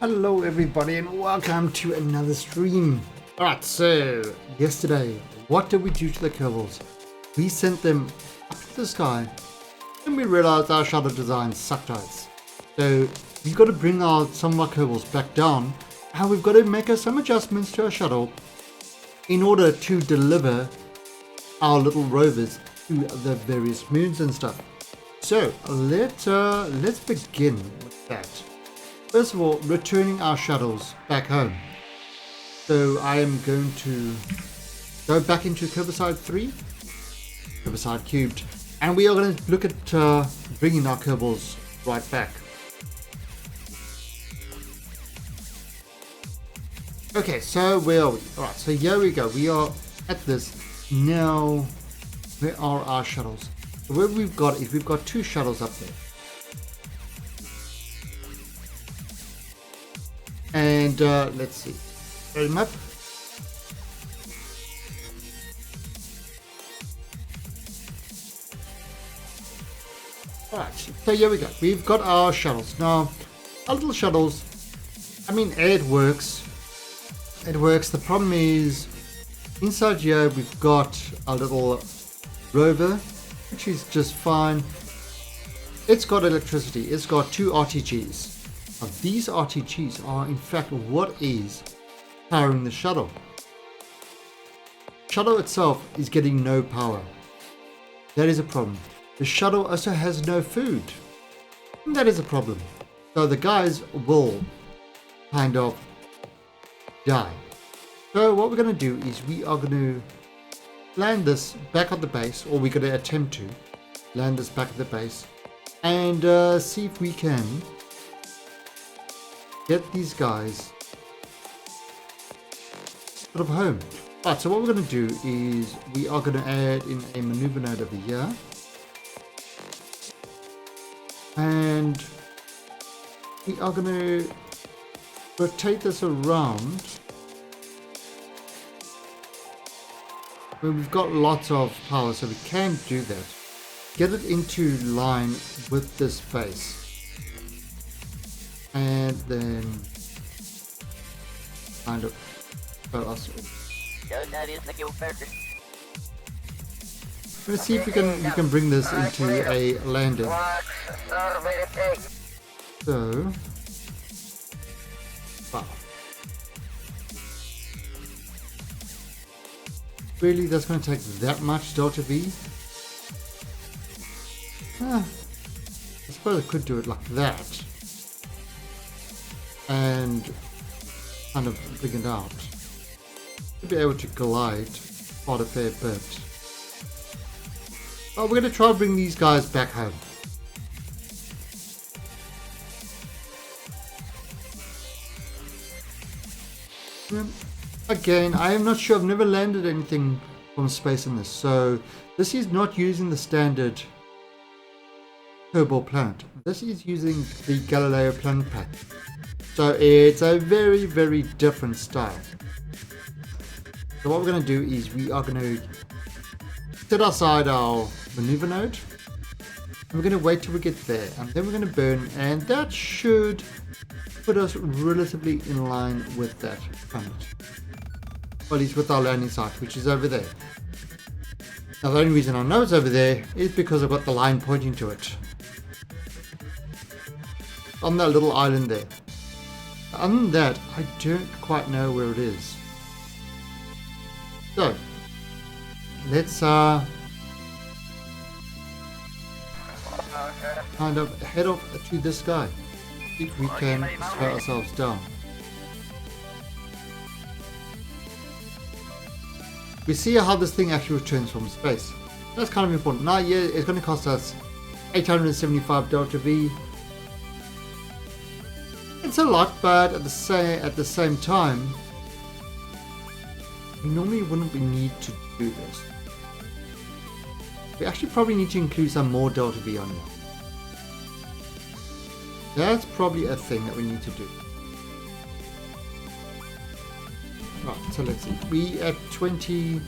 Hello everybody and welcome to another stream. Alright, so yesterday, what did we do to the Kerbals? We sent them up to the sky and we realized our shuttle design sucked us. So we've got to bring some of our Kerbals back down and we've got to make some adjustments to our shuttle in order to deliver our little rovers to the various moons and stuff. So let's begin with that. First of all, returning our shuttles back home. So I am going to go back into Kerbecide 3, Kerbecide Cubed, and we are going to look at bringing our Kerbals right back. Okay, so where are we? Alright, so here we go. We are at this. Now, where are our shuttles? So what we've got is we've got two shuttles up there. And let's see, load them up. Alright, so here we go. We've got our shuttles. Now, our little shuttles, I mean, it works. It works. The problem is, inside here we've got our little rover, which is just fine. It's got electricity. It's got two RTGs. These RTGs are in fact what is powering the shuttle. Shuttle itself is getting no power. That is a problem. The shuttle also has no food. And that is a problem. So the guys will kind of die. So what we're going to do is we are going to land this back at the base, or we're going to attempt to land this back at the base and see if we can get these guys sort of home. Right, so what we're going to do is we are going to add in a maneuver node over here. And we are going to rotate this around where we've got lots of power, so we can do that. Get it into line with this base. And then kind of show us. Let's see if we can bring this into a landing. So, wow. Really, that's going to take that much delta V? I suppose I could do it like that. And kind of bring it out to be able to glide quite a fair bit. But we're going to try and bring these guys back home. Again, I am not sure. I've never landed anything from space in this, so this is not using the standard Kerbal planet. This is using the Galileo planet pack. So it's a very, very different style. So what we're going to do is we are going to set aside our maneuver node. And we're going to wait till we get there. And then we're going to burn. And that should put us relatively in line with that planet. Well, at least with our landing site, which is over there. Now the only reason I know it's over there is because I've got the line pointing to it. On that little island there. Other than that, I don't quite know where it is. So, let's kind of head off to this guy. See if we can slow ourselves down. We see how this thing actually returns from space. That's kind of important. Now, yeah, it's going to cost us 875 delta V. It's a lot, but at the same time, normally wouldn't we need to do this? We actually probably need to include some more delta V on here. That's probably a thing that we need to do. Right, so let's see. We at 20.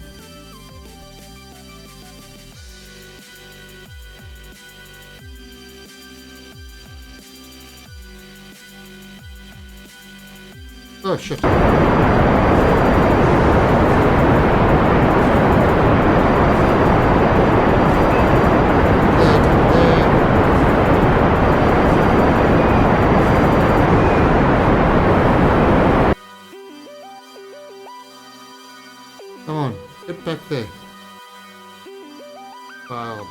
Oh shit. Come on, get back there. Wow.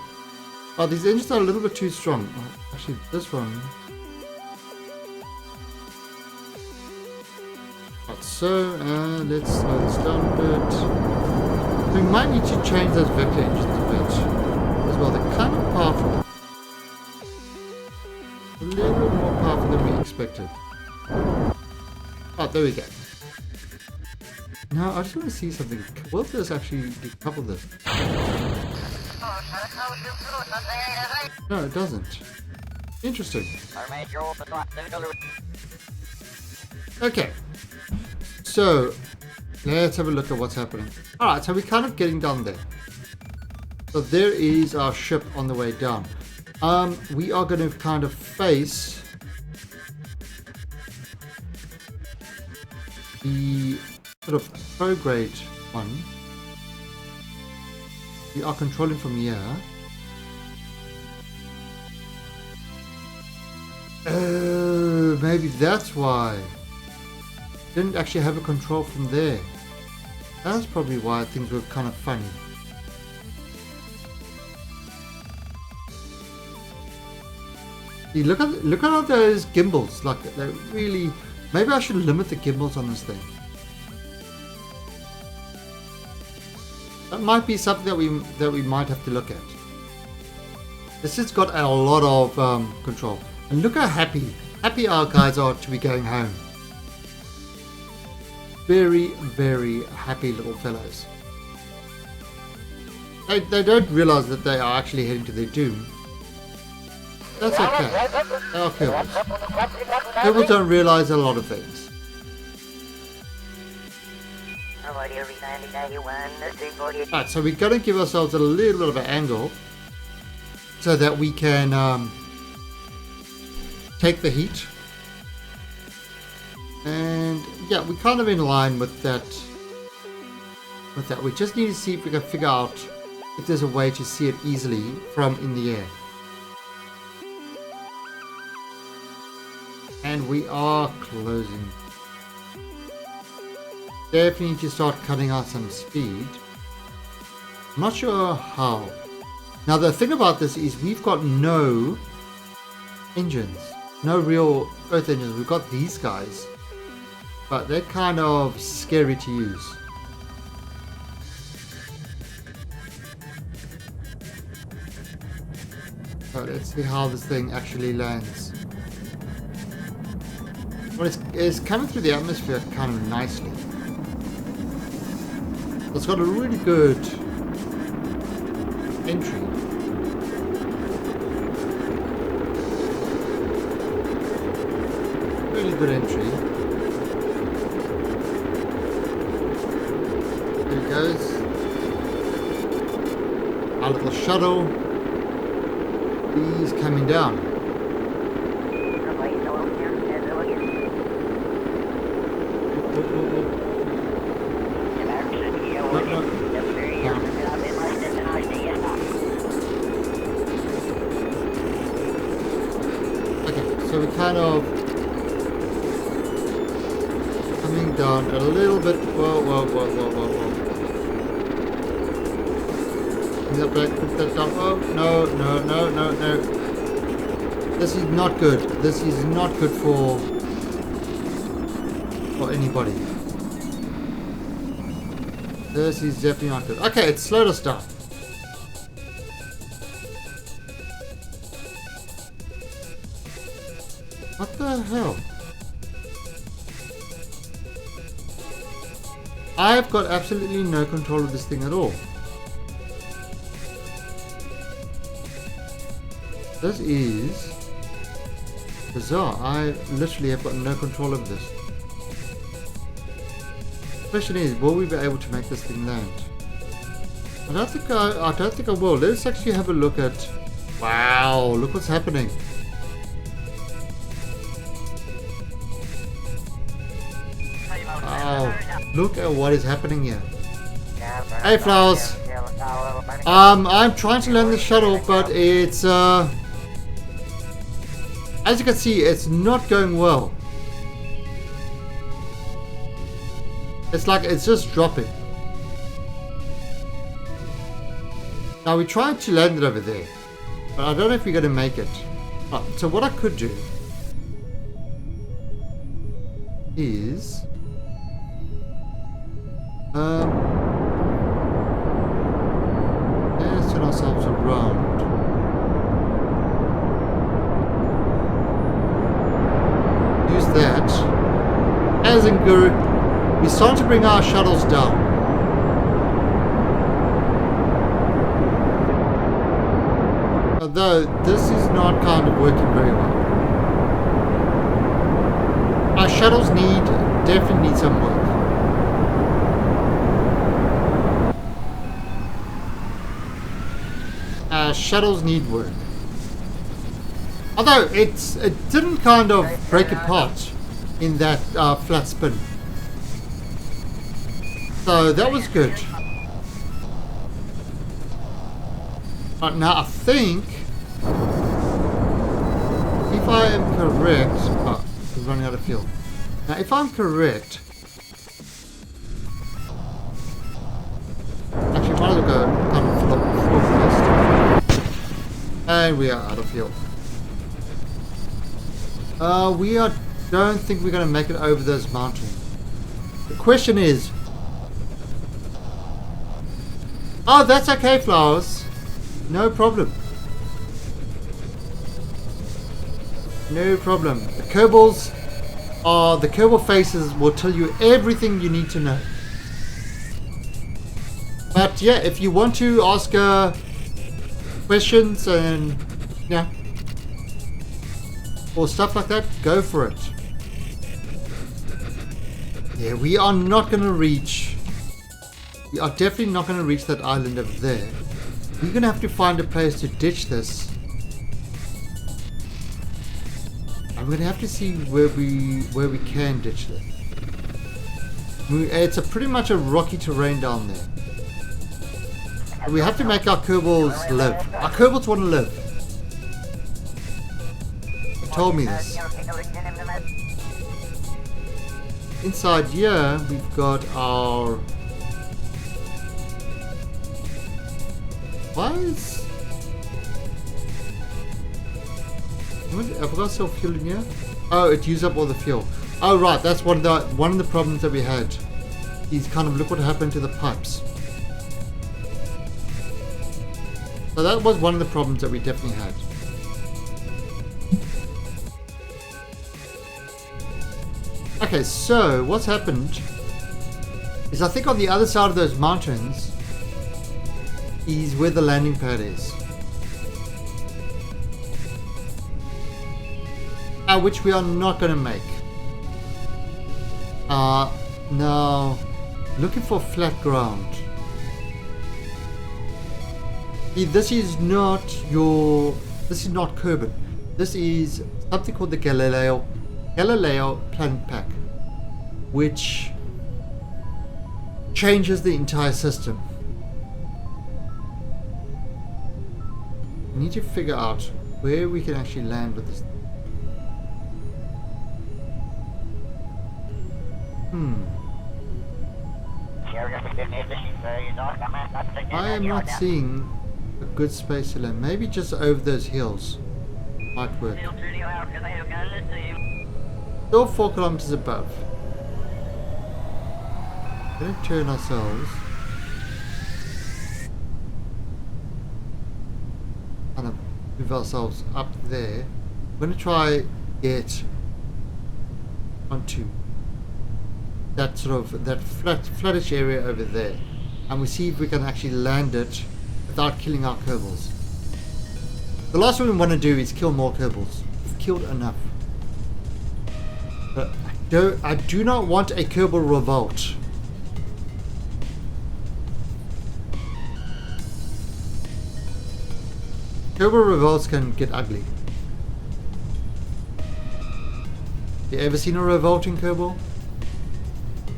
Oh, these engines are a little bit too strong. Oh, actually, this one. Right, so, let's slow this down a bit. We might need to change those vector engines a bit as well. They're kind of powerful. A little bit more powerful than we expected. Oh, there we go. Now, I just want to see something. Will this actually decouple this? No, it doesn't. Interesting. Okay. So, let's have a look at what's happening. Alright, so we're kind of getting down there. So there is our ship on the way down. We are going to kind of face the sort of prograde one. We are controlling from here. Oh, maybe that's why. Didn't actually have a control from there. That's probably why things were kind of funny. See, look at those gimbals. Like they're really. Maybe I should limit the gimbals on this thing. That might be something that we might have to look at. This has got a lot of control, and look how happy our guys are to be going home. Very, very happy little fellows. They don't realize that they are actually heading to their doom. That's okay. They are Kerbals. Kerbals don't realize a lot of things. Right, so we're going to give ourselves a little bit of an angle so that we can take the heat. And yeah, we're kind of in line with that. We just need to see if we can figure out if there's a way to see it easily from in the air. And we are closing. Definitely need to start cutting out some speed. I'm not sure how. Now the thing about this is we've got no engines. No real Earth engines. We've got these guys. But they're kind of scary to use. So let's see how this thing actually lands. Well, it's coming through the atmosphere kind of nicely. It's got a really good entry. Really good entry. There it goes. Our little shuttle. He's coming down. Okay, so we kind of coming down a little bit. Whoa. Put that down. Oh, no. This is not good. This is not good for anybody. This is definitely not good. Okay, it slowed us down. What the hell? I've got absolutely no control of this thing at all. This is bizarre. I literally have got no control over this. The question is, will we be able to make this thing land? I don't think I will. Let's actually have a look at. Wow! Look what's happening. Look at what is happening here. Hey, Flowers. I'm trying to land the shuttle, but it's as you can see, it's not going well. It's like it's just dropping. Now we tried to land it over there, but I don't know if we're going to make it. So what I could do is let's turn ourselves around. Use that. As in Guru, we're starting to bring our shuttles down. Although this is not kind of working very well. Our shuttles definitely need some work. Our shuttles need work. Although it didn't kind of break apart in that flat spin. So that was good. Now I think, if I am correct, we're running out of fuel. Now if I'm correct, actually might as well go kind of fuel first. And we are out of fuel. Don't think we're going to make it over those mountains. The question is, oh, that's okay, Flowers. No problem. No problem. The Kerbal faces will tell you everything you need to know. But yeah, if you want to ask questions and yeah, or stuff like that, go for it. Yeah, we are not going to reach. We are definitely not going to reach that island over there. We're going to have to find a place to ditch this. I'm going to have to see where we can ditch this. It's pretty much a rocky terrain down there. We have to make our Kerbals live. Our Kerbals want to live. They told me this. Inside here, we've got our... Why is... Have I got some fuel in here? Oh, it used up all the fuel. Oh right, that's one of the problems that we had. Is kind of look what happened to the pipes. So that was one of the problems that we definitely had. Okay, so what's happened is I think on the other side of those mountains is where the landing pad is. Which we are not going to make. Now, looking for flat ground. This is not Kerbin. This is something called the Galileo Planet Pack, which changes the entire system. We need to figure out where we can actually land with this. I am not seeing a good space to land. Maybe just over those hills might work. Still 4 kilometers above. We're going to turn ourselves and move ourselves up there. We're going to try get onto that sort of that flattish area over there, and we see if we can actually land it without killing our Kerbals. The last thing we want to do is kill more Kerbals. We've killed enough. But I do not want a Kerbal revolt. Kerbal revolts can get ugly. You ever seen a revolting Kerbal?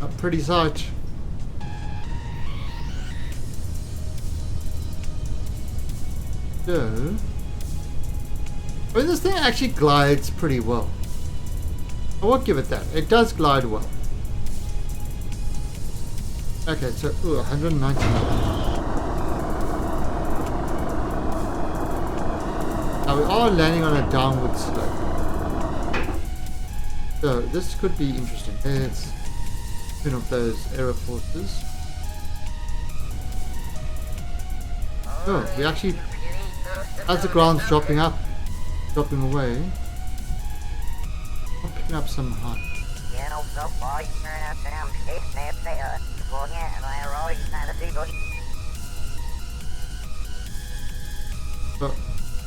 A pretty sight. So, I mean, this thing actually glides pretty well. I won't give it that. It does glide well. Okay, so 190. Now we are landing on a downward slope. So this could be interesting. Let's turn off those error forces. Oh, we actually, as the ground's dropping away, we're picking up some height. So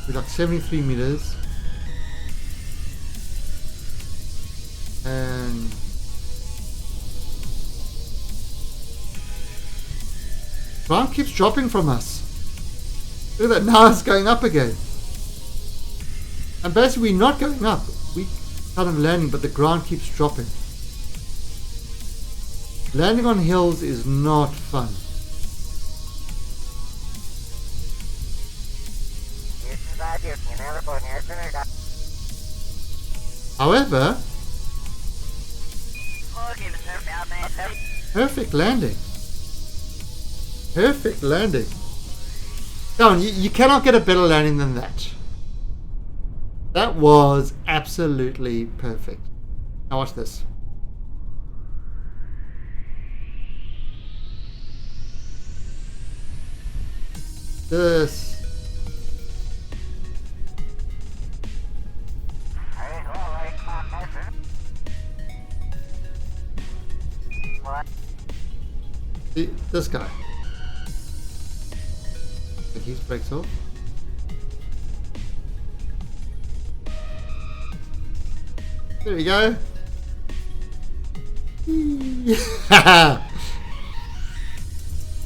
we're like 73 meters. And ground keeps dropping from us. Look at that, now it's going up again. And basically we're not going up. We kind of landing, but the ground keeps dropping. Landing on hills is not fun. However, perfect landing. Perfect landing. Come on, you cannot get a better landing than that. That was absolutely perfect. Now watch this. This. See, this guy. Take his brakes off. There we go.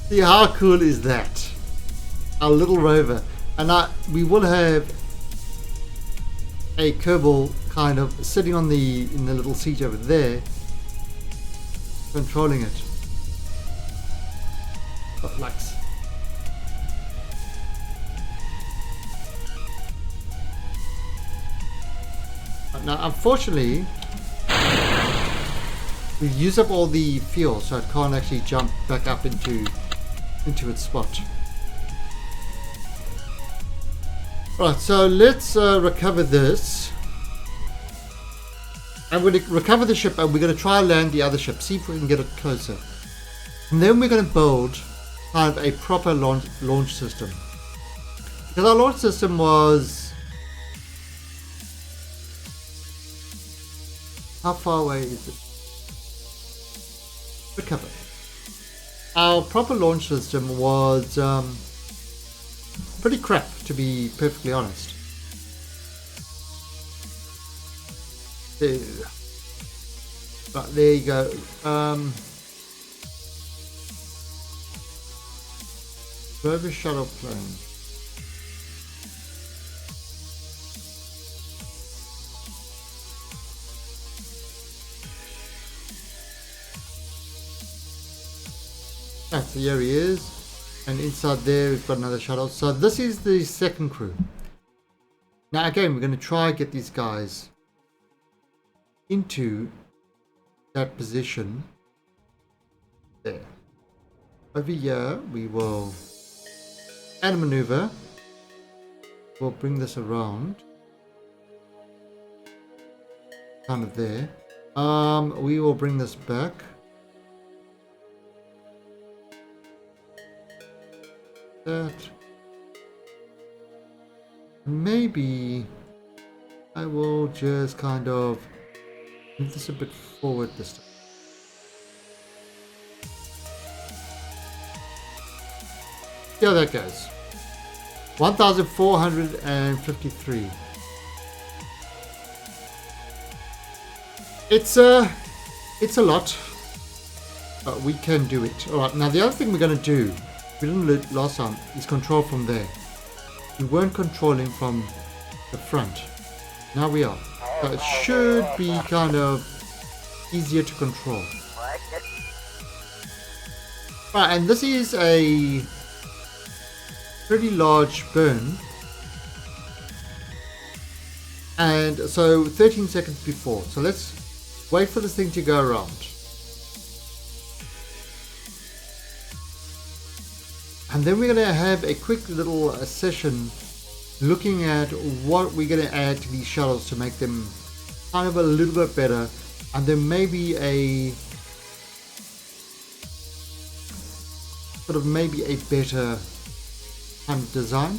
See, how cool is that? Our little rover. And we will have a Kerbal kind of sitting on in the little seat over there, controlling it. Got Lux. Now, unfortunately, we use up all the fuel, so it can't actually jump back up into its spot. Right, so let's recover this. I'm going to recover the ship, and we're going to try and land the other ship, see if we can get it closer. And then we're going to build kind of a proper launch system. Because our launch system was... How far away is it? Recover. Our proper launch system was pretty crap, to be perfectly honest. But there you go. Rover shuttle plane. So here he is, and inside there we've got another shuttle. So this is the second crew. Now again, we're going to try and get these guys into that position there. Over here we will add a maneuver. We'll bring this around, kind of there. We will bring this back. That. Maybe I will just kind of move this a bit forward this time. See how that goes. 1,453. It's a lot, but we can do it. All right. Now the other thing we're going to do, we didn't do it last time, is control from there. We weren't controlling from the front. Now we are. So it should be kind of easier to control. Right, and this is a pretty large burn. And so 13 seconds before. So let's wait for this thing to go around. And then we're going to have a quick little session looking at what we're going to add to these shuttles to make them kind of a little bit better. And then maybe a sort of a better kind of design.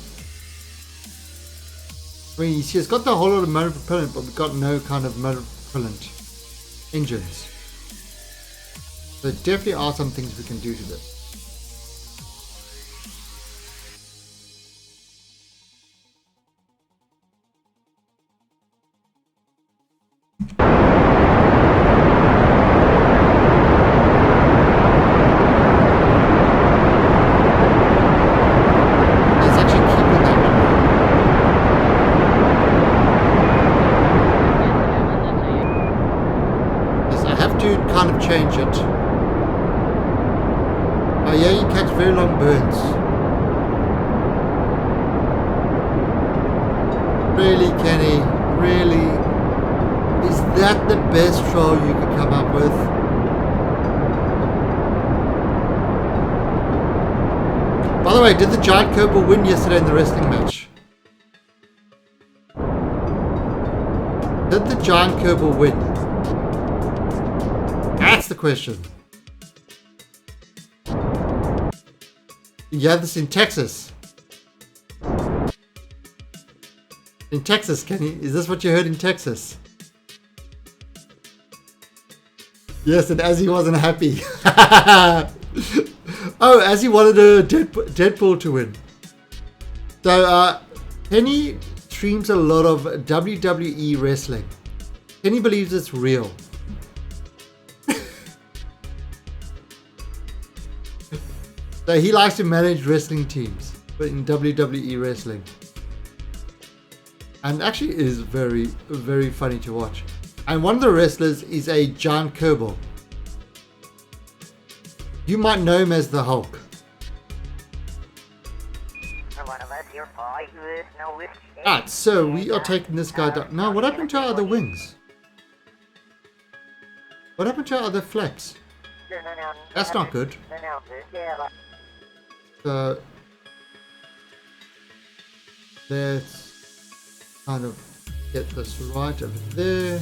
I mean, you see, it's got the whole lot of motor propellant, but we've got no kind of motor propellant engines. There definitely are some things we can do to this. Kind of change it. Oh yeah, you catch very long burns. Really, Kenny? Really? Is that the best troll you could come up with? By the way, did the Giant Cobra win yesterday in the wrestling match? Did the Giant Cobra win? That's the question. You have this in Texas. In Texas, Kenny? Is this what you heard in Texas? Yes, and Azzy wasn't happy. Oh, Azzy wanted a Deadpool to win. So, Kenny streams a lot of WWE wrestling. Kenny believes it's real. So he likes to manage wrestling teams in WWE wrestling. And actually it is very, very funny to watch. And one of the wrestlers is a giant Kerbal. You might know him as the Hulk. Alright, so we are taking this guy down. Now, what happened to our other wings? What happened to our other flaps? That's not good. So let's kind of get this right over there.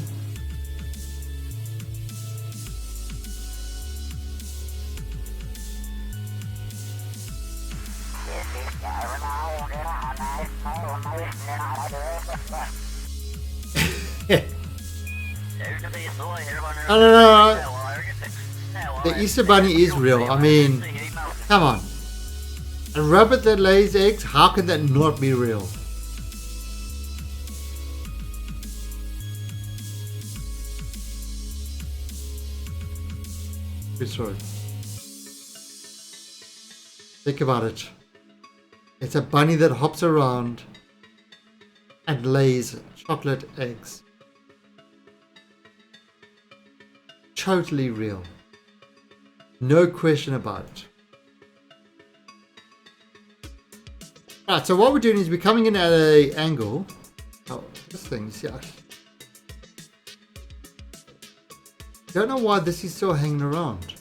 I don't know. The Easter Bunny is real. I mean, come on. A rabbit that lays eggs, how can that not be real? Sorry. Think about it. It's a bunny that hops around and lays chocolate eggs. Totally real. No question about it. Alright, so what we're doing is we're coming in at an angle. Oh, this thing's, yeah. Don't know why this is still hanging around.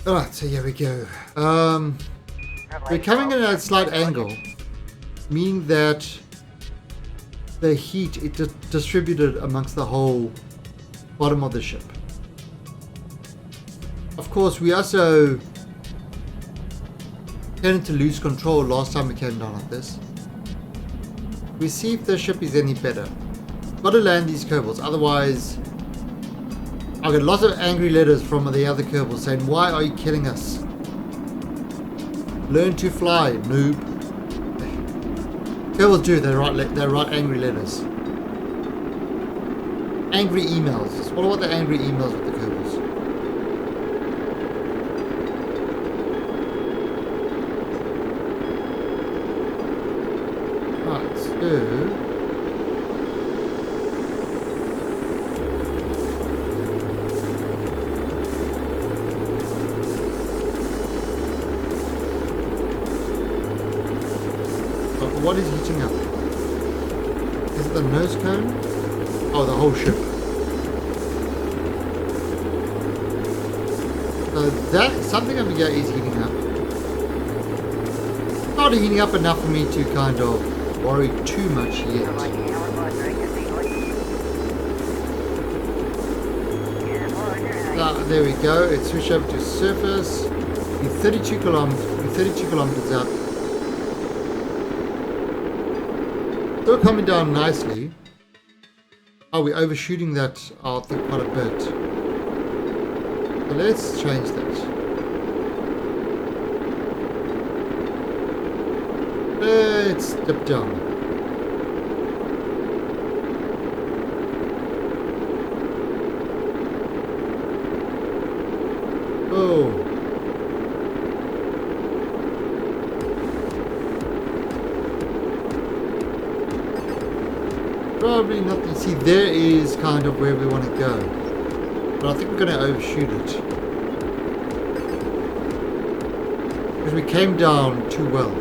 Alright, so here we go. We're coming in at a slight angle, meaning that the heat is distributed amongst the whole bottom of the ship. Of course, we also tended to lose control last time we came down like this. We see if the ship is any better. Got to land these Kerbals, otherwise I'll get lots of angry letters from the other Kerbals saying, why are you killing us? Learn to fly, noob. Kerbals do, they write angry letters. Angry emails. What about the angry emails with the Kerbals? Right, so But what is heating up? Is it the nose cone? Oh, the whole ship. So that, something over here is heating up. Not heating up enough for me to kind of worry too much yet. There we go. It's switched over to surface. We're 32 kilometers up. Still coming down nicely. Oh, we're overshooting that, I think, quite a bit. So let's change that. Let's dip down. Oh. Probably nothing. See, there is kind of where we want to go. But I think we're going to overshoot it. Because we came down too well.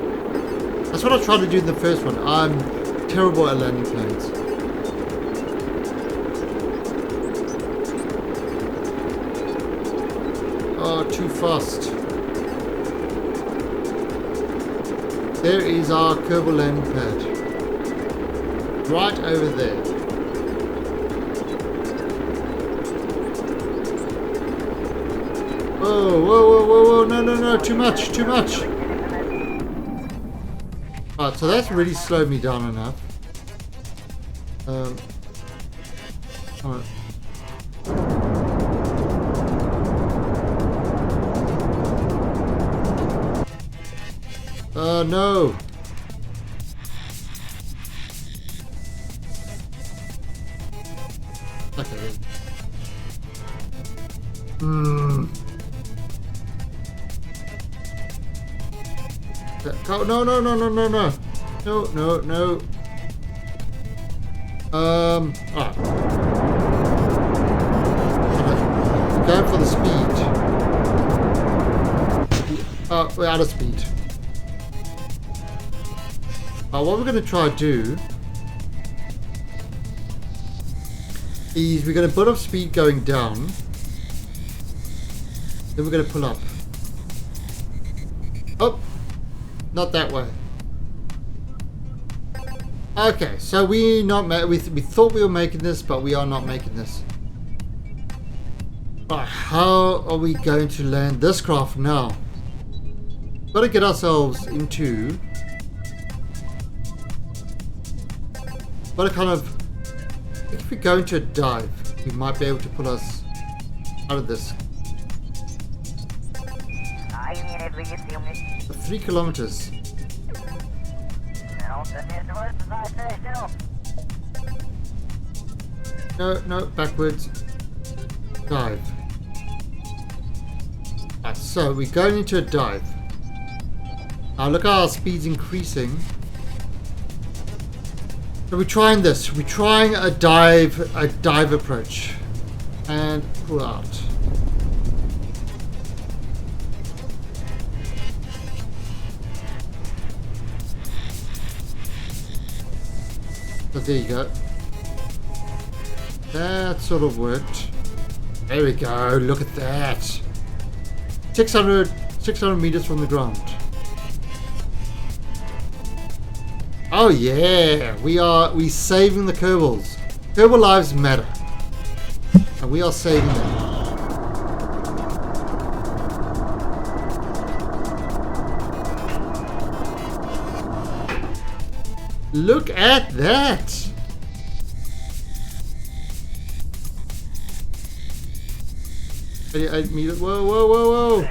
That's what I tried to do in the first one. I'm terrible at landing planes. Oh, too fast. There is our Kerbal landing pad. Right over there. Whoa, whoa, whoa, whoa, whoa, no, no, no, too much, too much. Alright, so that's really slowed me down enough. Alright. No. Okay. Oh, no, no, no, no, no, no. No, no, no. Alright. Going for the speed. Oh, we're out of speed. What we're going to try to do is we're going to build up speed going down. Then we're going to pull up. Oh, not that way. Okay, so we thought we were making this, but we are not making this. Right, how are we going to land this craft now? Got to get ourselves into. Got to kind of. If we go into a dive, we might be able to pull us out of this. 3 kilometers. No, no, backwards. Dive. Right, so we're going into a dive. Now look how our speed's increasing. So we're trying this. We're trying a dive approach. And pull out. So there you go. That sort of worked. There we go. Look at that. 600 meters from the ground. Oh yeah, we saving the Kerbals. Kerbal lives matter, and we are saving them. Look at that! 88 meters. Whoa, whoa, whoa, whoa!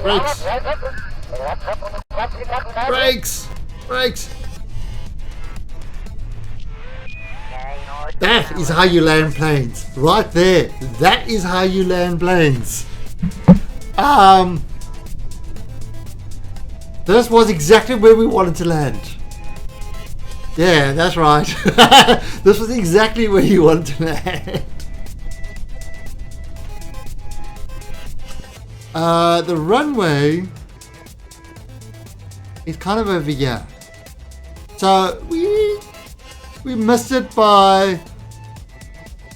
Brakes! Brakes! Brakes! That is how you land planes. Right there. That is how you land planes. This was exactly where we wanted to land. Yeah, that's right. This was exactly where you wanted to land. The runway is kind of over here. So we missed it by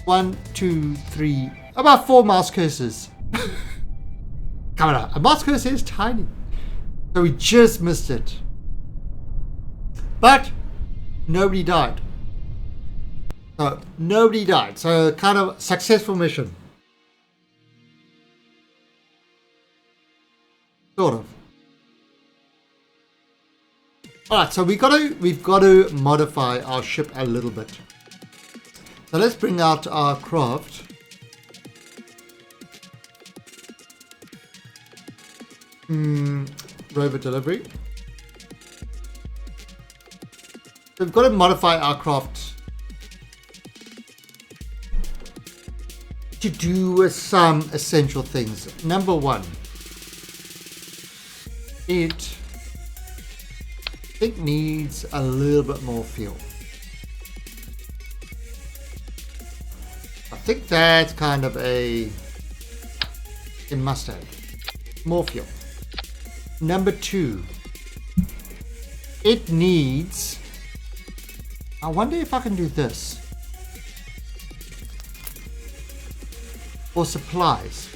1, 2, 3, about 4 mouse cursors. Come on, a mouse cursor is tiny. So we just missed it. But nobody died. So nobody died. So kind of successful mission. Sort of. Alright, so we've got to modify our ship a little bit. So let's bring out our craft. Rover delivery. So we've got to modify our craft to do some essential things. Number 1, it needs a little bit more fuel. I think that's kind of a must have. More fuel. Number 2, it needs, I wonder if I can do this for supplies.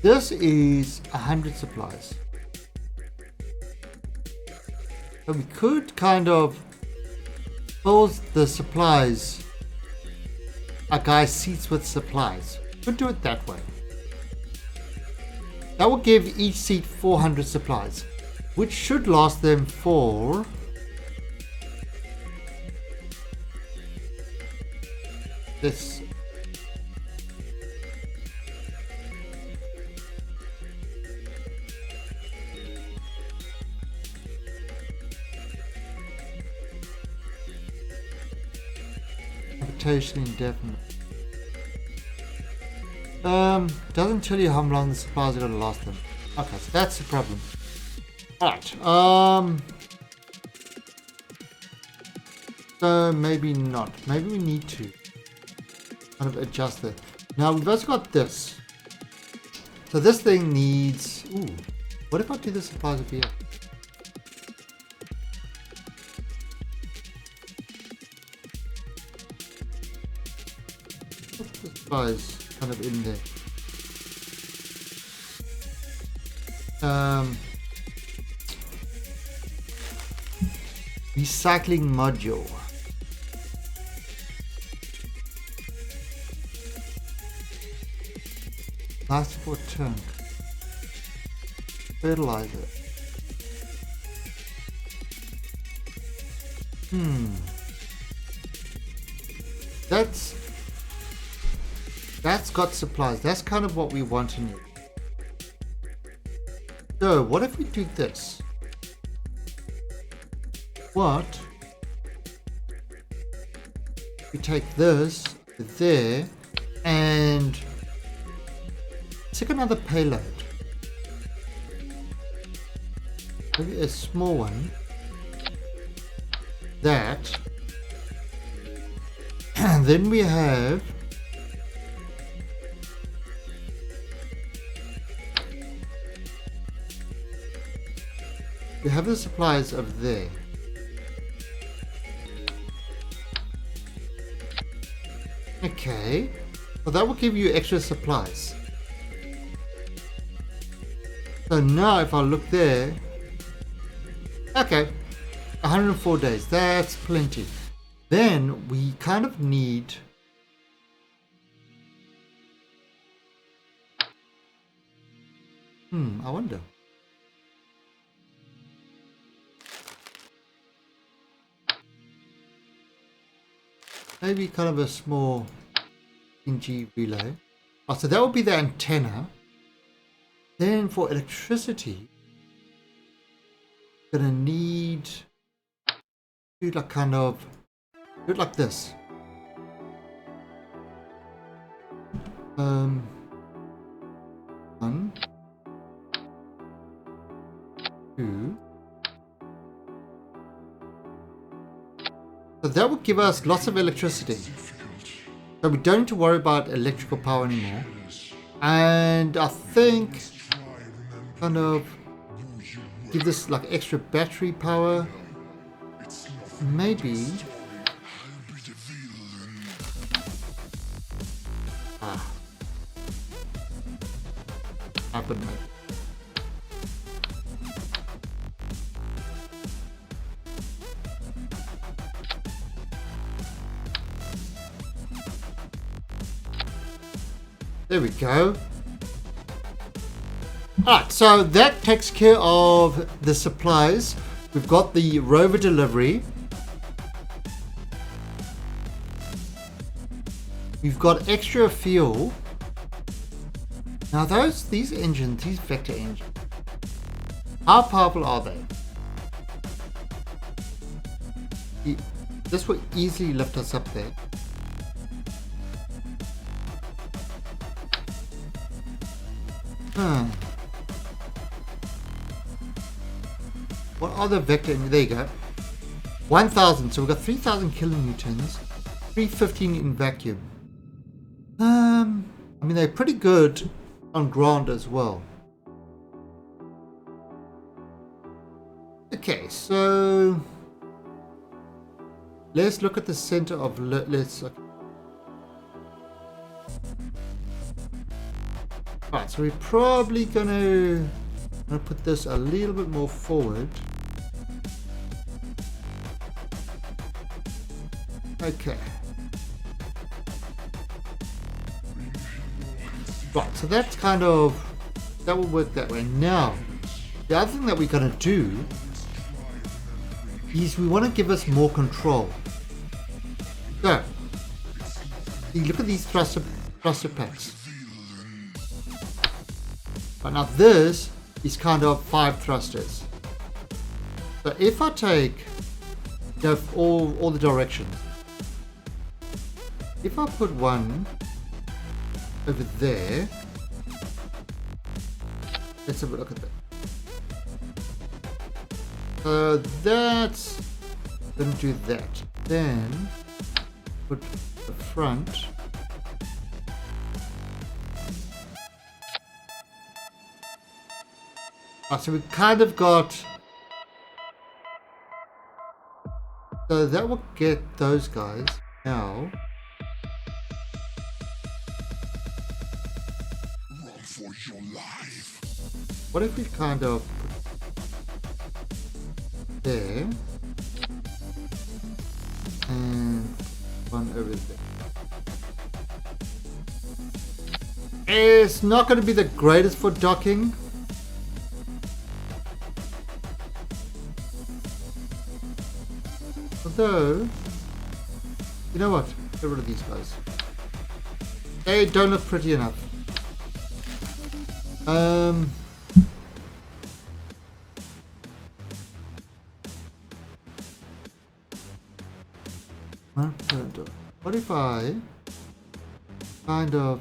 This is 100 supplies. So we could kind of fill the supplies, a guy's seats with supplies. Could do it that way. That will give each seat 400 supplies, which should last them for this. Indefinite. Doesn't tell you how long the supplies are going to last them. Okay, so that's the problem. Alright, so maybe not. Maybe we need to kind of adjust it. Now we've also got this. So this thing needs, what if I do the supplies over here? Supplies kind of in there. Recycling module. Plastic for tank. Fertilizer. That's got supplies. That's kind of what we want in it. So what if we do this? What? We take this there and take another payload. Maybe a small one. That. And then we have the supplies over there. Okay, well that will give you extra supplies. So now if I look there, okay, 104 days, that's plenty. Then we kind of need I wonder. Maybe kind of a small NG relay. Oh, so that would be the antenna. Then for electricity, gonna need do like kind of do it like this. 1, 2. So that will give us lots of electricity. So we don't need to worry about electrical power anymore. And I think kind of give this like extra battery power. Maybe. Happen, mate. There we go. Alright, so that takes care of the supplies. We've got the rover delivery. We've got extra fuel. Now these engines, these vector engines, how powerful are they? This will easily lift us up there. What are the vector engines? There you go. 1,000. So we've got 3,000 kilonewtons, 315 in vacuum. I mean, they're pretty good on ground as well. Okay, so let's look at the center of Right, so we're probably gonna put this a little bit more forward. Okay. Right, so that's kind of, that will work that way. Now, the other thing that we're gonna do is we want to give us more control. So, you look at these thruster packs. But now this is kind of 5 thrusters. So if I take all the directions, if I put one over there, let's have a look at that. So that's going to do that. Then put the front. So we kind of got, so that will get those guys. Now run for your life. What if we kind of put there and one over there? It's not going to be the greatest for docking. Although, you know what? Get rid of these guys. They don't look pretty enough. What if I kind of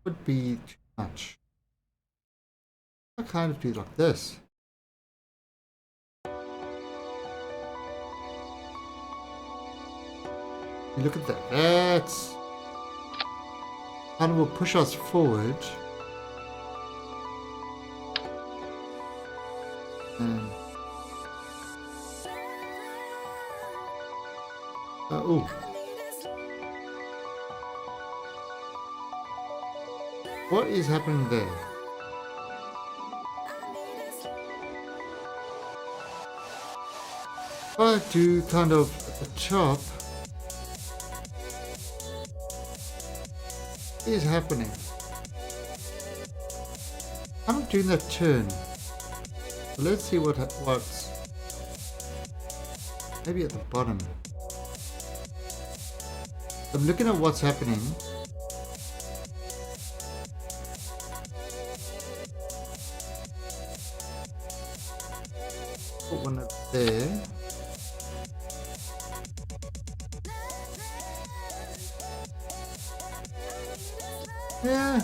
would be too much. I kind of do it like this. You look at that. That's kind of will push us forward. And oh. What is happening there? If I do kind of at the top, what is happening? I'm doing that turn. So let's see what's maybe at the bottom. I'm looking at what's happening. Put one up there. Yeah,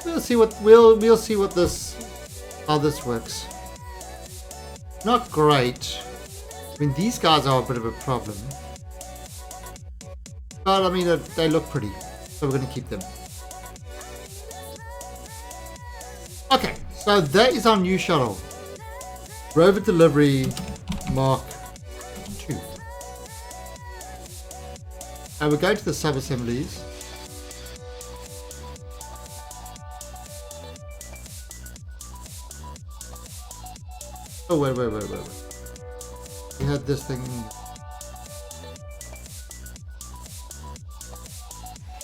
we'll see what we'll see what how this works. Not great. I mean, these guys are a bit of a problem, but I mean they look pretty, so we're going to keep them. Okay, so that is our new shuttle. Rover Delivery Mark II. And we're going to the sub-assemblies. Oh, wait. We had this thing.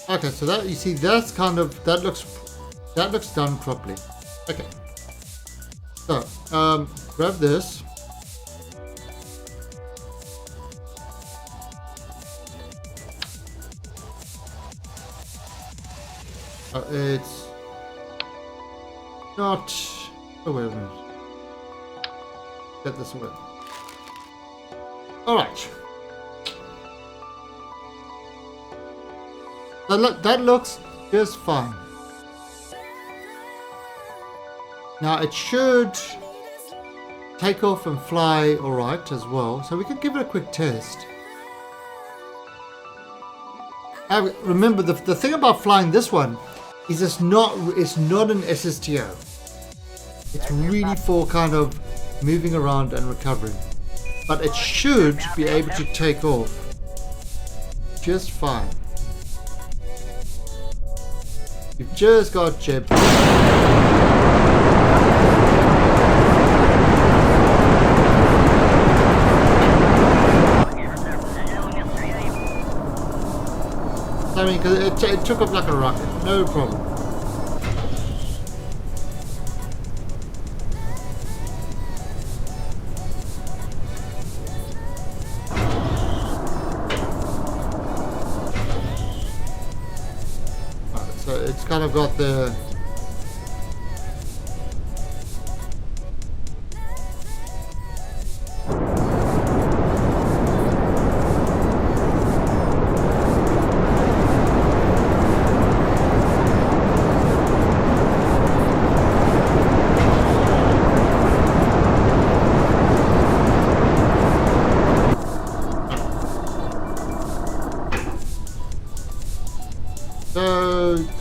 Okay, so that, you see, that's kind of, that looks done properly. Okay. So, grab this. It's not, oh wait a minute. Get this away. Alright. That looks just fine. Now it should take off and fly alright as well, so we could give it a quick test. Remember, the thing about flying this one is it's not an SSTO. It's really for kind of moving around and recovering. But it should be able to take off just fine. You've just got Jeb. I mean, because it took off like a rocket, no problem. Right, so it's kind of got the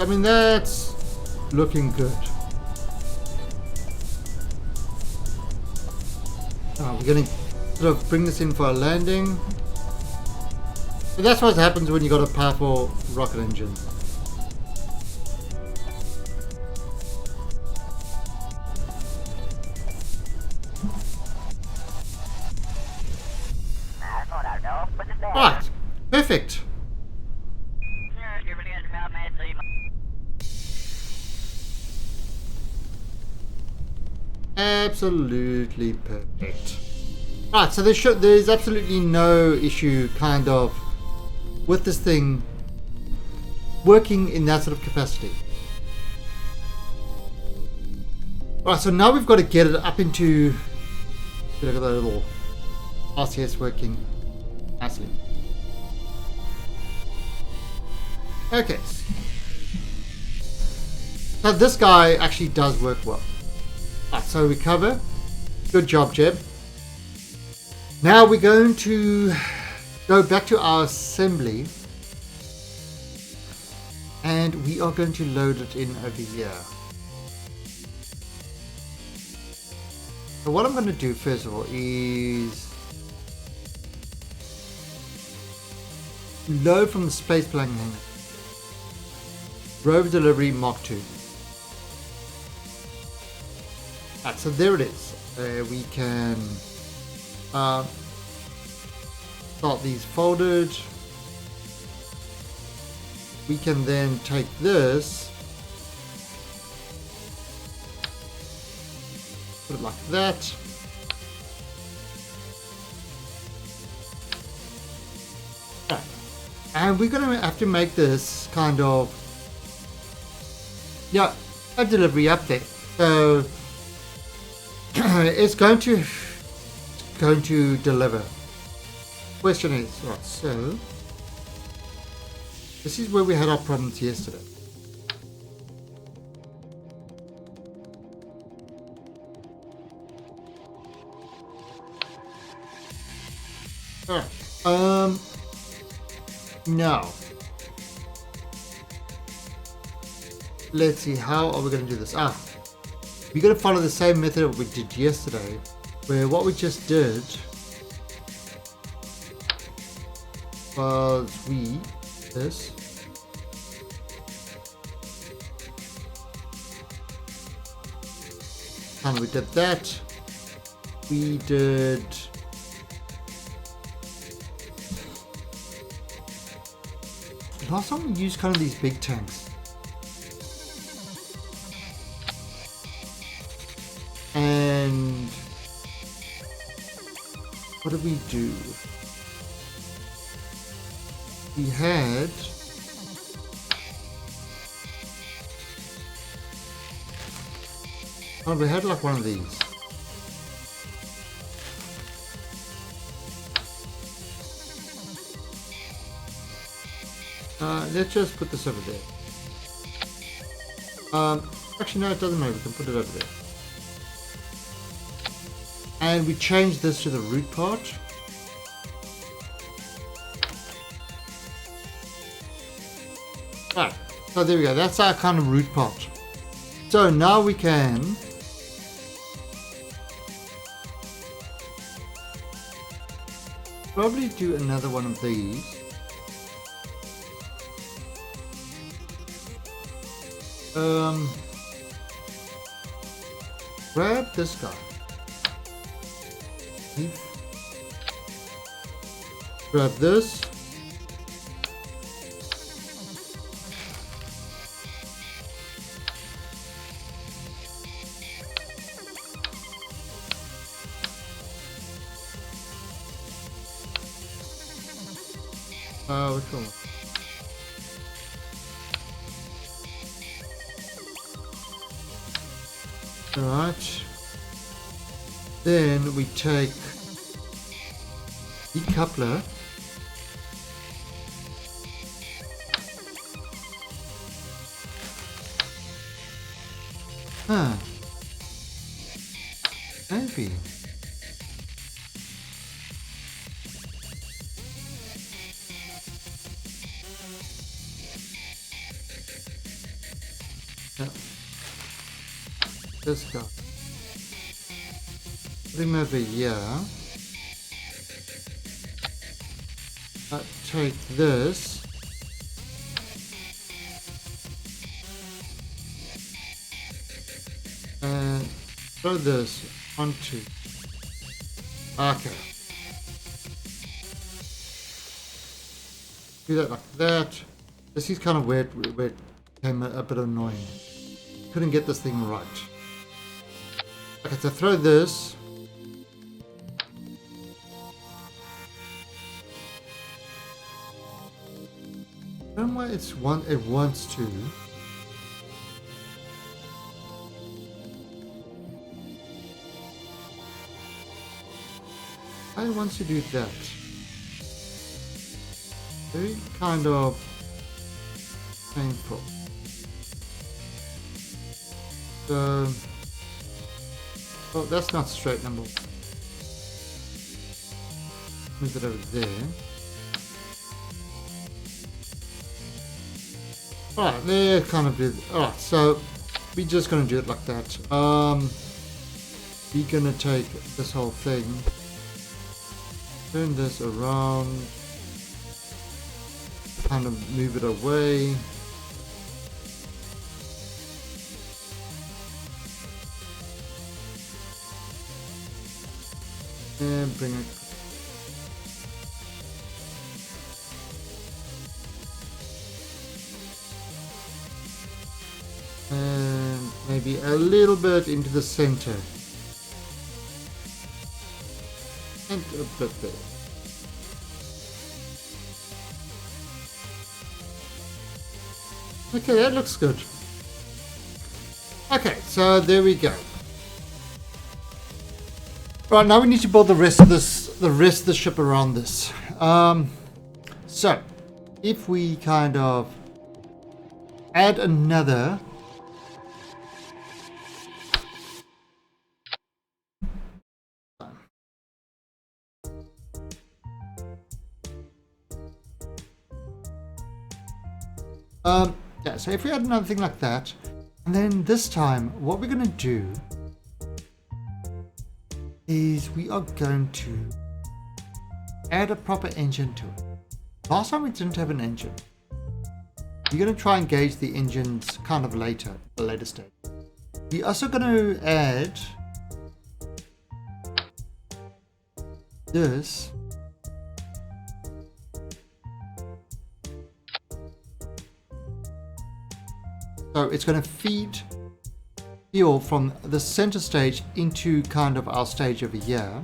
I mean, that's looking good. We're going to sort of bring this in for a landing. So that's what happens when you got a powerful rocket engine. Right, perfect. Absolutely perfect. Right, so there's absolutely no issue kind of with this thing working in that sort of capacity. Right, so now we've got to get it up into, look at that little RCS working nicely. Okay. So this guy actually does work well. Right, so we cover. Good job, Jeb. Now we're going to go back to our assembly and we are going to load it in over here. So what I'm going to do first of all is load from the space plane hangar. Rover Delivery Mark II. Right, so there it is. We can start these folded. We can then take this, put it like that. Right. And we're going to have to make this kind of, yeah, a delivery update. So it's going to deliver. Question is, right, so this is where we had our problems yesterday. Alright. Now. Let's see, how are we going to do this? We're going to follow the same method we did yesterday, where what we just did was this. And we did that. We did last time we used kind of these big tanks. And what did we do? We had we had like one of these. Let's just put this over there. Actually no, it doesn't matter, we can put it over there. And we change this to the root part. Right, so there we go, that's our kind of root part. So now we can probably do another one of these. Grab this guy. Grab this. Which one? Alright. Then we take the coupler. Maybe. Yeah. This guy. Put him over here. Take this. And throw this onto. Okay. Do that like that. This is kind of where it became a bit annoying. Couldn't get this thing right. Okay, so throw this. I don't know why it wants to. Why it wants to do that? Very kind of painful. So, well, that's not straight number. Move it over there. Alright, there kind of did. Alright, so we're just gonna do it like that. We're gonna take this whole thing, turn this around, kind of move it away. And bring it. And maybe a little bit into the center. And a bit there. Okay, that looks good. Okay, so there we go. Right, now we need to build the rest of the ship around this. So if we kind of add another Yeah, so if we had another thing like that, and then this time, what we're going to do is we are going to add a proper engine to it. Last time we didn't have an engine. We're going to try and gauge the engines kind of later, at a later stage. We're also going to add this. So it's going to feed fuel from the center stage into kind of our stage over here.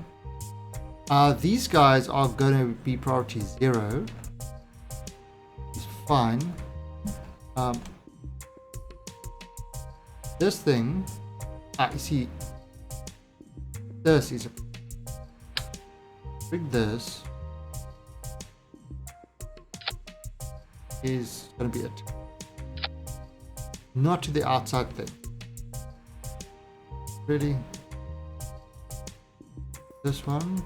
These guys are going to be priority 0. It's fine. This thing, you see, this is a big. This is going to be it. Not to the outside thing. Really? This one?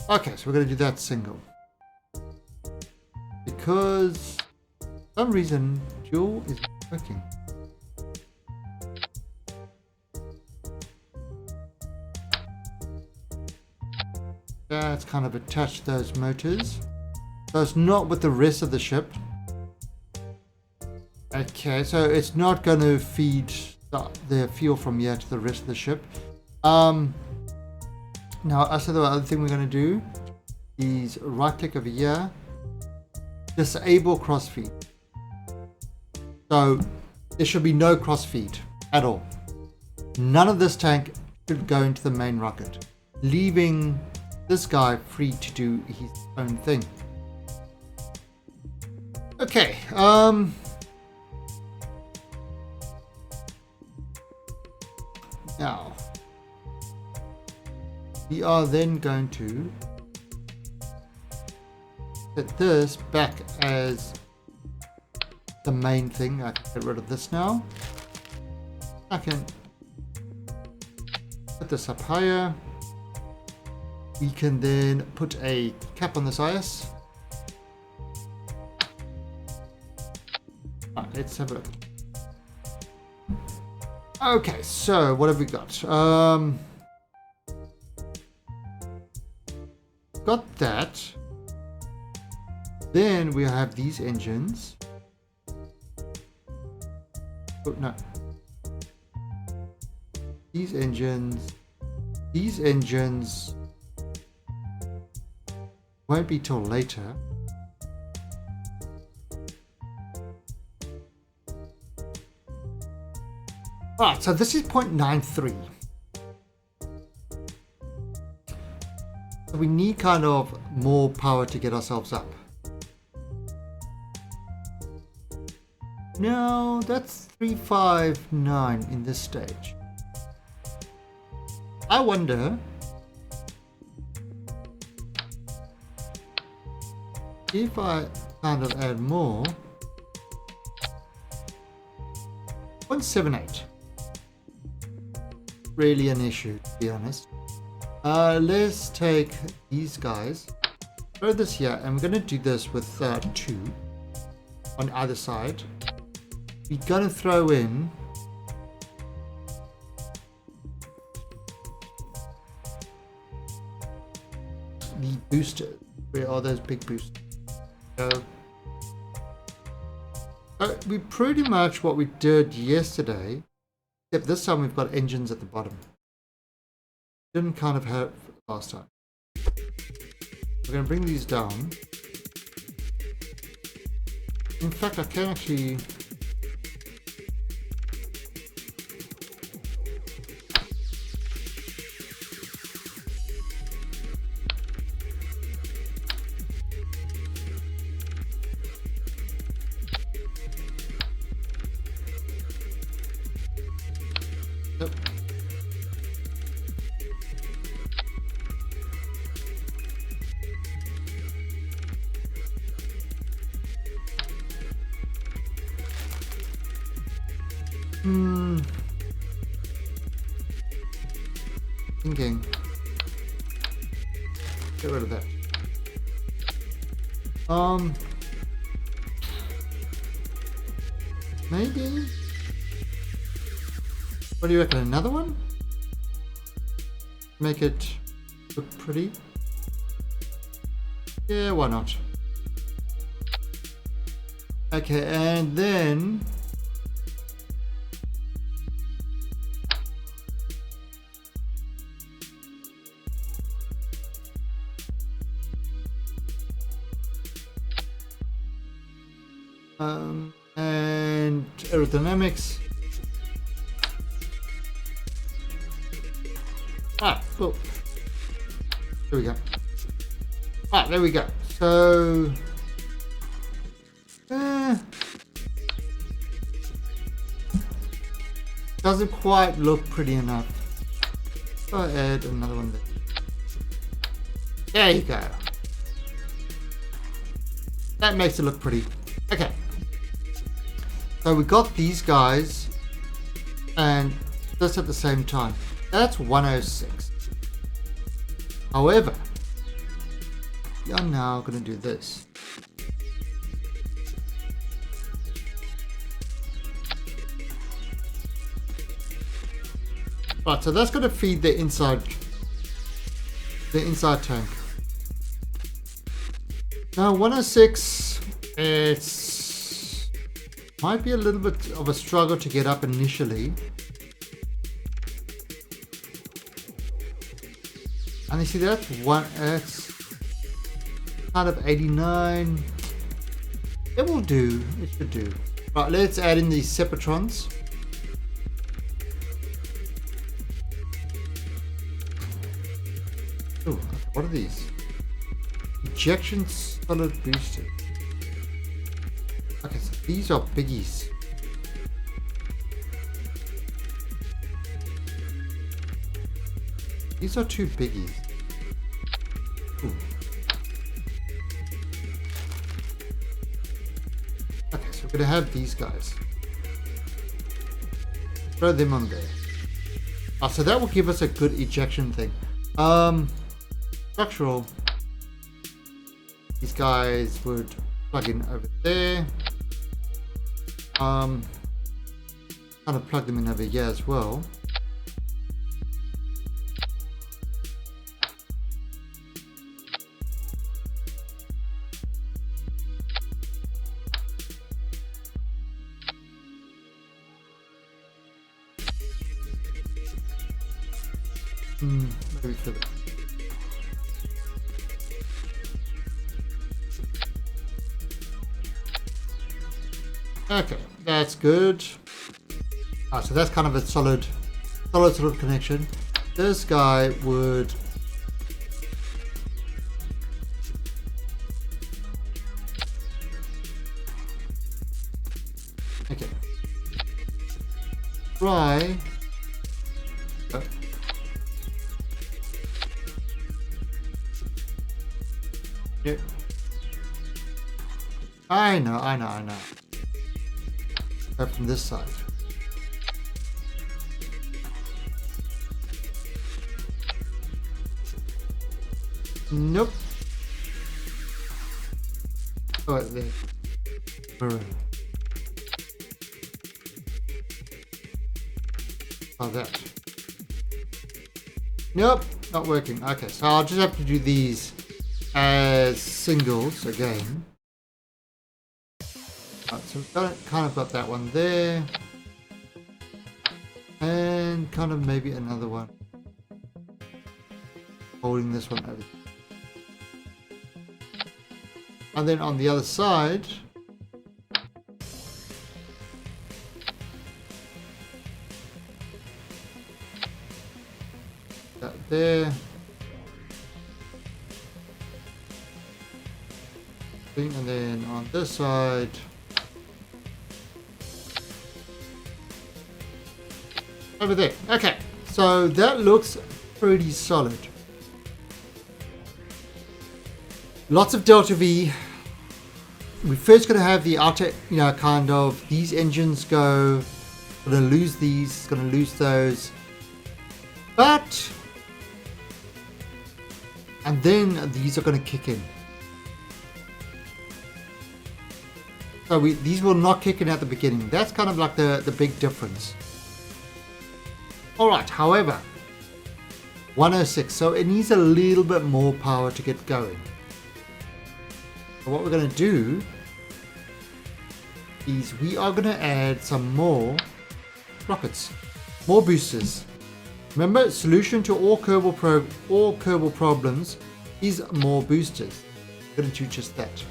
Okay, so we're going to do that single. Because for some reason, dual is working. That's kind of attached those motors. So it's not with the rest of the ship. Okay, so it's not going to feed the fuel from here to the rest of the ship. Now, also the other thing we're going to do is right click over here, disable crossfeed. So there should be no crossfeed at all. None of this tank should go into the main rocket, leaving this guy free to do his own thing. Okay, now we are then going to set this back as the main thing. I can get rid of this now. I can put this up higher. We can then put a cap on this IS. Let's have a look. Okay, so what have we got? Got that. Then we have these engines. Oh no. These engines won't be till later. Alright, so this is 0.93. So we need kind of more power to get ourselves up. No, that's 359 in this stage. I wonder if I kind of add more. 0.78. Really an issue, to be honest. Let's take these guys, throw this here, and we're going to do this with 2 on either side. We're going to throw in the boosters. Where are those big boosters? So we pretty much what we did yesterday. Except this time we've got engines at the bottom. Didn't kind of have last time. We're going to bring these down. In fact, I can actually... Yep. thinking. Get rid of that. Maybe. What do you reckon? Another one? Make it look pretty. Yeah, why not? Okay, and then and aerodynamics. Cool. There we go. There we go. So doesn't quite look pretty enough. I'll add another one there. There you go. That makes it look pretty. Okay. So we got these guys and this at the same time. That's 106. However, we are now going to do this. Right, so that's going to feed the inside tank. Now 106, it's might be a little bit of a struggle to get up initially. And you see that's it's kind of 89. It will do. It should do. Right, let's add in these separatrons. Oh, what are these? Ejection solid boosted. Okay, so these are biggies. These are two biggies. Ooh. Okay, so we're going to have these guys. Throw them on there. So that will give us a good ejection thing. Structural. These guys would plug in over there. Kind of plug them in over here as well. Maybe for that. Okay, that's good. So that's kind of a solid sort of connection. This guy would try. Oh. Yep. I know. From this side. Nope. Oh, right there. Maroon. Oh, that. Nope, not working. Okay, so I'll just have to do these as singles again. Right, so we've kind of got that one there. And kind of maybe another one. Holding this one over. And then on the other side, that there. And then on this side, over there. Okay, so that looks pretty solid. Lots of delta V. We're first going to have the outer, kind of these engines go. Going to lose these, going to lose those. But and then these are going to kick in. So these will not kick in at the beginning. That's kind of like the big difference. Alright, however, 106, so it needs a little bit more power to get going. So what we're going to do is we are going to add some more rockets, more boosters. Remember, solution to all Kerbal problems is more boosters. We're going to do just that.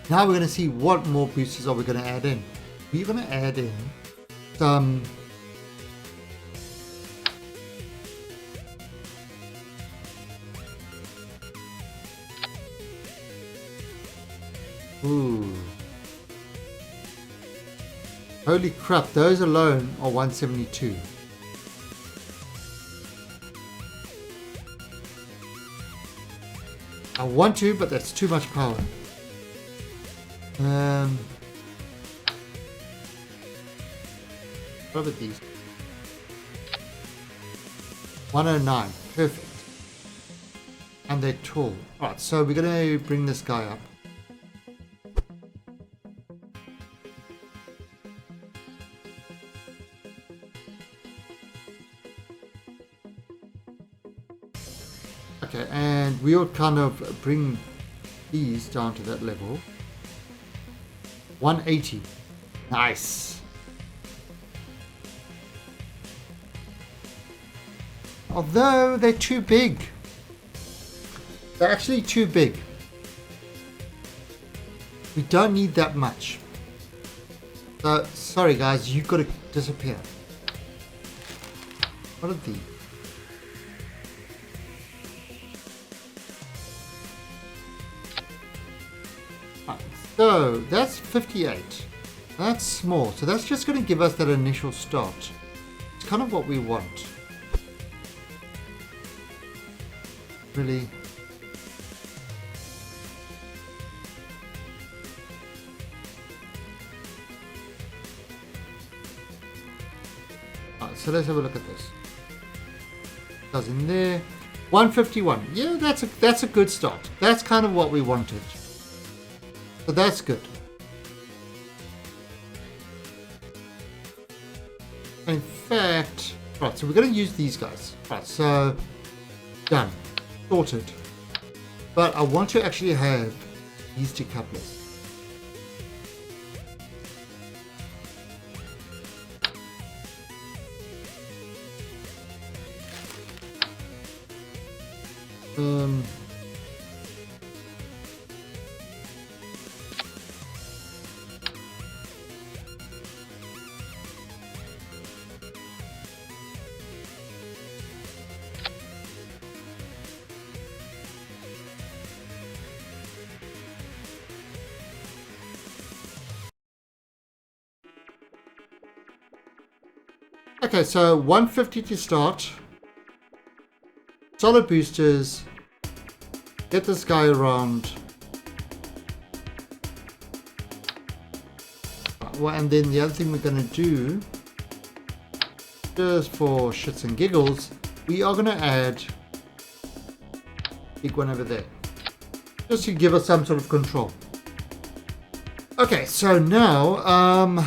Now we're going to see what more boosters are we going to add in. We're going to add in some ooh. Holy crap, those alone are 172. I want to, but that's too much power. What about these? 109, perfect. And they're tall. Alright, so we're going to bring this guy up. Okay, and we'll kind of bring these down to that level. 180. Nice. Although they're too big. They're actually too big. We don't need that much. So, sorry guys, you've got to disappear. What are these? So that's 58. That's small. So that's just going to give us that initial start. It's kind of what we want. Really. Alright, so let's have a look at this. That's in there. 151. Yeah, that's a good start. That's kind of what we wanted. So that's good. In fact, right, so we're going to use these guys. Right, so done. Sorted. But I want to actually have these two couplers. Okay, so 150 to start. Solid boosters. Get this guy around. Well, and then the other thing we're going to do, just for shits and giggles, we are going to add big one over there. Just to give us some sort of control. Okay, so now,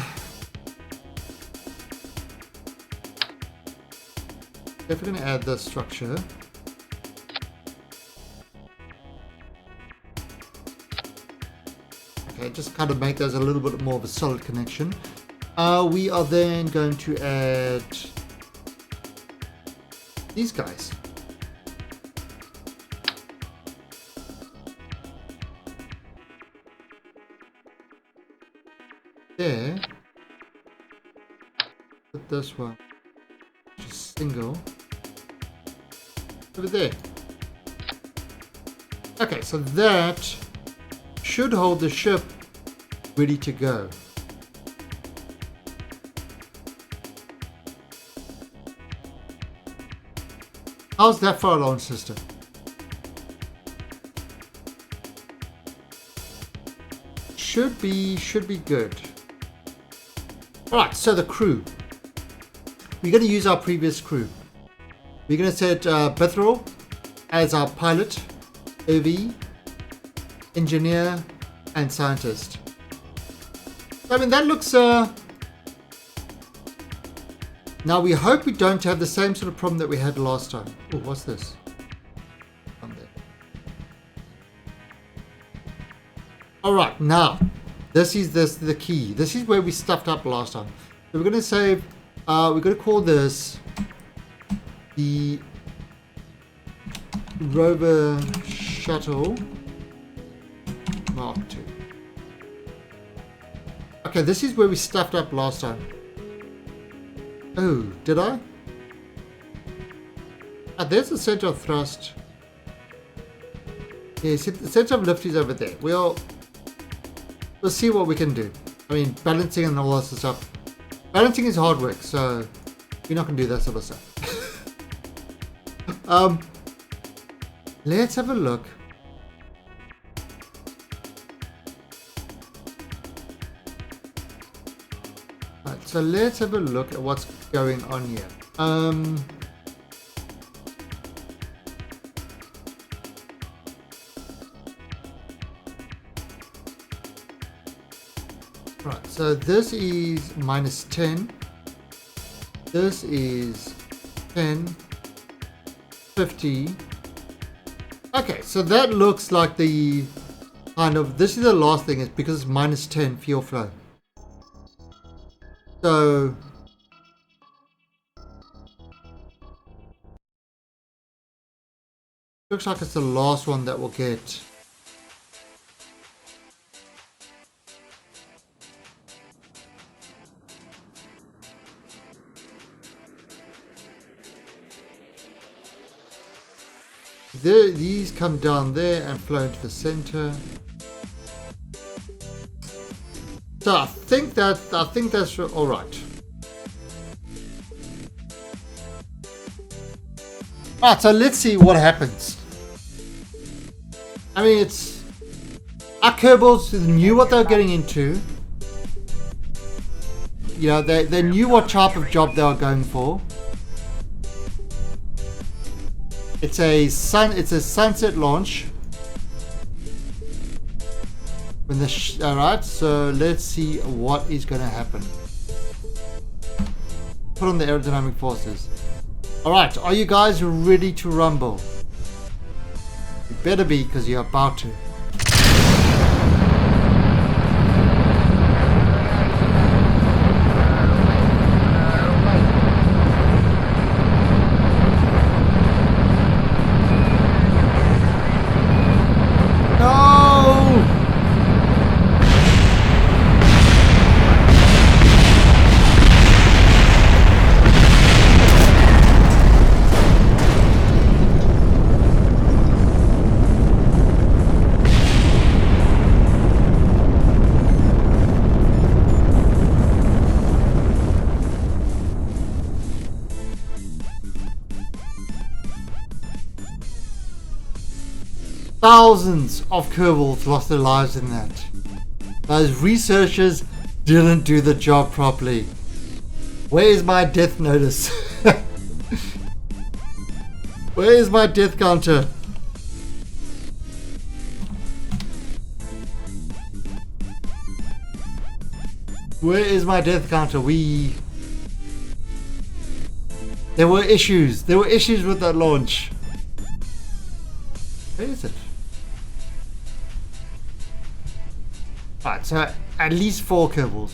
if we're going to add this structure, okay, just kind of make those a little bit more of a solid connection. We are then going to add these guys. There. Put this one. Just single. Over there. Okay, so that should hold the ship ready to go. How's that for a launch system? Should be good. Alright, so the crew. We're going to use our previous crew. We're going to set Bithral as our pilot, OV, engineer, and scientist. I mean, that looks... Now, we hope we don't have the same sort of problem that we had last time. Oh, what's this? On there. Alright, now, this is the key. This is where we stuffed up last time. So we're going to save... we're going to call this the rover shuttle Mark II. Okay, this is where we stuffed up last time. Oh, did I? Ah, there's the center of thrust. Yeah, see, the center of lift is over there. We'll see what we can do. I mean, balancing and all that sort of stuff. Balancing is hard work, so we're not going to do that sort of stuff. Let's have a look. Right, so let's have a look at what's going on here. Right, so this is minus 10. This is 10, 50. Okay, so that looks like the kind of, this is the last thing, is because it's minus 10 fuel flow. So looks like it's the last one that we'll get. These come down there and flow into the center. So I think that's all right. Alright, so let's see what happens. I mean, it's our Kerbals knew what they were getting into. You know, they knew what type of job they were going for. It's a sunset launch. When the alright, so let's see what is going to happen. Put on the aerodynamic forces. Alright, are you guys ready to rumble? You better be, because you're about to. Thousands of Kerbals lost their lives in that. Those researchers didn't do the job properly. Where is my death notice? Where is my death counter? Where is my death counter? There were issues. There were issues with that launch. Where is it? Right, so at least 4 Kerbals.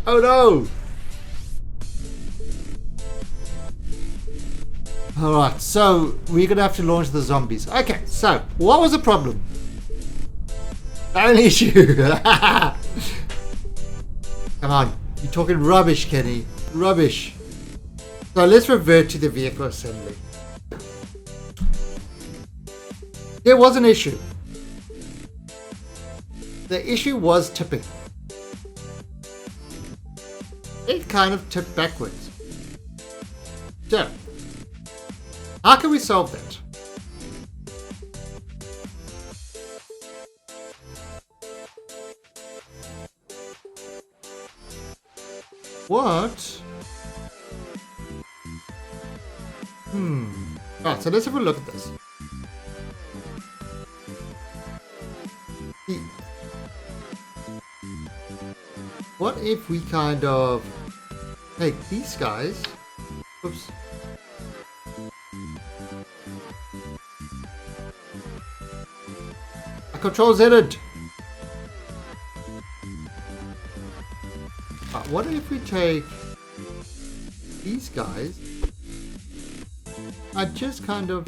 Oh no! Alright, so we're gonna have to launch the zombies. Okay, so what was the problem? Only issue. Come on, you're talking rubbish, Kenny. Rubbish. So let's revert to the vehicle assembly. There was an issue. The issue was tipping. It kind of tipped backwards. So, how can we solve that? what? Alright, so let's have a look at this. What if we kind of take these guys? Oops. My control Z'd. What if we take these guys? I just kind of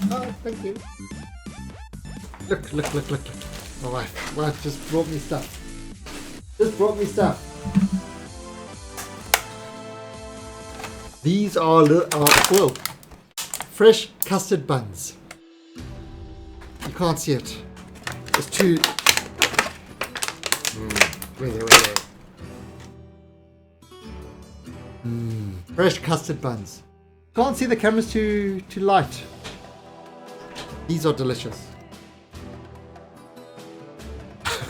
Oh, thank you. Look. My wife just brought me stuff. These are whoa, fresh custard buns. You can't see it. It's too. Wait there. Fresh custard buns. Can't see, the camera's too light. These are delicious.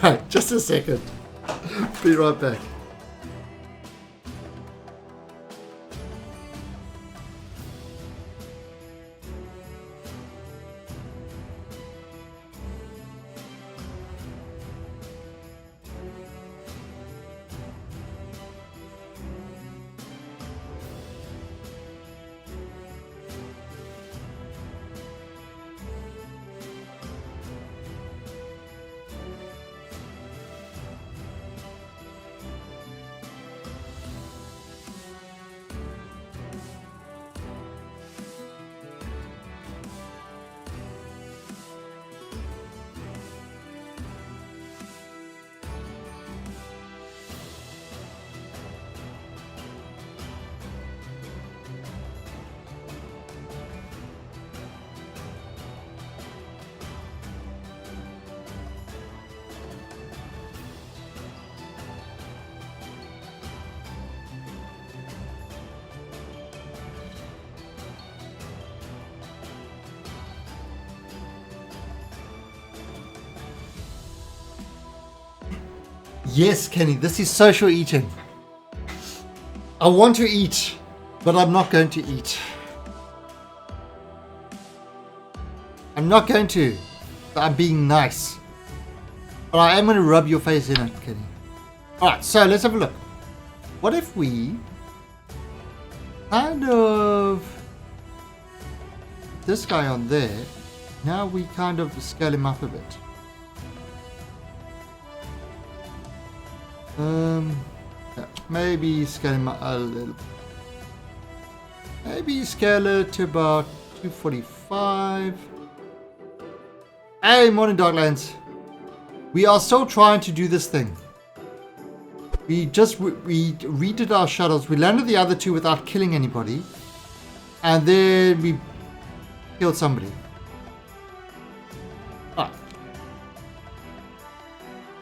Right, just a second. Be right back. Yes, Kenny, this is social eating. I want to eat, but I'm not going to eat. I'm not going to, but I'm being nice. But I am going to rub your face in it, Kenny. Alright, so let's have a look. What if we kind of put this guy on there? Now we kind of scale him up a bit. Yeah, maybe scale him up a little. Maybe scale it to about 245. Hey, morning Darklands. We are still trying to do this thing. We redid our shuttles. We landed the other two without killing anybody. And then we killed somebody. Alright.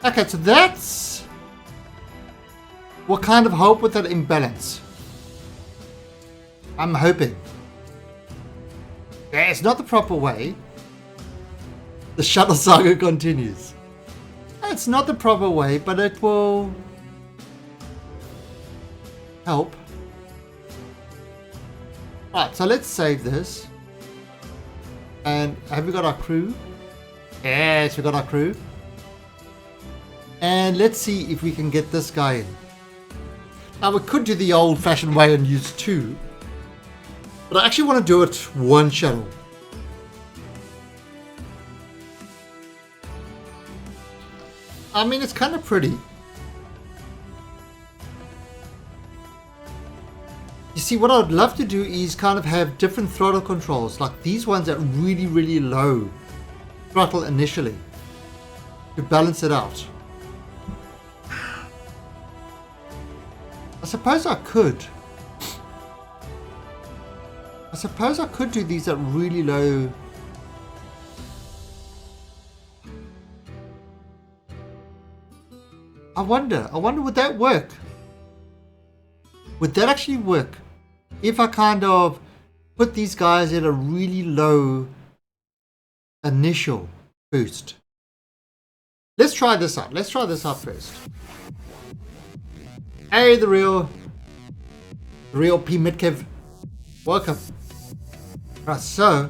Okay, so that's what kind of hope with that imbalance. I'm hoping. Yeah, it's not the proper way. The shuttle saga continues. It's not the proper way, but it will help. Right, so let's save this. And have we got our crew? Yes, we got our crew. And let's see if we can get this guy in. Now we could do the old-fashioned way and use two, but I actually want to do it one shuttle. I mean, it's kind of pretty. You see, what I would love to do is kind of have different throttle controls, like these ones at really, really low throttle initially, to balance it out. I suppose I could. I suppose I could do these at really low. I wonder would that work? Would that actually work? If I kind of put these guys at a really low initial boost. Let's try this out. Let's try this out first. Hey, the real P Midkev. Welcome. Right, so,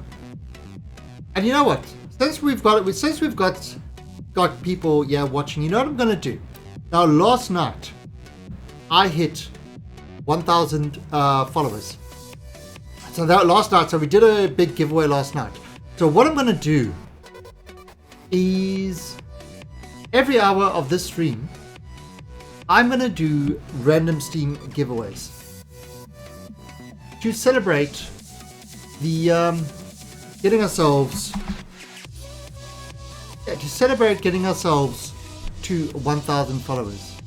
and you know what? Since we've got people watching, you know what I'm gonna do? Now, last night I hit 1,000 followers. So that last night, so we did a big giveaway last night. So what I'm gonna do is every hour of this stream, I'm gonna do random Steam giveaways to celebrate the getting ourselves to 1,000 followers.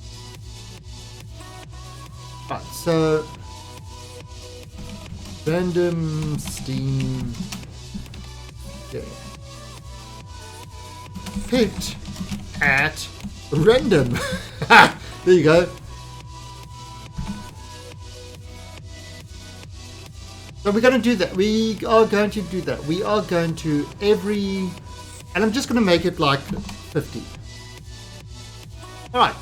Right, so random Steam picked at random. There you go. So we're going to do that. We are going to do that. We are going to and I'm just going to make it like 50. All right.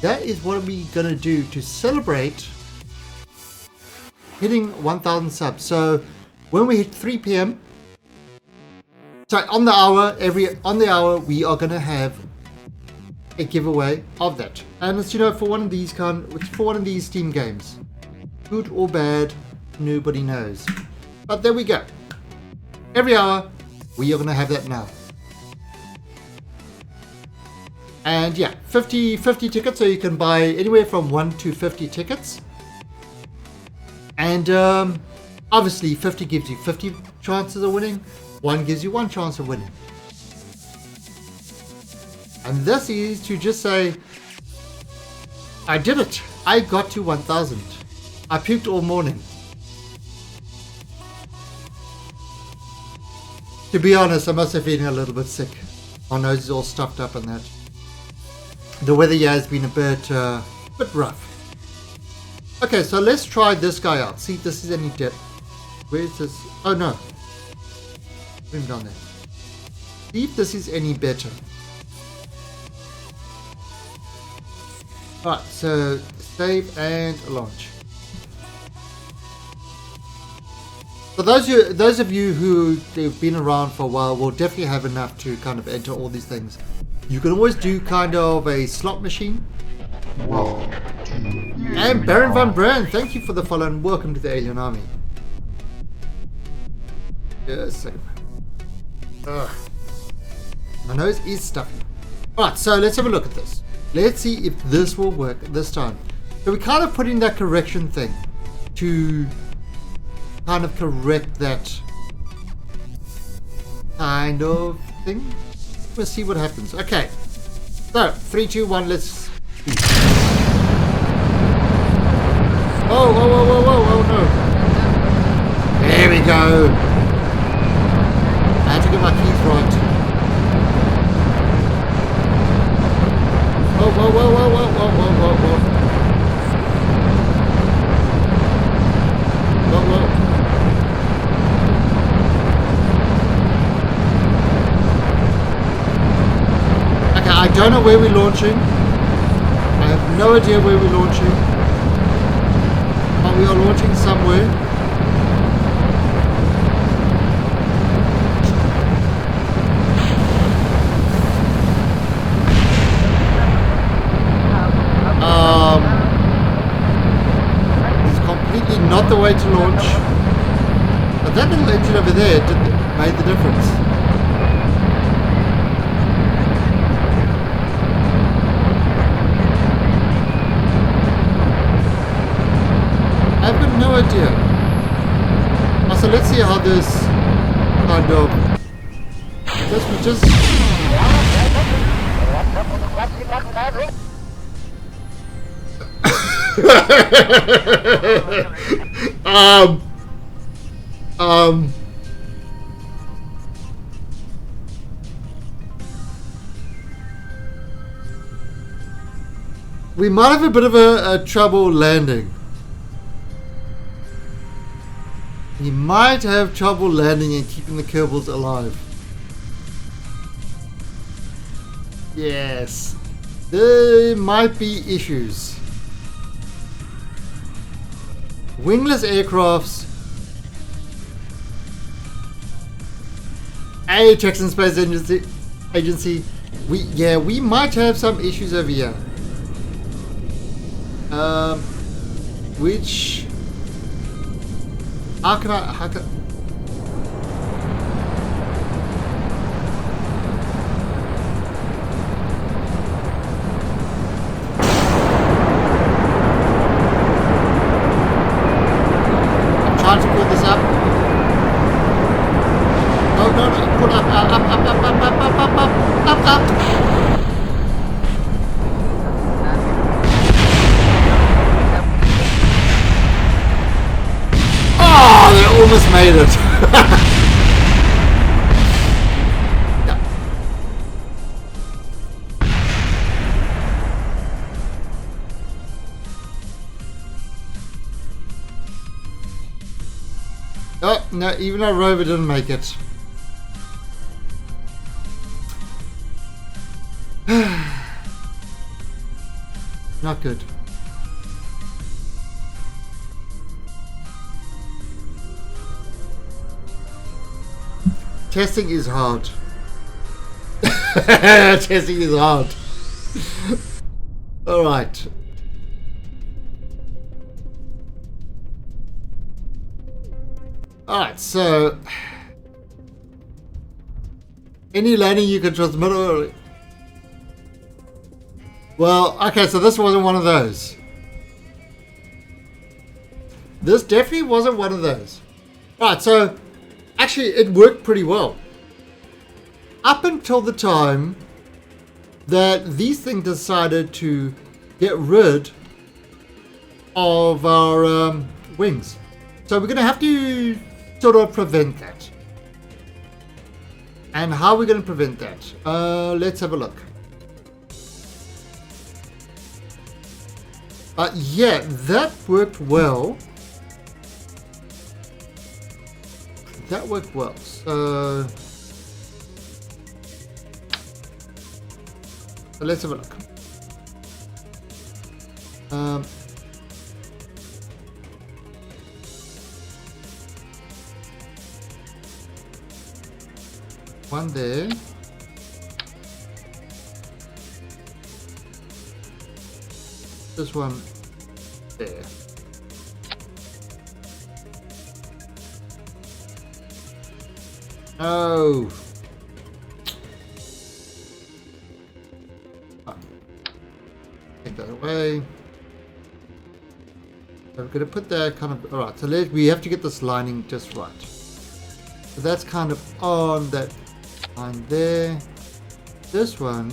That is what we're going to do to celebrate hitting 1,000 subs. So when we hit 3 p.m. So on the hour, we are going to have a giveaway of that. And it's, for one of these Steam games. Good or bad, nobody knows. But there we go. Every hour, we are going to have that now. And 50 tickets, so you can buy anywhere from 1 to 50 tickets. And obviously 50 gives you 50 chances of winning. 1 gives you 1 chance of winning. And this is to just say, I did it. I got to 1,000. I puked all morning. To be honest, I must have been a little bit sick. My nose is all stuffed up and that. The weather here has been a bit rough. Okay, so let's try this guy out. See if this is any depth. Where is this? Oh no. Bring him down there. See if this is any better. Alright, so save and launch. For those of you who have been around for a while will definitely have enough to kind of enter all these things. You can always do kind of a slot machine. And Baron Van Brand, thank you for the follow and welcome to the Alien Army. Yes, ugh. My nose is stuffy. Alright, so let's have a look at this. Let's see if this will work this time. So we kind of put in that correction thing to kind of correct that kind of thing. We'll see what happens. Okay. So, 3, 2, 1, let's do. Oh, whoa, whoa, whoa, whoa, whoa, no. There we go. I had to get my keys right. Whoa, whoa, whoa, whoa, whoa, whoa, whoa, whoa, whoa. Whoa, whoa. Okay, I don't know where we're launching. I have no idea where we're launching. But we are launching somewhere. Not the way to launch, but that little engine over there made the difference. I've got no idea. So let's see how this kind of this was just We might have a bit of a trouble landing. We might have trouble landing and keeping the Kerbals alive. Yes. There might be issues. Wingless aircrafts. Hey, Texan Space Agency. We might have some issues over here. Which how can I'm trying to pull this up. Oh no, pull up. Oh, they almost made it. Yeah. Oh, no, even our rover didn't make it. Not good. Testing is hard. Testing is hard. All right. All right. So, any landing you can transmit. Well, okay. So this wasn't one of those. This definitely wasn't one of those. All right. So. Actually, it worked pretty well. Up until the time that these things decided to get rid of our wings. So we're going to have to sort of prevent that. And how are we going to prevent that? Let's have a look. Yeah, that worked well. That worked well. So let's have a look. One there. This one there. No. Take that away. So we're going to put that kind of... Alright, so we have to get this lining just right. So that's kind of on that line there. This one,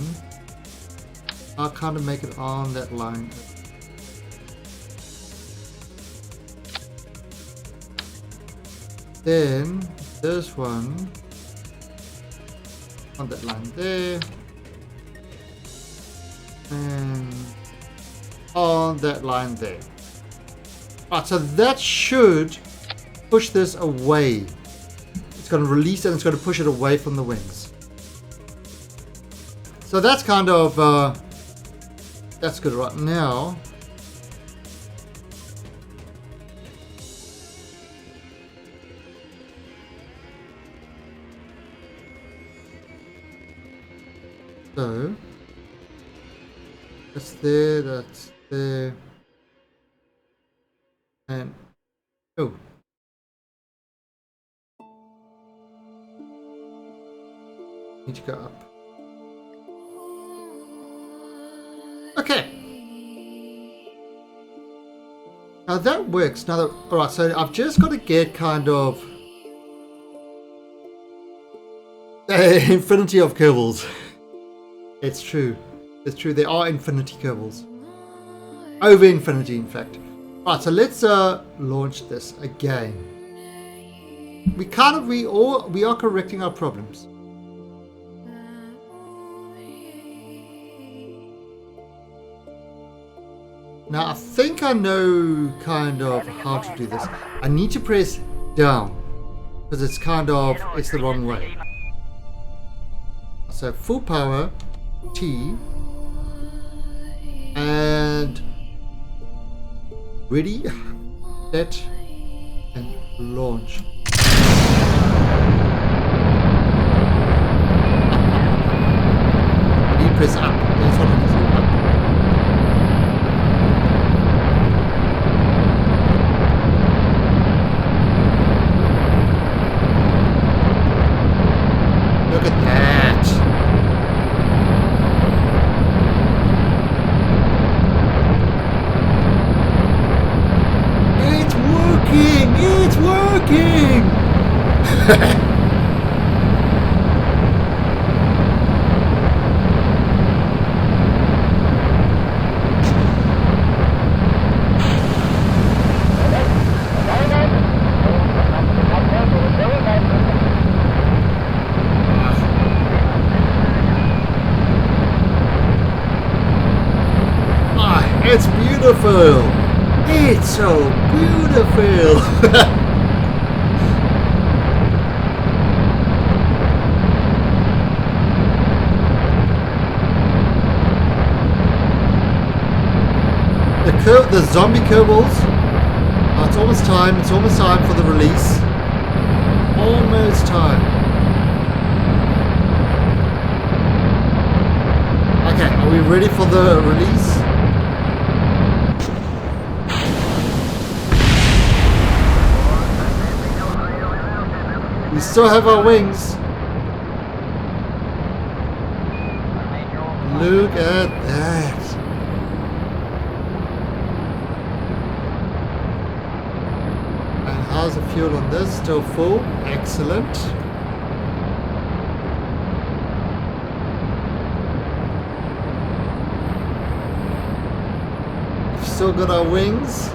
I'll kind of make it on that line. Then this one on that line there, and on that line there. Alright, so that should push this away. It's going to release it and it's going to push it away from the wings. So that's kind of that's good right now. So that's there, and oh, need to go up. Okay, now that works. Now that, all right, so I've just got to get kind of an infinity of Kerbals. It's true. It's true. There are infinity Kerbals. Over infinity, in fact. Right, so let's launch this again. We are correcting our problems. Now I think I know kind of how to do this. I need to press down because it's the wrong way. So full power, T, and ready, set, and launch. I need to press up. That's what I need to do. Look at that. It's working! It's working! It's beautiful! It's so beautiful! The zombie Kerbals. Oh, it's almost time. It's almost time for the release. Almost time. Okay, are we ready for the release? We still have our wings. Look at that. And how's the fuel on this? Still full. Excellent. We've still got our wings.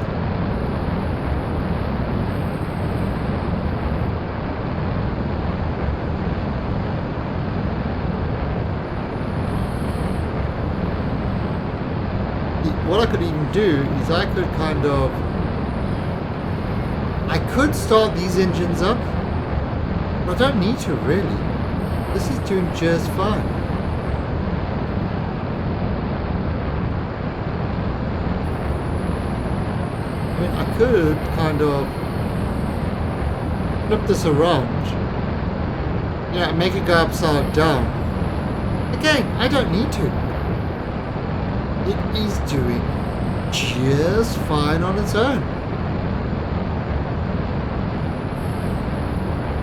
What I could even do is I could start these engines up, but I don't need to really. This is doing just fine. I mean, I could flip this around, make it go upside down. Again, I don't need to. It is doing just fine on its own.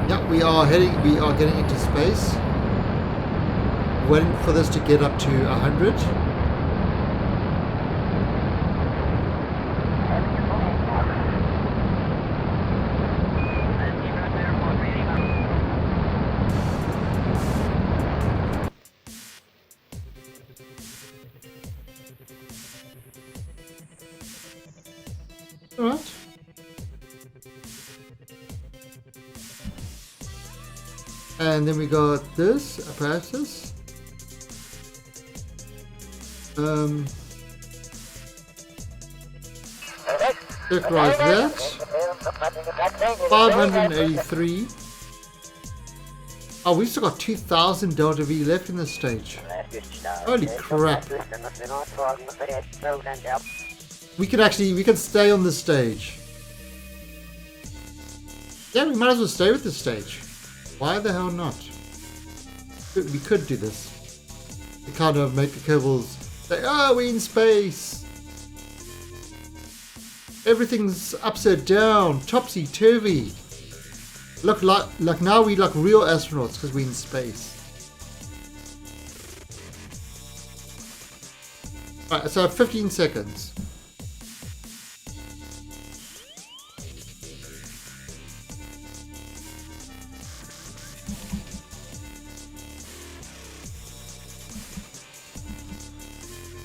Yeah, we are getting into space. Waiting for this to get up to 100. Alright. And then we got this apparatus. Circularize that. 583. Oh, we've still got 2000 Delta V left in this stage. Holy crap. We can stay on this stage. Yeah, we might as well stay with this stage. Why the hell not? We could do this. We make the Kerbals say, oh, we're in space. Everything's upside down, topsy-turvy. Look, like now we like real astronauts because we're in space. Right, so 15 seconds.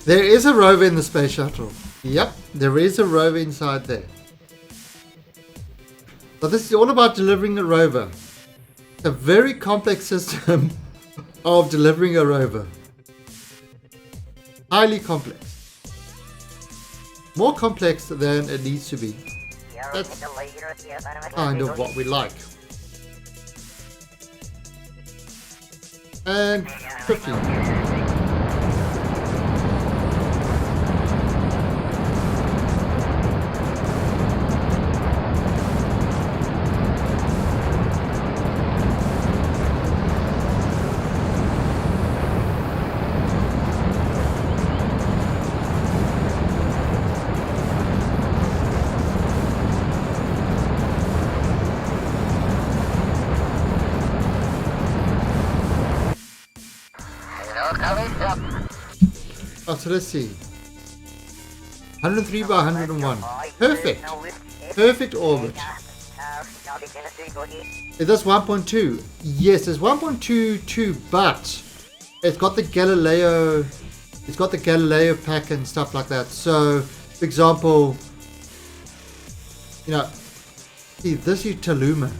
There is a rover in the space shuttle. Yep, there is a rover inside there. So this is all about delivering a rover. It's a very complex system of delivering a rover. Highly complex. More complex than it needs to be. That's kind of what we like. And 50. Oh, so let's see. 103 by 101. Perfect. Perfect orbit. Is this 1.2? Yes, it's 1.22, but it's got the Galileo. It's got the Galileo pack and stuff like that. So, for example, you know, see, this is Taluma.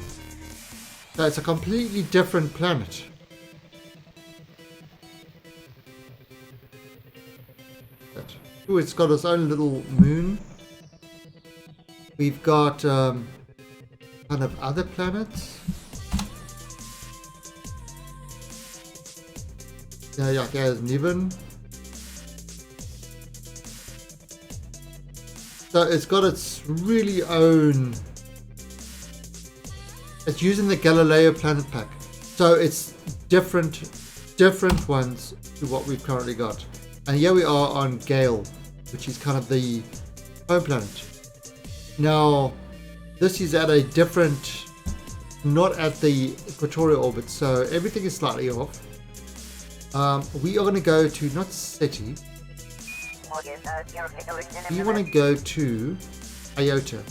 So it's a completely different planet. Ooh, it's got its own little moon. We've got kind of other planets. Yeah, there's Niven. So it's got its really own. It's using the Galileo planet pack. So it's different ones to what we've currently got. And here we are on Gale, which is kind of the home planet. Now, this is at a different, not at the equatorial orbit, so everything is slightly off. We are going to go to, not SETI, we want to go to Iota.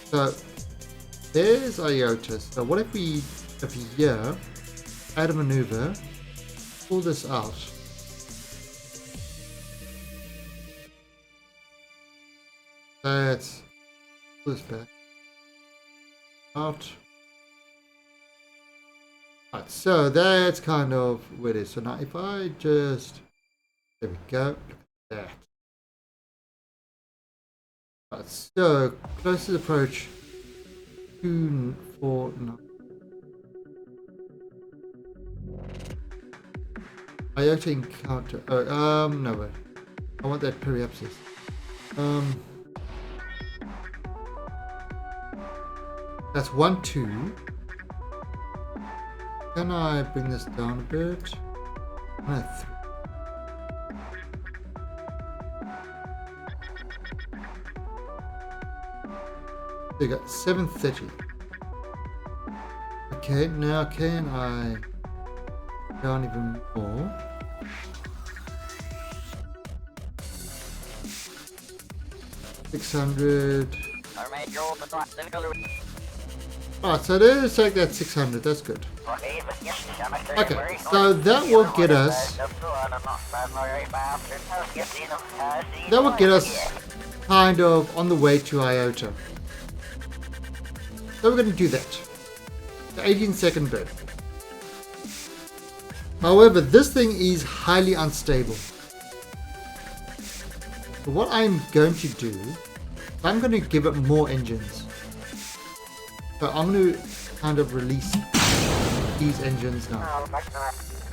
So, there's Iota. So what if we, here, add a maneuver, pull this out. Let's pull this back. Out. Right, so that's kind of where it is. So now if I just, there we go, look at that. Right, so closest approach 249. Iota encounter. Oh, no way. I want that periapsis. That's 1, 2. Can I bring this down a bit? 3. So you got 730. Okay, now can I down even more? $600. Alright, so let's take that 600, that's good. Okay, so that will get us kind of on the way to Iota. So we're going to do that. The 18-second bid. However, this thing is highly unstable. So what I'm going to do, I'm going to give it more engines. So I'm going to kind of release these engines now.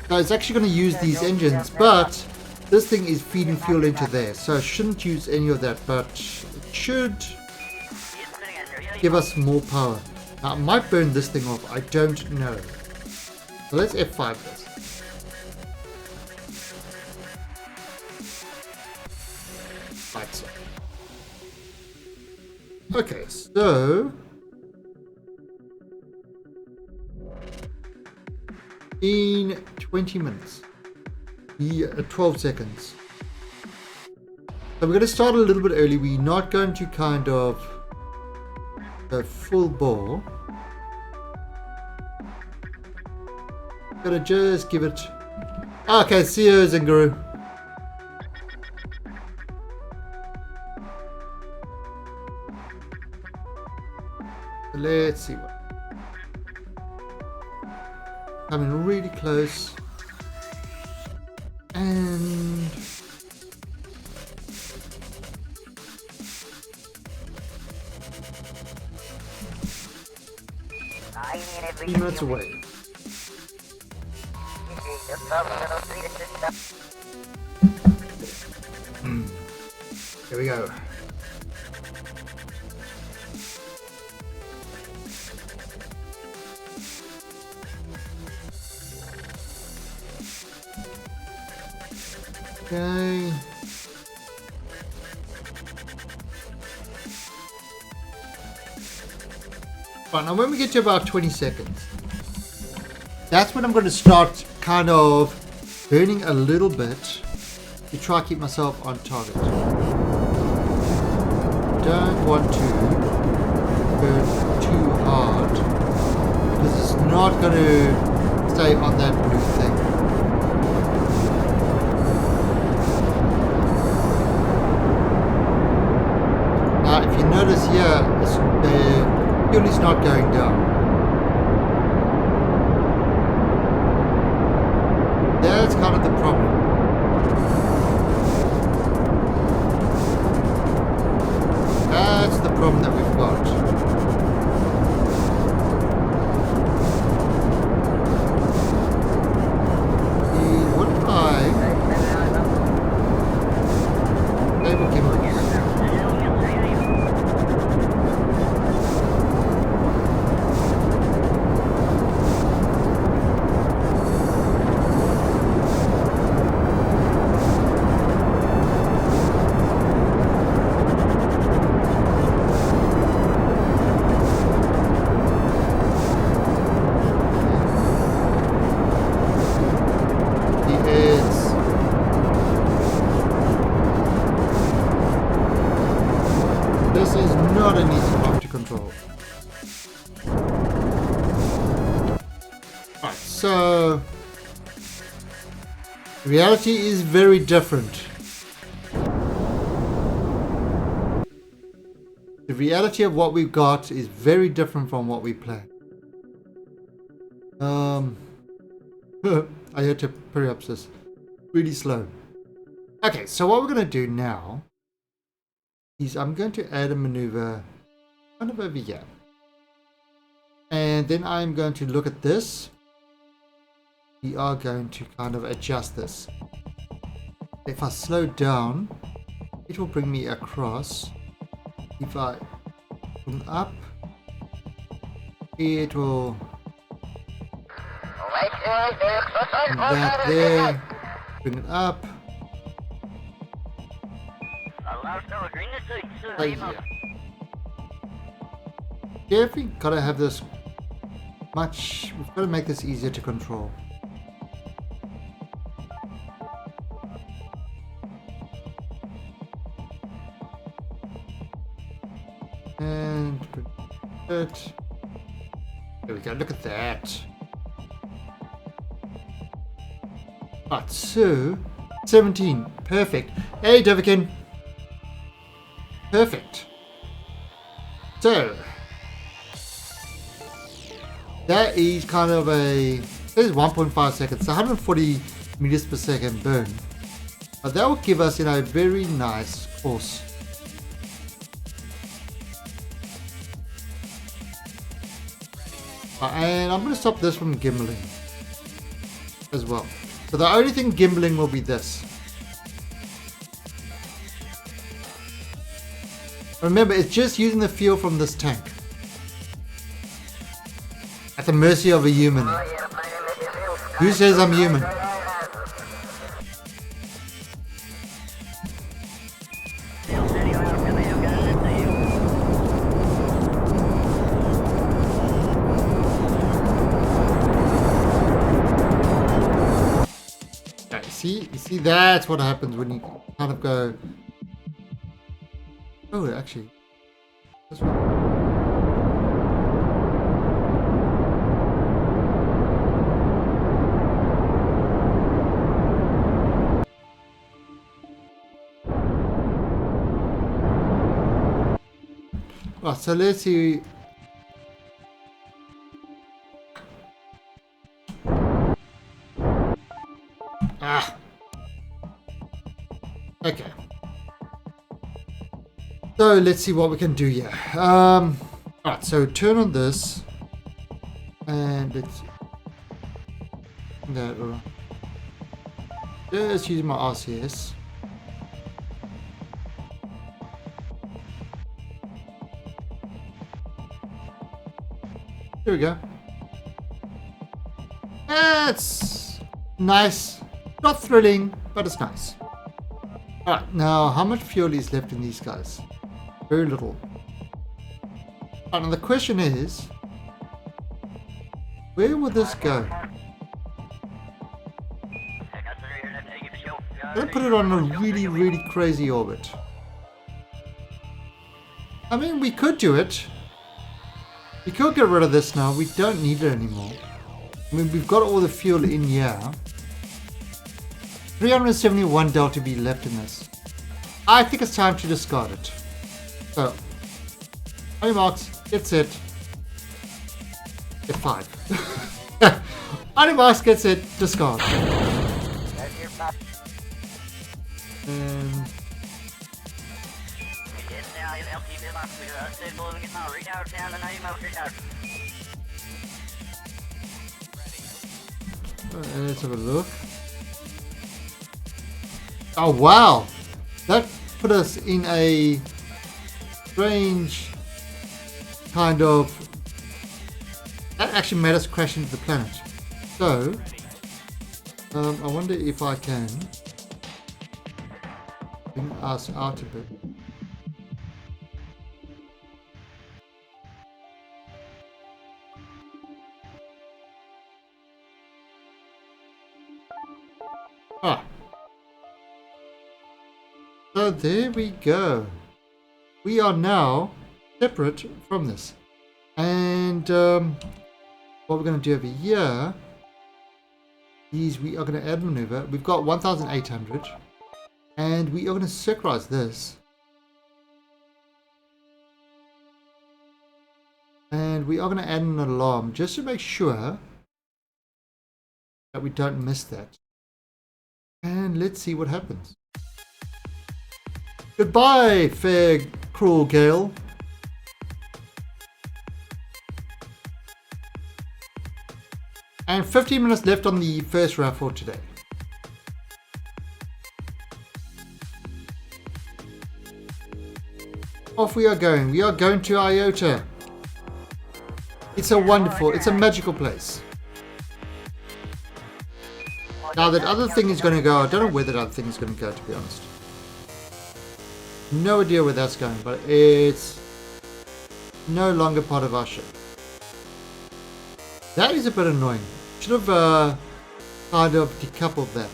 So it's actually going to use these engines, but this thing is feeding fuel into there. So I shouldn't use any of that, but it should give us more power. Now, it might burn this thing off, I don't know. So let's F5 this. Right, so. Okay, so in 20 minutes, 12 seconds. So we're going to start a little bit early. We're not going to kind of go full bore. Gonna just give it. Okay, see you, Zinguru. Let's see what. Coming really close. And 3 minutes away. Here we go. Okay. Right, now when we get to about 20 seconds, that's when I'm going to start kind of burning a little bit to try to keep myself on target. Don't want to burn too hard because it's not going to stay on that blue thing. Now if you notice here, the fuel is not going down. That's kind of the problem. That's the problem that we've got. What if I able to not an easy one to control. Right, so reality is very different. The reality of what we've got is very different from what we planned. I had to periapsis. Really slow. Okay, so what we're going to do now is I'm going to add a maneuver kind of over here. And then I'm going to look at this. We are going to kind of adjust this. If I slow down, it will bring me across. If I bring up, it will bring that there, bring it up. Easier. Definitely gotta have this much. We've got to make this easier to control. And it. There we go. Look at that. Right, so 17. Perfect. Hey, Devikin. Perfect. So that is kind of a, this is 1.5 seconds, 140 meters per second burn. But that will give us, a very nice course. And I'm going to stop this from gimbaling as well. So the only thing gimbaling will be this. Remember, it's just using the fuel from this tank. At the mercy of a human. Who says I'm human? Okay, you see that's what happens when you kind of go. Oh, actually, this one. Right, so let's see let's see what we can do here. Alright, so turn on this. And let's... That, alright. Just use my RCS. Here we go. That's nice. Not thrilling, but it's nice. Alright, now how much fuel is left in these guys? Very little. Alright, now the question is, where will this go? I'm gonna put it on a really, really crazy orbit. I mean, we could do it. We could get rid of this now. We don't need it anymore. I mean, we've got all the fuel in here. 371 Delta V left in this. I think it's time to discard it. So, on your marks, get set. Get 5. On your marks, get set, discard. Let's have a look. Oh wow, that put us in a strange kind of... That actually made us crash into the planet. So, I wonder if I can bring us out a bit. Ah. So there we go. We are now separate from this. And what we're going to do over here is we are going to add maneuver. We've got 1,800. And we are going to circularize this. And we are going to add an alarm just to make sure that we don't miss that. And let's see what happens. Goodbye, fair, cruel Gale. And 15 minutes left on the first round for today. Off we are going. We are going to Iota. It's a wonderful, it's a magical place. Now that other thing is going to go, I don't know where that other thing is going to go, to be honest. No idea where that's going, but it's no longer part of our ship. That is a bit annoying. Should have kind of decoupled that.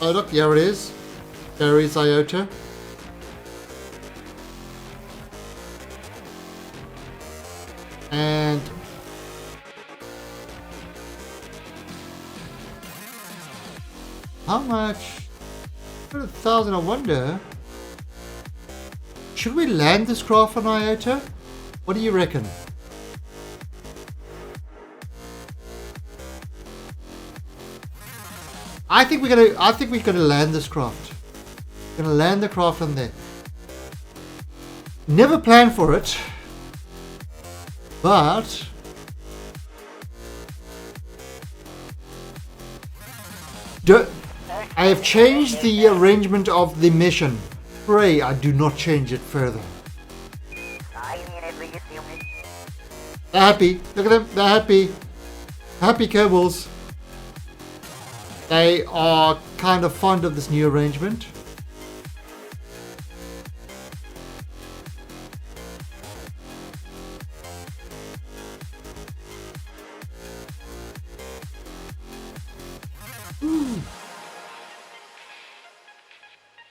Oh look, here it is. There is Iota. And how much? 100,000, I wonder. Should we land this craft on Iota? What do you reckon? I think we're gonna land this craft. We're gonna land the craft on there. Never planned for it, but I have changed the arrangement of the mission. Pray I do not change it further. They're happy. Look at them. They're happy. Happy Kerbals. They are kind of fond of this new arrangement.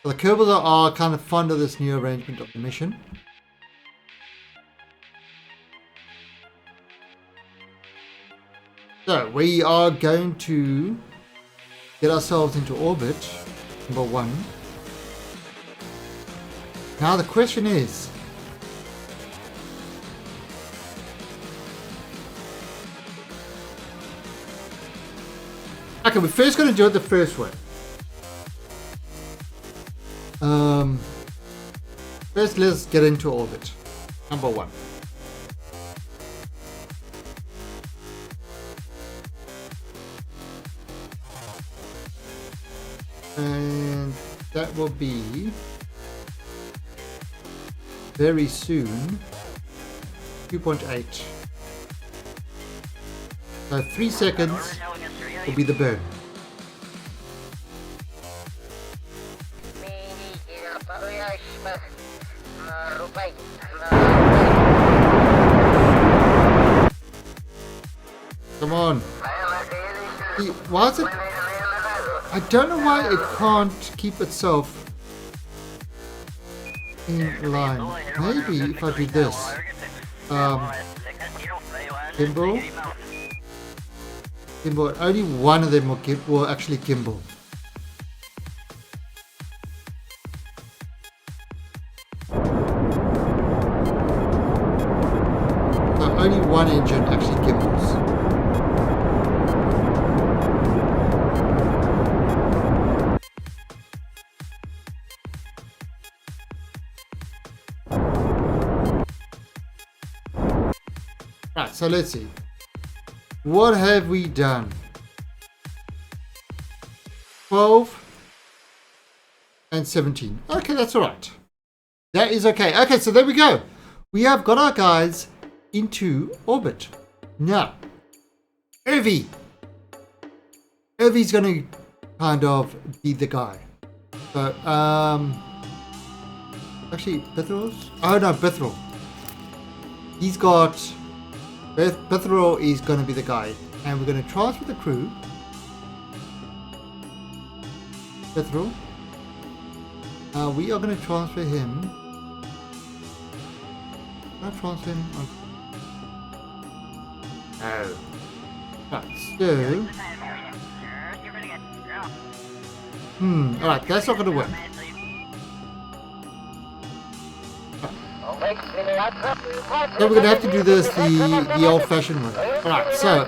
So the Kerbals are kind of fond of this new arrangement of the mission. So we are going to get ourselves into orbit, number 1. Now the question is, okay, we're first going to do it the first way. First, let's get into orbit. Number 1. And that will be very soon 2.8. So 3 seconds will be the burn. Come on. Why is it? I don't know why it can't keep itself in line. Maybe if I do this. Gimbal. Gimbal. Only one of them will actually gimbal. So only one engine actually gimbals. Right, so let's see. What have we done? 12 and 17. Okay, that's all right. That is okay. Okay, so there we go. We have got our guys into orbit. Now, Irvy's going to kind of be the guy. So, actually, Bithril's? Oh, no, Bithril. He's got... Bithril is going to be the guy. And we're going to transfer the crew. Bithril. We are going to transfer him. Can I transfer him? Oh. Right, so... alright, that's not going to work. So we're going to have to do this the old-fashioned way. Alright, so...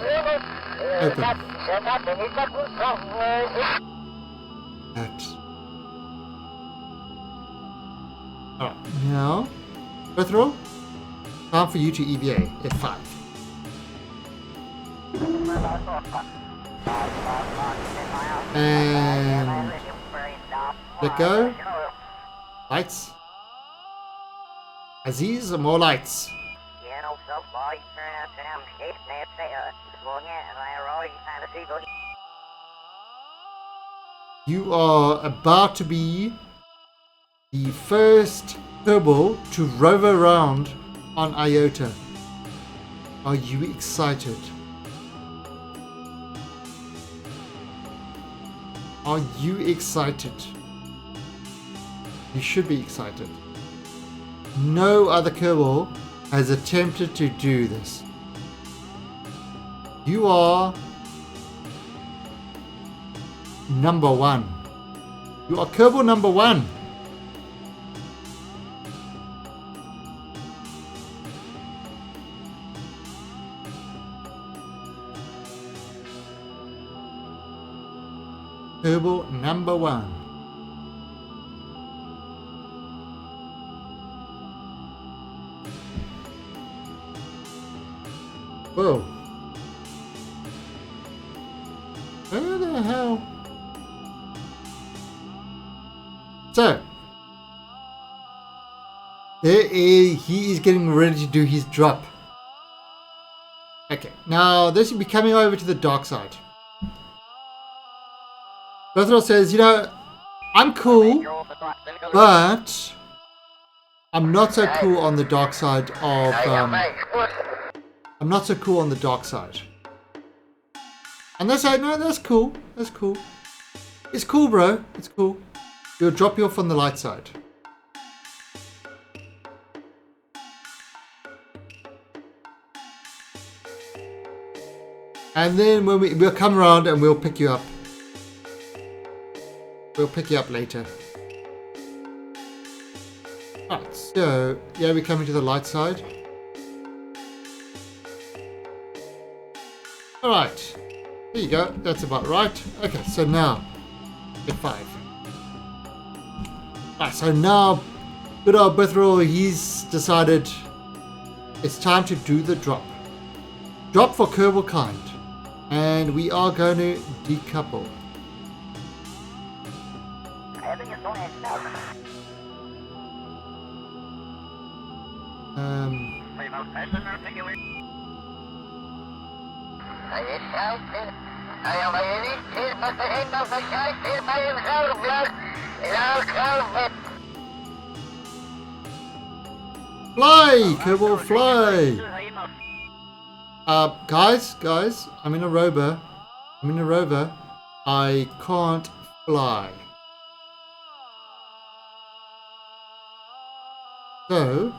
Open. That. Alright, now... Bithril, time for you to EVA F5. And... let go. Lights. Aziz, more lights. You are about to be the first Kerbal to rover around on Iota. Are you excited? Are you excited? You should be excited. No other Kerbal has attempted to do this. You are number 1. You are Kerbal number 1. Kerbal number 1. Whoa. Where the hell? So, he is getting ready to do his drop. Okay, now this will be coming over to the dark side. Bithril says, you know, I'm cool, but I'm not so cool on the dark side of... I'm not so cool on the dark side. And they say, no, that's cool. That's cool. It's cool, bro. It's cool. We'll drop you off on the light side. And then when we'll come around and we'll pick you up. We'll pick you up later. Alright, so yeah, we're coming to the light side. Alright, there you go, that's about right. Okay, so now, F5. Right, so now, good old Bithral, he's decided it's time to do the drop. Drop for Kerbecide. And we are going to decouple. Fly, Kerbal, fly! Guys, I'm in a rover. I can't fly. So,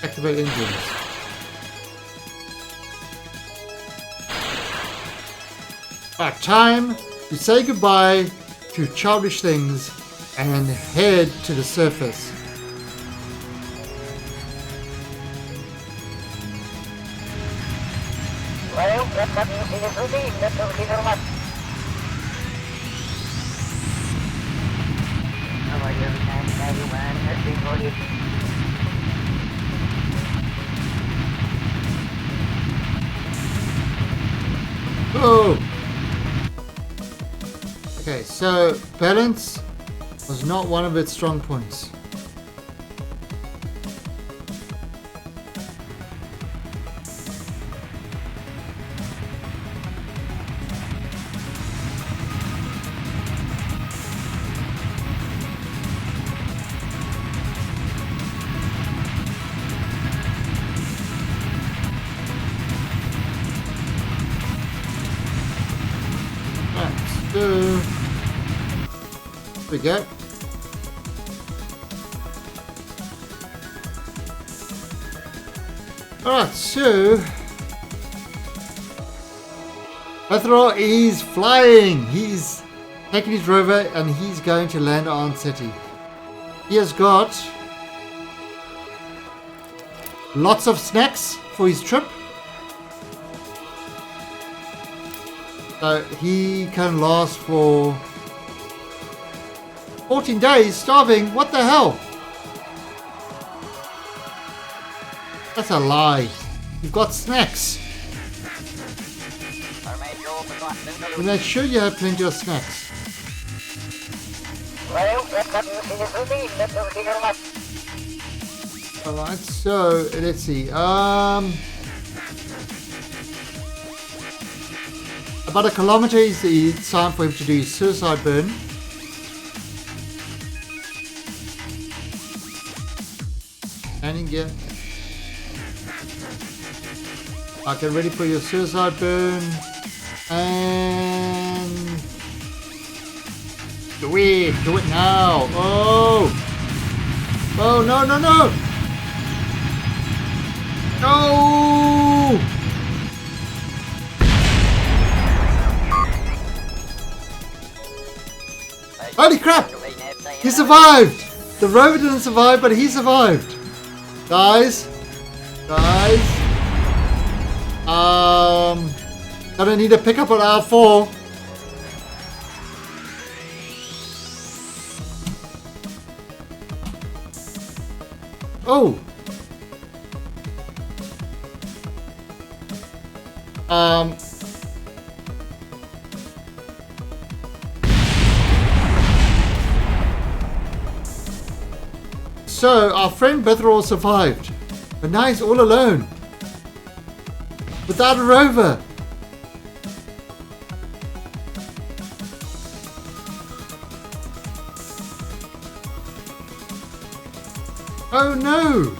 activate engines. Right, time to say goodbye to childish things and head to the surface. Oh! Okay, so balance was not one of its strong points. There we go. Alright, so Bithral is flying. He's taking his rover and he's going to land on city. He has got lots of snacks for his trip. So he can last for 14 days starving. What the hell? That's a lie. You've got snacks. So make sure you have plenty of snacks. Alright, so let's see. About a kilometer is the time for him to do his suicide burn. Landing gear. Get ready for your suicide burn. And do it now. Oh! Oh, no, no, no! No! Holy crap! He survived! The rover didn't survive, but he survived. Guys. Gonna need a pickup on R4. Oh. So, our friend Bithral survived, but now he's all alone, without a rover. Oh no!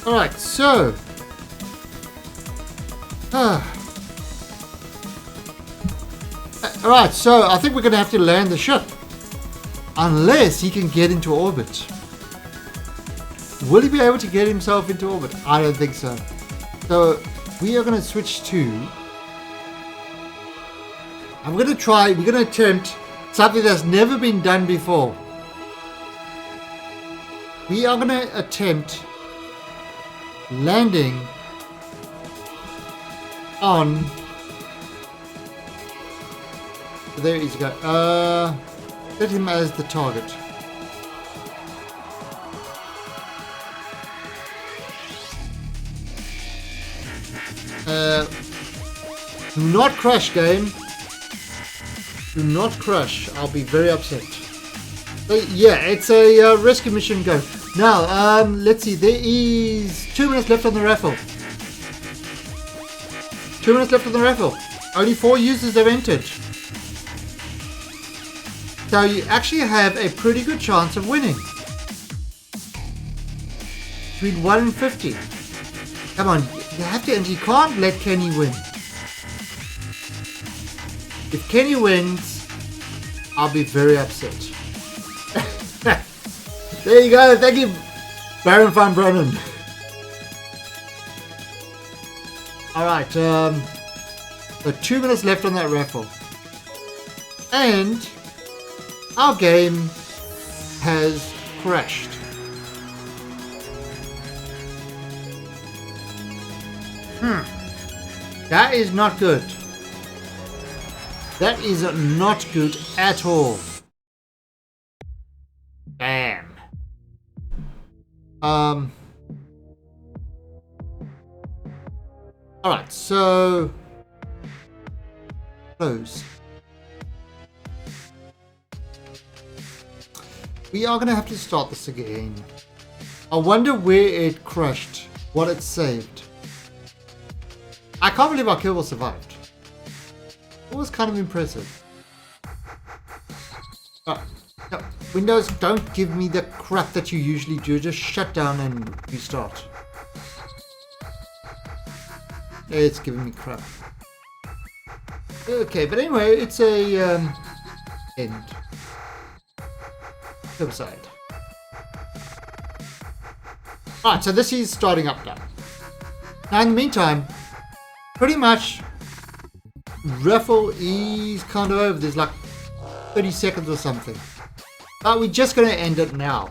Alright, so... Alright, so I think we're going to have to land the ship. Unless he can get into orbit. Will he be able to get himself into orbit? I don't think so. So we are going to switch to... we're going to attempt something that's never been done before. we are going to attempt landing on... There he's go. Set him as the target. Do not crash, game. Do not crash. I'll be very upset. So, yeah, it's a rescue mission go. Now, let's see. There is 2 minutes left on the raffle. 2 minutes left on the raffle. Only 4 users have entered. So you actually have a pretty good chance of winning. Between 1 and 50. Come on, you have to enter. You can't let Kenny win. If Kenny wins, I'll be very upset. There you go. Thank you, Baron van Brennan. Alright, so 2 minutes left on that raffle. And our game has crashed. That is not good. That is not good at all. Damn. Alright, so close. We are going to have to start this again. I wonder where it crashed, what it saved. I can't believe our Kerbal survived. It was kind of impressive. No, Windows, don't give me the crap that you usually do. Just shut down and restart. It's giving me crap. Okay, but anyway, it's a end. Kerbecide. Alright, so this is starting up now. Now in the meantime, pretty much raffle is kind of over. There's like 30 seconds or something. But we're just gonna end it now.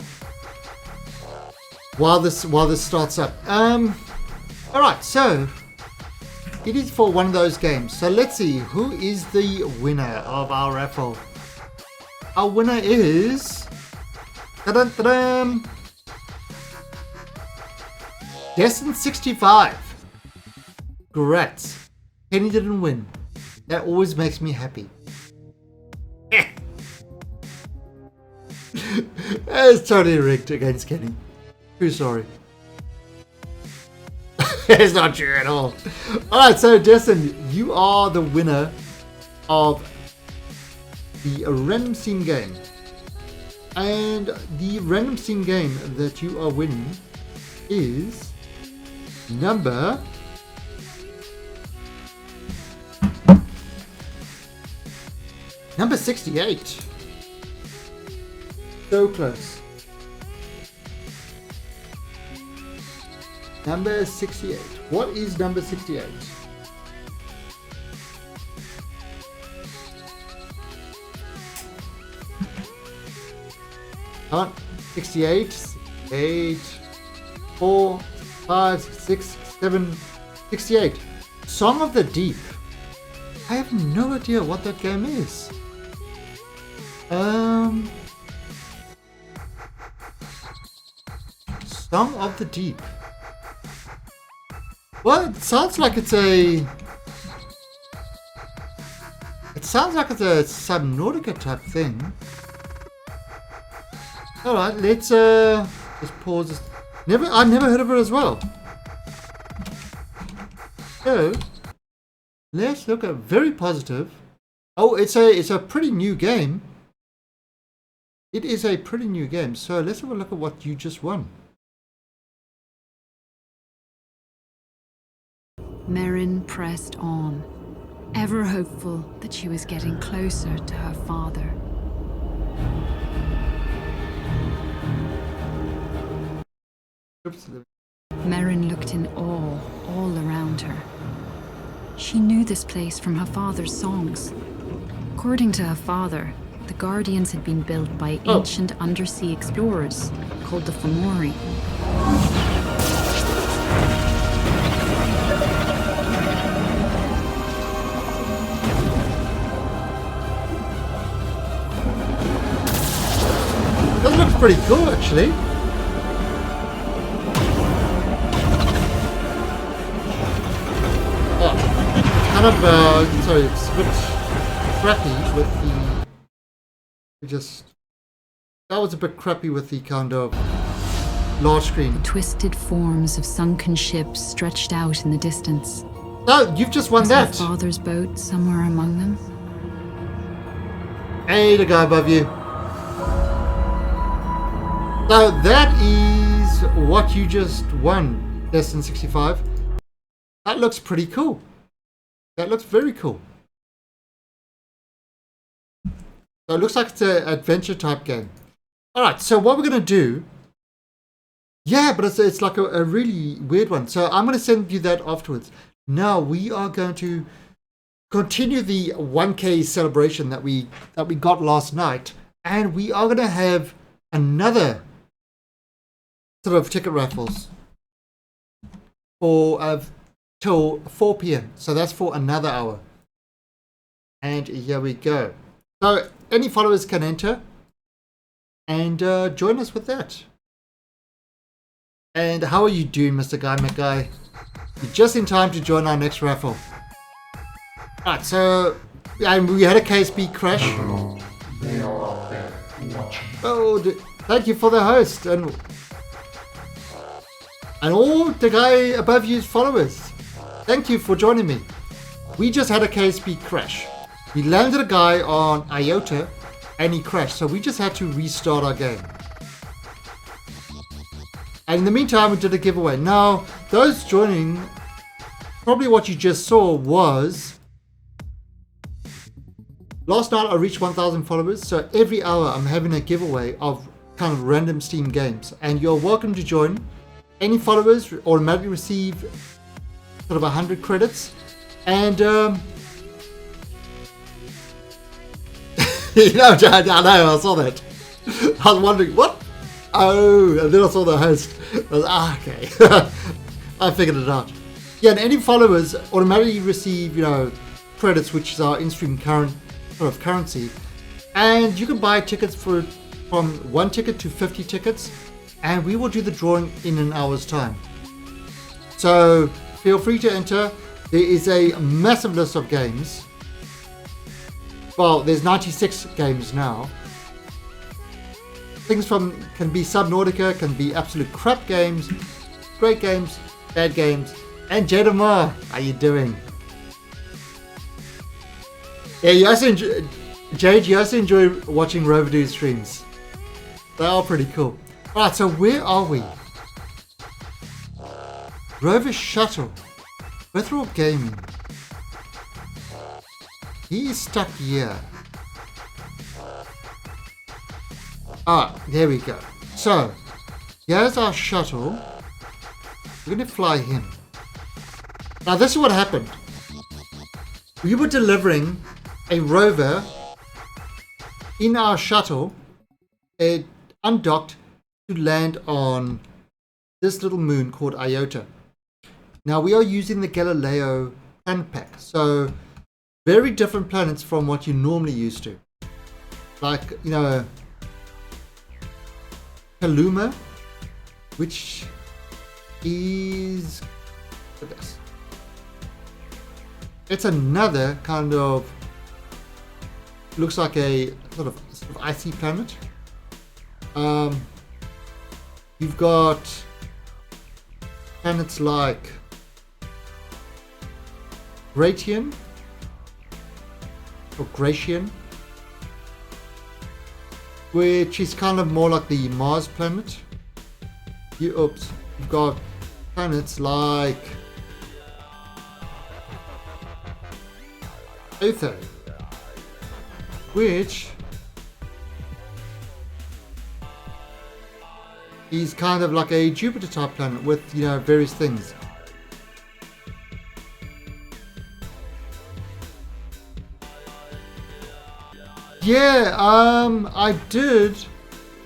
While this starts up. Alright, so it is for one of those games. So let's see who is the winner of our raffle. Our winner is Destin65. Congrats. Kenny didn't win. That always makes me happy. It's totally rigged against Kenny. Too sorry. It's not true at all. Alright, so Destin, you are the winner of the random scene game. And the random scene game that you are winning is number 68. So close. Number 68. What is number 68? Come on. 68. 8. 4. 5. 6. 7. 68. Song of the Deep. I have no idea what that game is. Song of the Deep. Well, it sounds like it's a... It sounds like it's a Subnautica type thing. Alright, let's just pause this. I never heard of it as well. So, let's look at very positive. Oh, it's a pretty new game. It is a pretty new game. So let's have a look at what you just won. Merrin pressed on, ever hopeful that she was getting closer to her father. Merrin looked in awe all around her. She knew this place from her father's songs. According to her father, the Guardians had been built by ancient undersea explorers called the Fomori. That looks pretty cool, actually. Oh, kind of, sorry, it's a bit crappy with that was a bit crappy with the kind of large screen. The twisted forms of sunken ships stretched out in the distance. No, you've just won Was that. her father's boat somewhere among them? Hey, the guy above you. So that is what you just won, Destin 65. That looks pretty cool. That looks very cool. So it looks like it's an adventure type game. Alright, so what we're going to do... Yeah, but it's like a really weird one. So I'm going to send you that afterwards. Now we are going to continue the 1K celebration that we got last night. And we are going to have another sort of ticket raffles for till 4 p.m. So that's for another hour. And here we go. So any followers can enter and join us with that. And how are you doing, Mr. Guy McGuy? You're just in time to join our next raffle. Alright, so and we had a KSB crash. They are up there watching. Oh, thank you for the host and all the guy above you's followers. Thank you for joining me. We just had a KSB crash. We landed a guy on Iota and he crashed, so we just had to restart our game. And in the meantime, we did a giveaway. Now, those joining, probably what you just saw was last night I reached 1,000 followers, so every hour I'm having a giveaway of kind of random Steam games, and you're welcome to join. Any followers automatically receive sort of 100 credits, and you know, I know, I saw that. I was wondering what. Oh, and then I saw the host. I was, okay, I figured it out. Yeah, and any followers automatically receive, you know, credits, which is our in-stream current sort of currency, and you can buy tickets from 1 ticket to 50 tickets. And we will do the drawing in an hour's time. So feel free to enter. There is a massive list of games. Well, there's 96 games now. Things from can be Subnautica, can be absolute crap games, great games, bad games. And Jedamar, how you doing? Yeah, you also enjoy, Jade, you also enjoy watching Roverdude streams. They are pretty cool. Alright, so where are we? Rover Shuttle. Retro Gaming. He is stuck here. Ah, there we go. So, here's our shuttle. We're going to fly him. Now, this is what happened. We were delivering a rover in our shuttle. It undocked to land on this little moon called Iota. Now we are using the Galileo planet pack, so very different planets from what you're normally used to. Like, you know, Kaluma, which is this. It's another kind of, looks like a sort of icy planet. You've got planets like Gratian or Gratian, which is kind of more like the Mars planet. You've got planets like Otho, which is kind of like a Jupiter type planet with, you know, various things. Yeah, I did,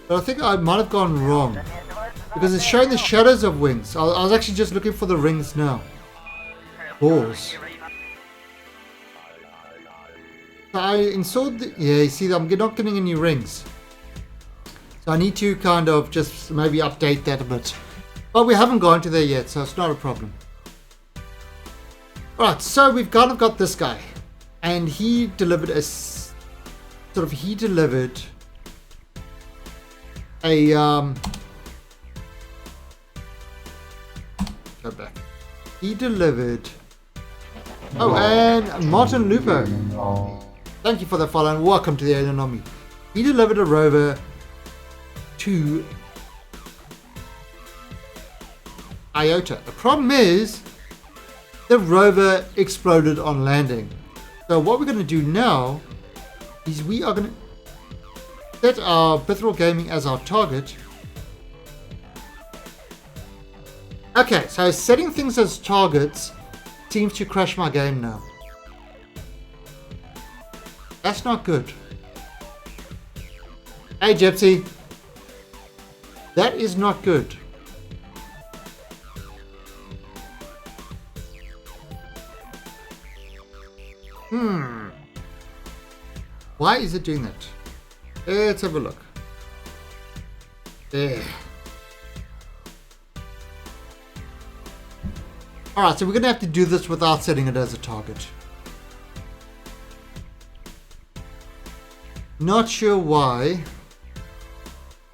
but I think I might have gone wrong because it's showing the shadows of wings. I was actually just looking for the rings now. Balls. So I installed the, yeah, you see, I'm not getting any rings. So I need to kind of just maybe update that a bit. But we haven't gone to there yet, so it's not a problem. Alright, so we've kind of got this guy. And he delivered a go back. He delivered, oh, and Martin Lupo, thank you for the follow and welcome to the Alien Army. He delivered a rover to Iota. The problem is the rover exploded on landing. So what we're going to do now is we are going to set our Bithral Gaming as our target. Okay, so setting things as targets seems to crash my game now. That's not good. Hey Gypsy, that is not good. Why is it doing that? Let's have a look. There. Alright, so we're going to have to do this without setting it as a target. Not sure why.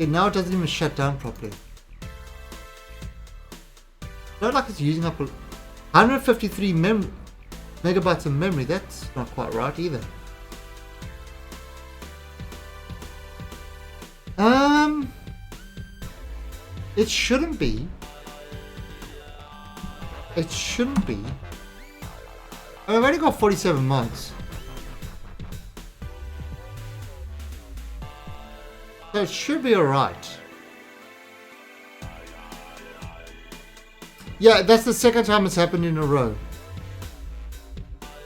Okay, now it doesn't even shut down properly. Not like it's using up 153 megabytes of memory. That's not quite right either. It shouldn't be. It shouldn't be. I've only got 47 months. So it should be alright. Yeah, that's the second time it's happened in a row.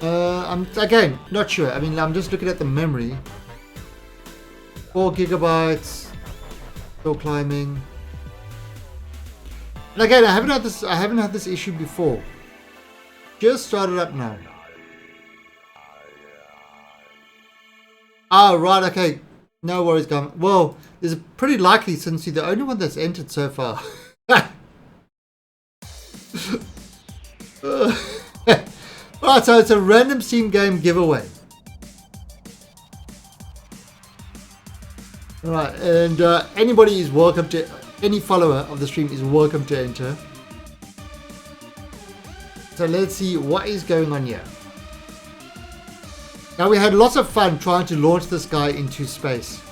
I'm again not sure. I mean, I'm just looking at the memory. 4 gigabytes. Still climbing. And again, I haven't had this issue before. Just started up now. Ah, right, okay. No worries, guys. Well, it's pretty likely since you're the only one that's entered so far. Alright, so it's a random Steam game giveaway. Alright, and anybody is welcome to, any follower of the stream is welcome to enter. So let's see what is going on here. Now we had lots of fun trying to launch this guy into space.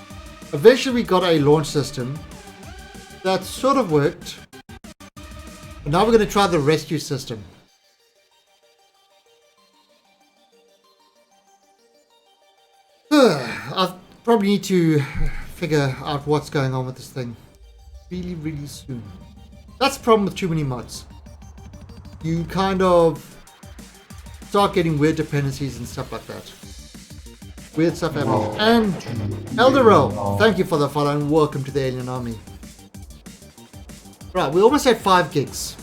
Eventually we got a launch system that sort of worked. But now we're going to try the rescue system. I probably need to figure out what's going on with this thing really soon. That's the problem with too many mods. You kind of start getting weird dependencies and stuff like that. Weird stuff happening. And Elderel, thank you for the follow and welcome to the Alien Army. Right, we almost had 5 gigs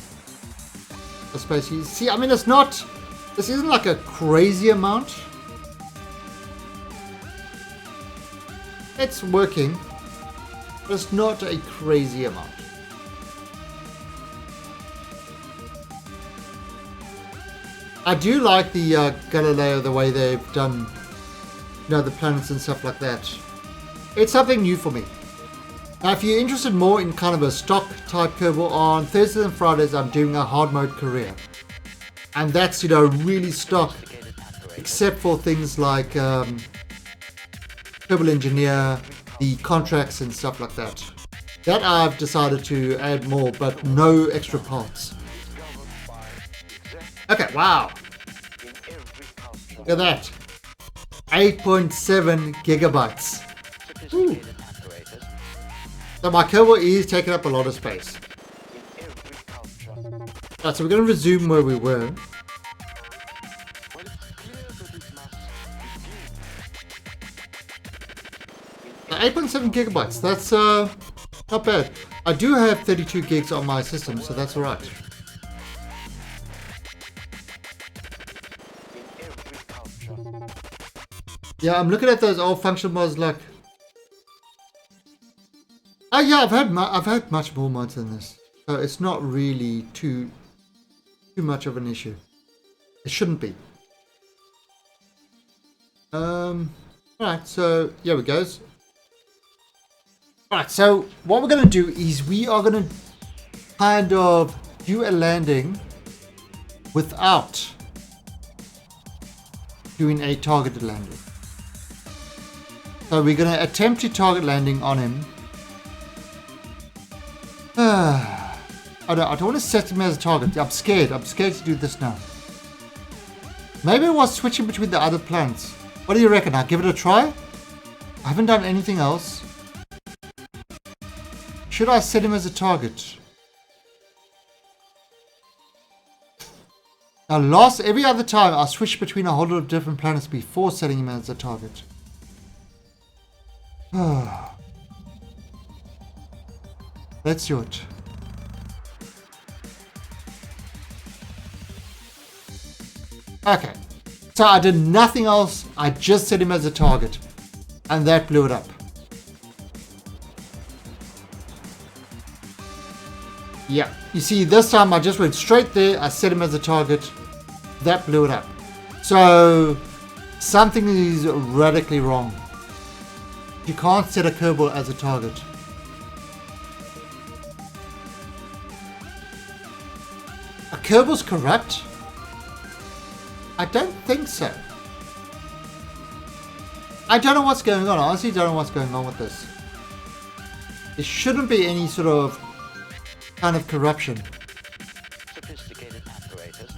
of space. You see, I mean, it's not, this isn't like a crazy amount. It's working, but it's not a crazy amount. I do like the Galileo, the way they've done, you know, the planets and stuff like that. It's something new for me. Now, if you're interested more in kind of a stock type Kerbal, on Thursdays and Fridays I'm doing a hard mode career, and that's, you know, really stock, except for things like Kerbal Engineer, the contracts and stuff like that. That I've decided to add more, but no extra parts. Okay, wow. Look at that. 8.7 gigabytes. Ooh. So my Kerbal is taking up a lot of space. Alright, so we're going to resume where we were. 8.7 gigabytes. That's not bad. I do have 32 gigs on my system, so that's alright. Yeah, I'm looking at those old function mods like... Oh yeah, I've had much more mods than this. So it's not really too much of an issue. It shouldn't be. Alright, so here we go. Alright, so what we're going to do is we are going to kind of do a landing without doing a targeted landing. So we're going to attempt to target landing on him. I don't want to set him as a target. I'm scared to do this now. Maybe it was switching between the other planets. What do you reckon? I'll give it a try? I haven't done anything else. Should I set him as a target? Now every other time I switch between a whole lot of different planets before setting him as a target. Let's do it. Okay. So I did nothing else. I just set him as a target. And that blew it up. Yeah. You see, this time I just went straight there. I set him as a target. That blew it up. So something is radically wrong. You can't set a Kerbal as a target. Are Kerbals corrupt? I don't think so. I don't know what's going on. I honestly don't know what's going on with this. There shouldn't be any sort of kind of corruption. Sophisticated apparatus.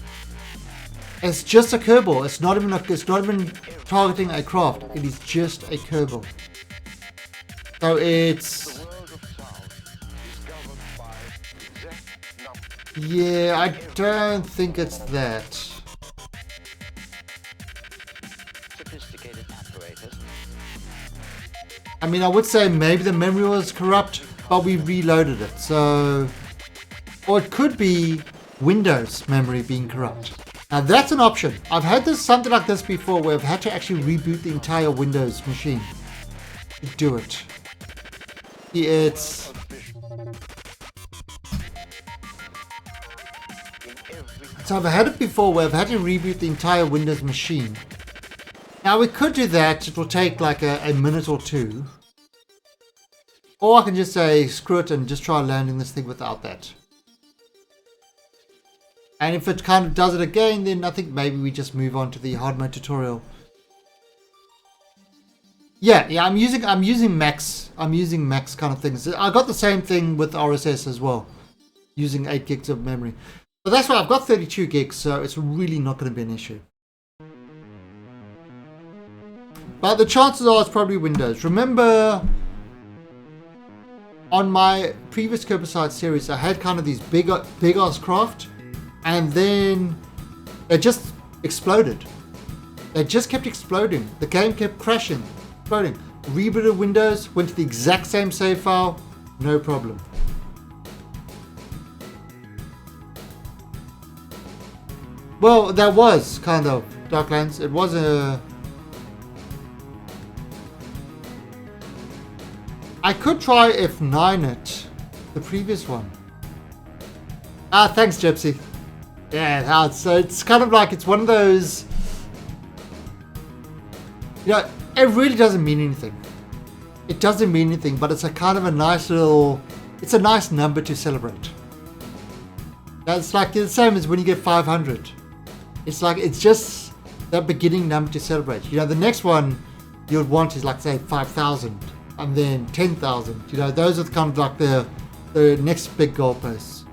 It's just a Kerbal. It's not even targeting a craft. It is just a Kerbal. So it's... The world of sound is governed by exact numbers. Yeah, I don't think it's that. Sophisticated apparatus. I mean, I would say maybe the memory was corrupt, but we reloaded it. So... Or it could be Windows memory being corrupt. Now that's an option. I've had something like this before where I've had to actually reboot the entire Windows machine to do it. It's... So I've had it before where I've had to reboot the entire Windows machine. Now we could do that. It will take like a minute or two. Or I can just say screw it and just try landing this thing without that. And if it kind of does it again, then I think maybe we just move on to the hard mode tutorial. Yeah, I'm using Max. I'm using Max kind of things. I got the same thing with RSS as well, using 8 gigs of memory. So that's why I've got 32 gigs, so it's really not going to be an issue. But the chances are it's probably Windows. Remember, on my previous Kerbecide series, I had kind of these big ass craft, and then it just exploded. They just kept exploding. The game kept crashing, exploding. Rebooted Windows, went to the exact same save file, no problem. Well, that was kind of Darklands. It was a... I could try F9 it, the previous one. Ah, thanks, Gypsy. Yeah, so it's kind of like it's one of those. You know, it really doesn't mean anything. It doesn't mean anything, but it's a kind of a nice little. It's a nice number to celebrate. It's like the same as when you get 500. It's like it's just that beginning number to celebrate. You know, the next one you'd want is like say 5,000. And then 10,000, you know, those are kind of like the next big goalposts.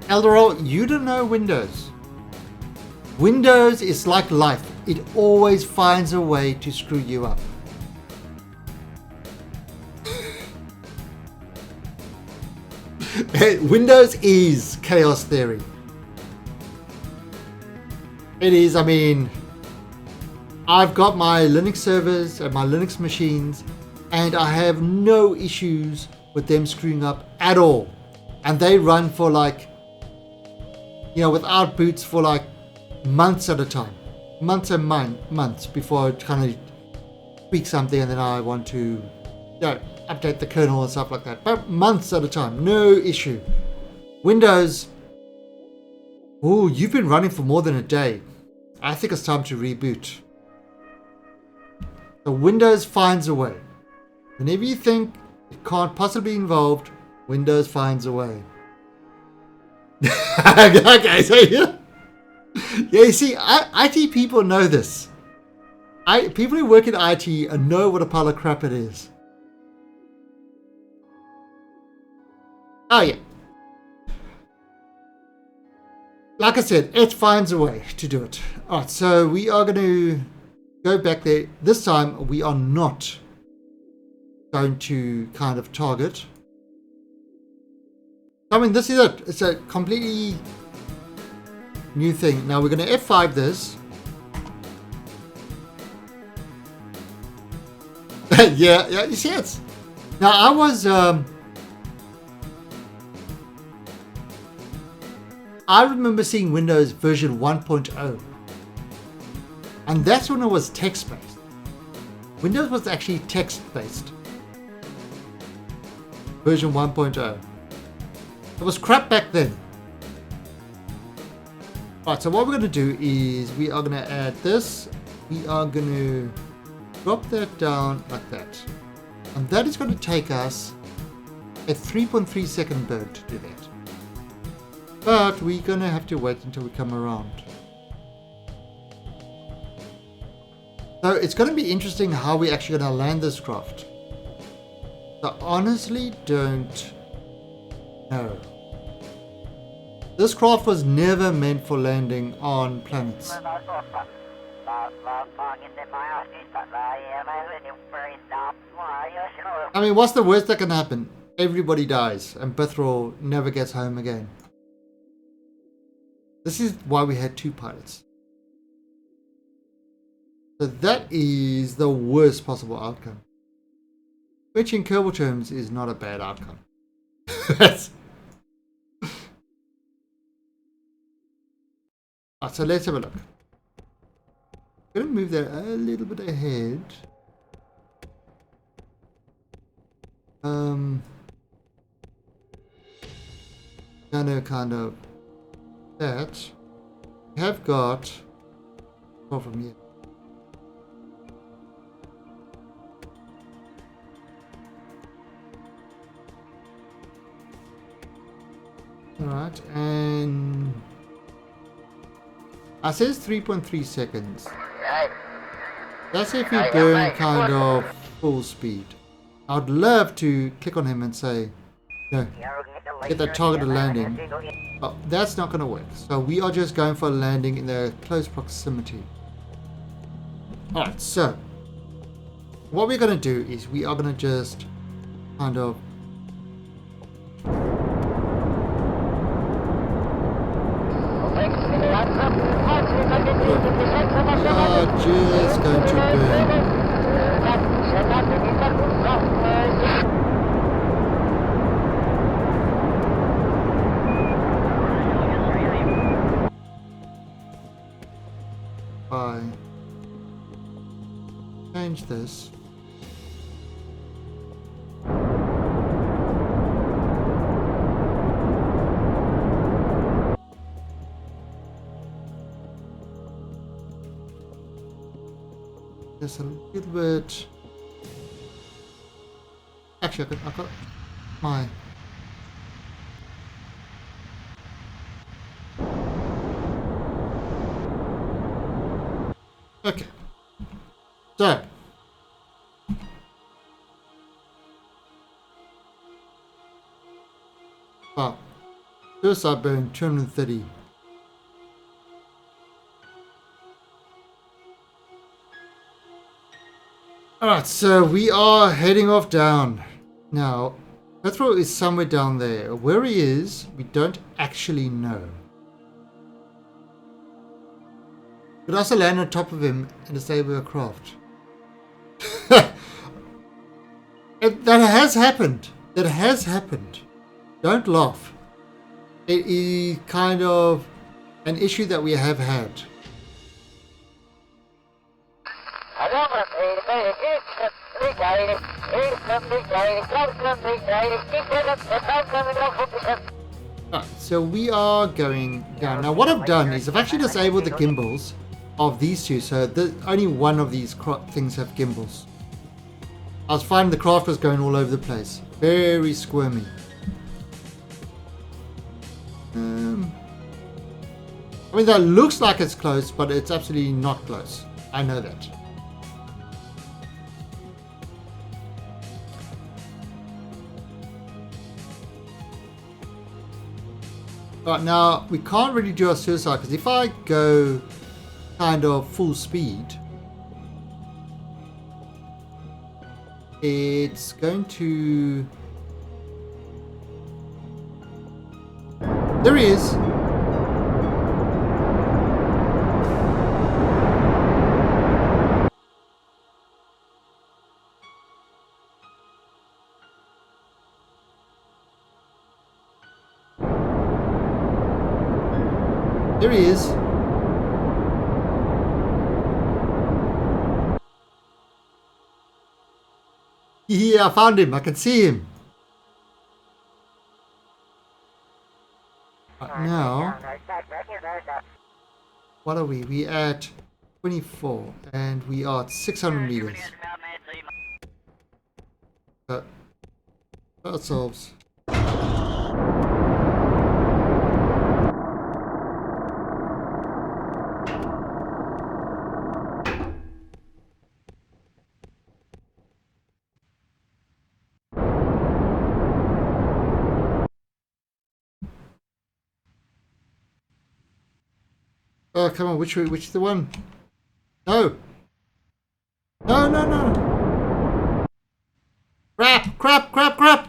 Eldorol, you don't know Windows. Windows is like life. It always finds a way to screw you up. Windows is chaos theory. It is, I mean, I've got my Linux servers and my Linux machines, and I have no issues with them screwing up at all. And they run for like, without boots for like months at a time. Months and months before I kind of tweak something and then I want to update the kernel and stuff like that. But months at a time, no issue. Windows, oh, you've been running for more than a day. I think it's time to reboot. So Windows finds a way. Whenever you think it can't possibly be involved, Windows finds a way. Okay, so yeah, you see, IT people know this. People who work in IT know what a pile of crap it is. Oh yeah. Like I said, it finds a way to do it. Alright, so we are going to go back there. This time we are not going to kind of target. I mean, this is it. It's a completely new thing. Now we're going to F5 this. yeah, you see it. Now I was, I remember seeing Windows version 1.0. And that's when it was text-based. Windows was actually text-based. Version 1.0. It was crap back then. Alright, so what we're going to do is we are going to add this. We are going to drop that down like that. And that is going to take us a 3.3 second burn to do that. But we're going to have to wait until we come around. So it's going to be interesting how we're actually going to land this craft. I honestly don't know. This craft was never meant for landing on planets. I mean, what's the worst that can happen? Everybody dies and Bithral never gets home again. This is why we had 2 pilots. So that is the worst possible outcome. Which in Kerbal terms is not a bad outcome. Alright, so let's have a look. I'm going to move that a little bit ahead. Kind of that. We have got from here. Alright, and I says 3.3 seconds. That's if we're going kind of full speed. I'd love to click on him and say, no, get that targeted landing. But that's not going to work. So we are just going for a landing in the close proximity. Alright, so what we're going to do is we are going to just kind of just going to burn. Change this. Just a little bit. Actually, I got my. Okay. So. Well, first I burned 230. Alright, so we are heading off down. Now, Bithral is somewhere down there. Where he is, we don't actually know. Could also land on top of him and disable a craft. That has happened. That has happened. Don't laugh. It is kind of an issue that we have had. Alright, so we are going down. Now what I've done is I've actually disabled the gimbals of these two, so only one of these things have gimbals. I was finding the craft was going all over the place. Very squirmy. I mean, that looks like it's close, but it's absolutely not close. I know that. Right, now we can't really do a suicide because if I go kind of full speed, it's going to... There he is. There he is. Yeah, I found him. I can see him. Right now, what are we? We at 24 and we are at 600 meters. Ourselves. Oh, come on, which is the one? No! No, no, no! Crap, crap, crap, crap!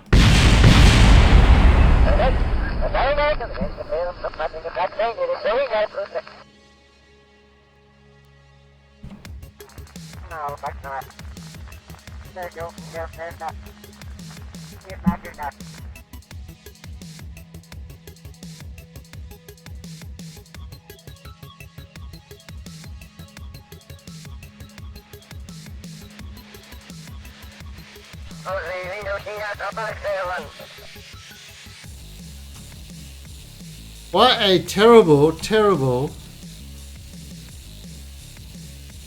What a terrible, terrible...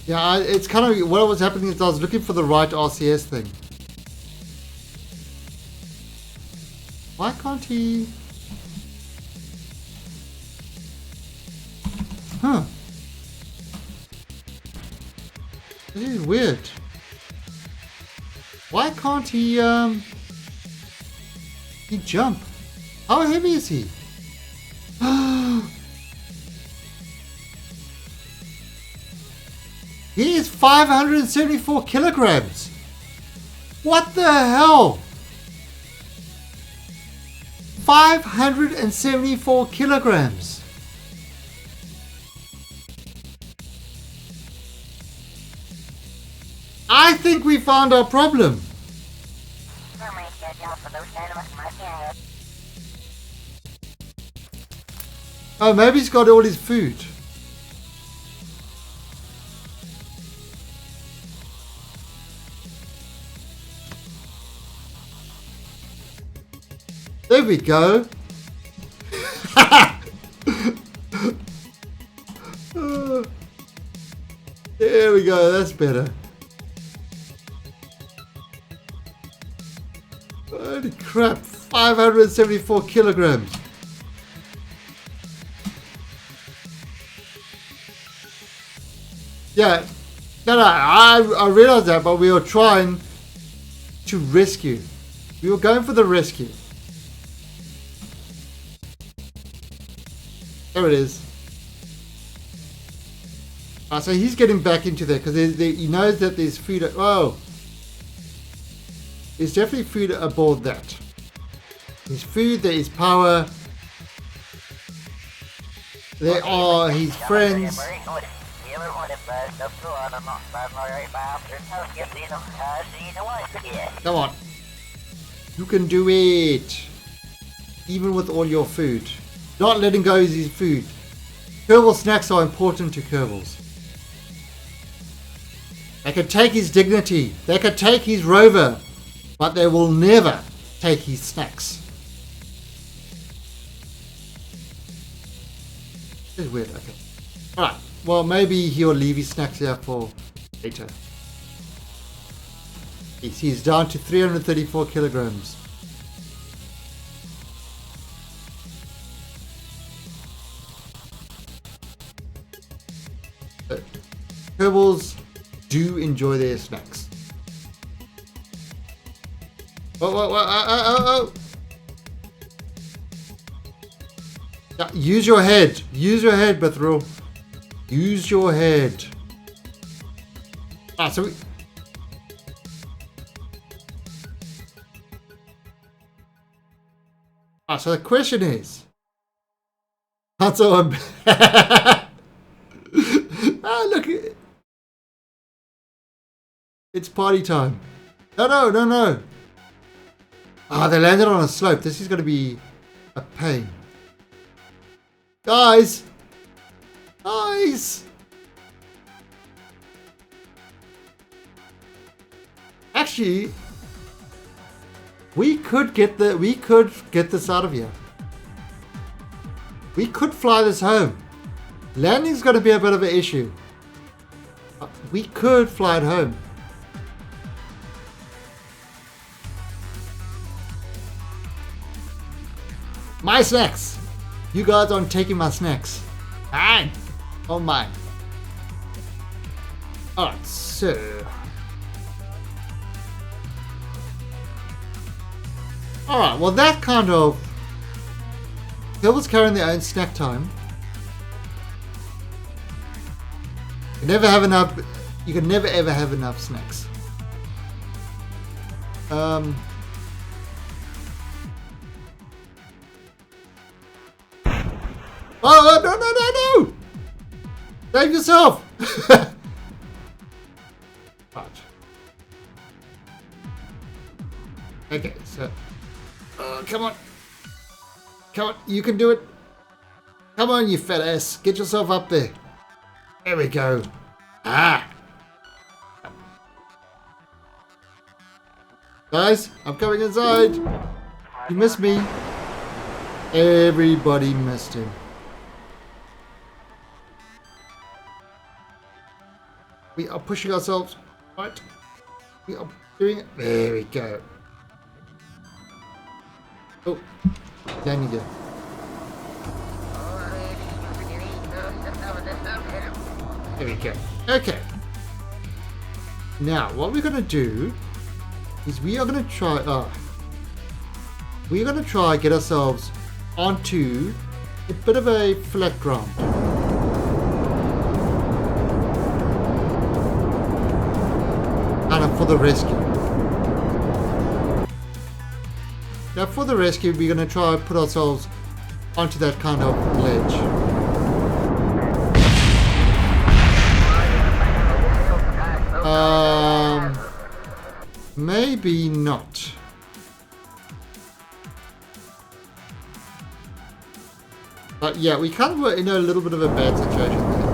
Yeah, it's kind of... What was happening is I was looking for the right RCS thing. Why can't he... Huh. This is weird. Why can't he jump? How heavy is he? He is 574 kilograms. What the hell? 574 kilograms. I think we found our problem. Oh, maybe he's got all his food. There we go. There we go, that's better. Holy crap, 574 kilograms. Yeah, no, I realized that, but we were trying to rescue. We were going for the rescue. There it is. So he's getting back into there because he knows that there's food. Oh, there's definitely food aboard that. There's food, there is power. There are his friends. Come on. You can do it. Even with all your food. Not letting go of his food. Kerbal snacks are important to Kerbals. They can take his dignity. They can take his rover. But they will never take his snacks. It's weird, okay. Alright, well maybe he'll leave his snacks here for later. He's down to 334 kilograms. Kerbals do enjoy their snacks. Oh. Yeah, use your head. Use your head, Bethril. Use your head. Ah, so we... Ah, so the question is... Hanzo and... Ah, look. It's party time. No. Ah, they landed on a slope. This is going to be a pain. Guys! Actually, we could get this out of here. We could fly this home. Landing's going to be a bit of an issue. We could fly it home. My snacks! You guys aren't taking my snacks. Mine! Oh mine. Alright, so... Alright, well that kind of... Kerbals carrying their own snack time. You never have enough... You can never ever have enough snacks. Oh, no! Save yourself! Right. Okay, so... come on. Come on, you can do it. Come on, you fat ass. Get yourself up there. There we go. Ah! Guys, I'm coming inside. You missed me. Everybody missed him. We are pushing ourselves. Right. We are doing it. There we go. Oh, down you go. There we go. Okay. Now, what we're going to do is we are going to try... we're going to try get ourselves onto a bit of a flat ground. And for the rescue. Now for the rescue, we're going to try and put ourselves onto that kind of ledge. Maybe not. But yeah, we kind of were in a little bit of a bad situation there.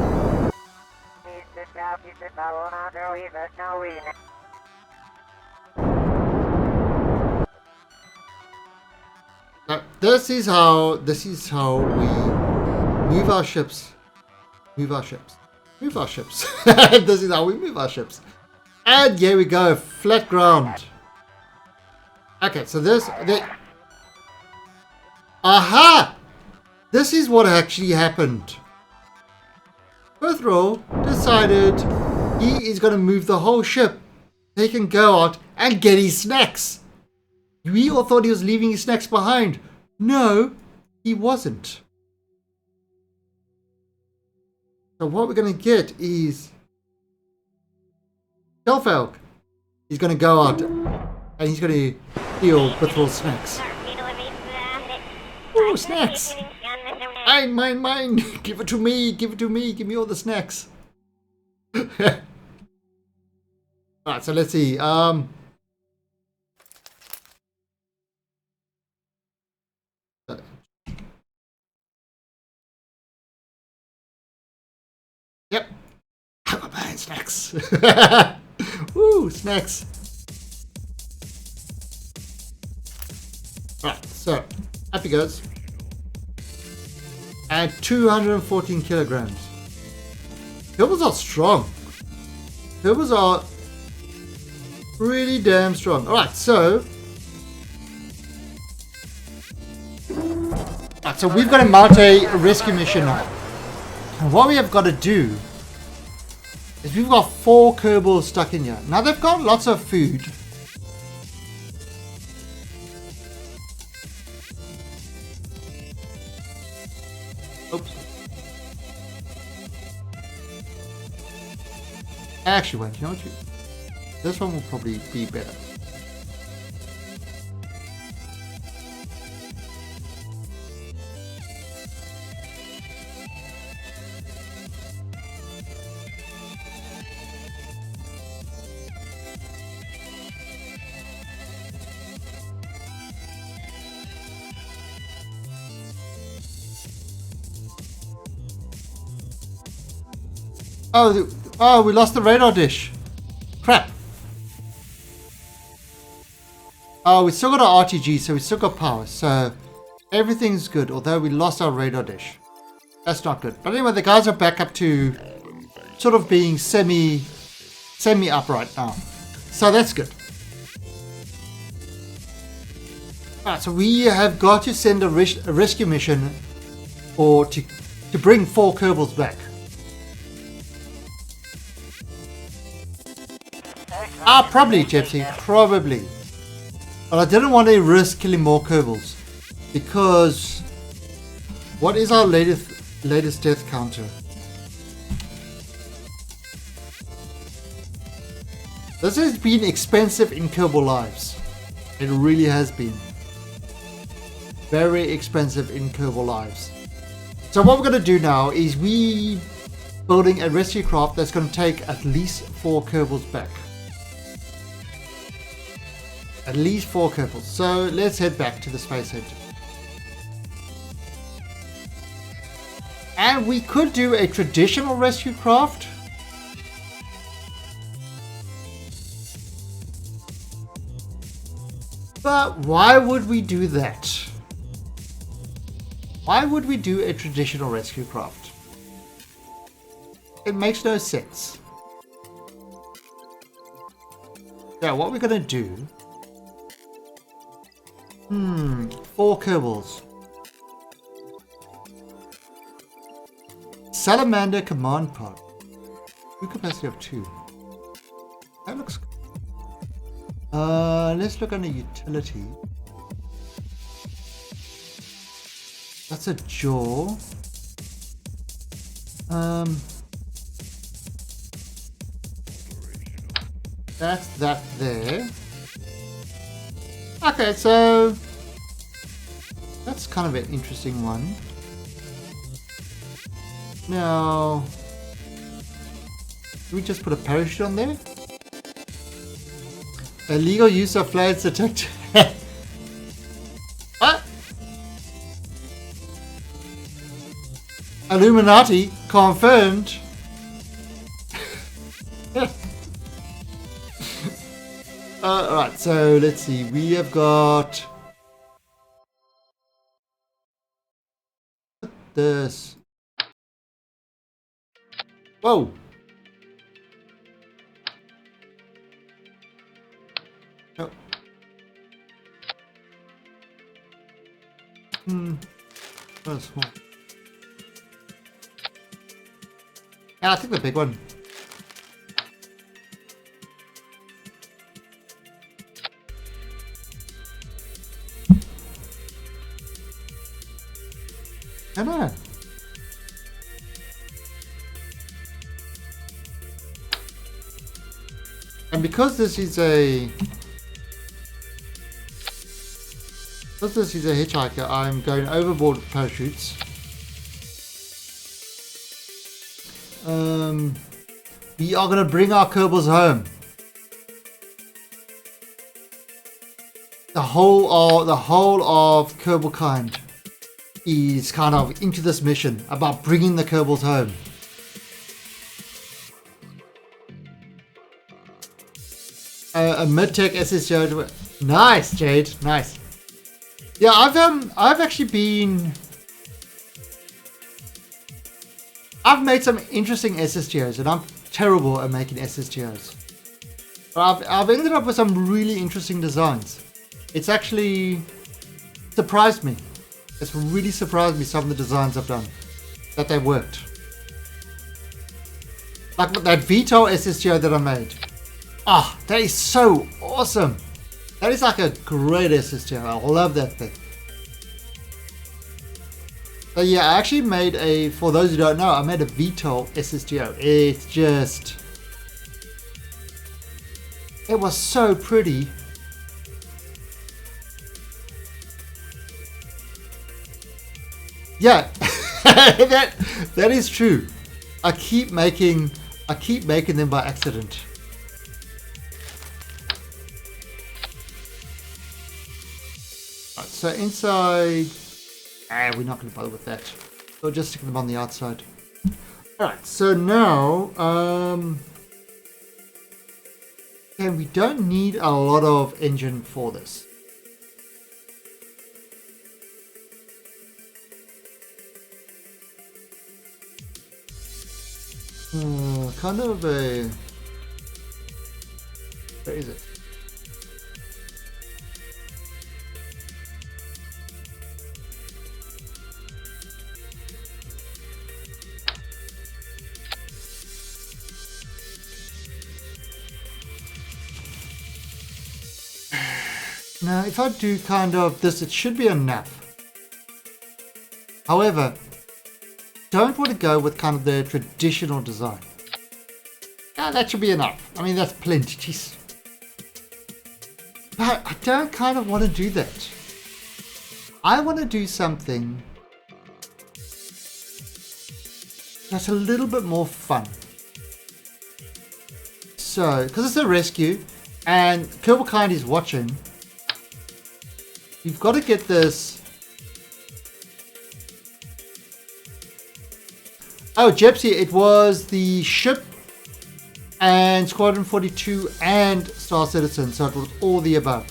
Now, this is how we move our ships. This is how we move our ships. And here we go, flat ground. Okay, so aha! This is what actually happened. Berthrall decided he is going to move the whole ship. He can go out and get his snacks. We all thought he was leaving his snacks behind. No, he wasn't. So what we're going to get is Shelfalk. He's going to go out and he's going to steal Berthrall's snacks. Oh, snacks! Mine! Give it to me! Give me all the snacks! Alright, so let's see. Yep. I'm buying snacks. Woo, snacks. Right, so up he goes. And 214 kilograms. Kerbals are strong. Kerbals are really damn strong. Alright, so we've got to mount a rescue mission now. And what we have got to do is we've got 4 Kerbals stuck in here. Now they've got lots of food. Oops. Actually, wait, you know what? This one will probably be better. Oh, we lost the radar dish. Crap. Oh, we still got our RTG, so we still got power. So everything's good, although we lost our radar dish. That's not good. But anyway, the guys are back up to sort of being semi-upright now. So that's good. Alright, so we have got to send a rescue mission or to bring 4 Kerbals back. Probably, Gypsy. Probably. But I didn't want to risk killing more Kerbals. Because what is our latest death counter? This has been expensive in Kerbal lives. It really has been. Very expensive in Kerbal lives. So what we're going to do now is we building a rescue craft that's going to take at least 4 Kerbals back. At least 4 Kerbals. So let's head back to the space engine. And we could do a traditional rescue craft. But why would we do that? Why would we do a traditional rescue craft? It makes no sense. Yeah, what we're going to do... 4 Kerbals. Salamander command pod. Crew capacity of 2. That looks good. Let's look under utility. That's a jaw. That's that there. Okay, so that's kind of an interesting one. Now, do we just put a parachute on there? Illegal use of flares detected. What? Illuminati confirmed. Alright, so let's see. We have got this. Whoa. Oh. That's small. Yeah, I think the big one. I know. And because this is a hitchhiker, I'm going overboard with parachutes. we are gonna bring our Kerbals home. The whole of Kerbal kind is kind of into this mission about bringing the Kerbals home. A mid-tech SSGO. Nice, Jade. Nice. Yeah, I've actually been. I've made some interesting SSGOs, and I'm terrible at making SSGOs. But I've ended up with some really interesting designs. It's actually surprised me. It's really surprised me, some of the designs I've done, that they worked. Like that VTOL SSGO that I made. Ah, that is so awesome. That is like a great SSGO. I love that thing. So yeah, I actually made a, for those who don't know, I made a VTOL SSGO. It's just, it was so pretty. Yeah, that is true. I keep making them by accident. Right, so inside, we're not going to bother with that. We'll just stick them on the outside. Alright, so now, okay, we don't need a lot of engine for this. Kind of a, where is it? Now, if I do kind of this, it should be enough. However, don't want to go with kind of the traditional design. Yeah, that should be enough. I mean, that's plenty. Jeez. But I don't kind of want to do that. I want to do something that's a little bit more fun. So, because it's a rescue and Kerbal Kind is watching, you've got to get this. Oh, Gypsy, it was the ship and Squadron 42 and Star Citizen, so it was all the above.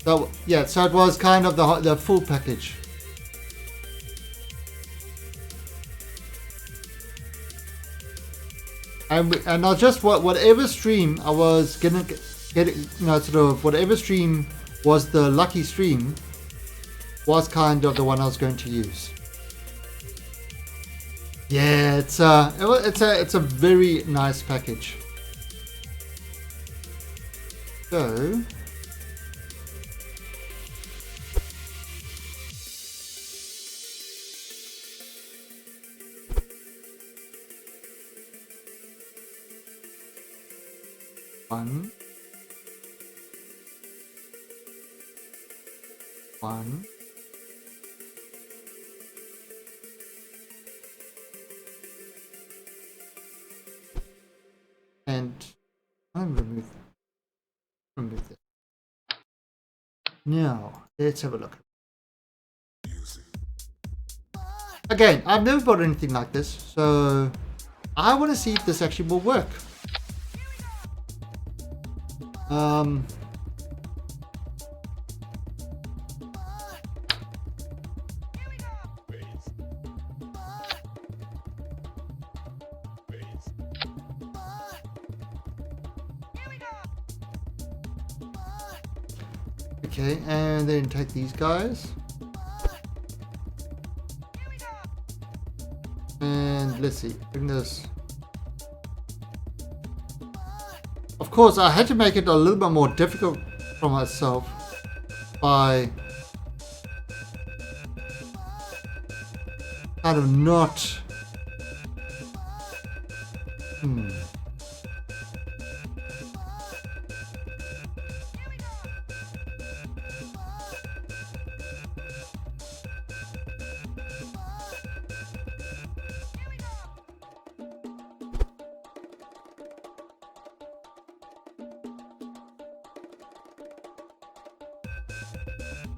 So, yeah, so it was kind of the full package. And I just, whatever stream I was gonna get, you know, sort of whatever stream was the lucky stream was kind of the one I was going to use. Yeah, it's a very nice package. So one. And I'm remove this. Now let's have a look. Again, I've never bought anything like this, so I want to see if this actually will work. Okay, and then take these guys. And let's see, bring this. Of course, I had to make it a little bit more difficult for myself by kind of not.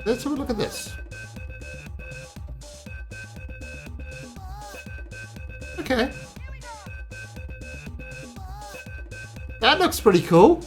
let's have a look at this. Okay. That looks pretty cool.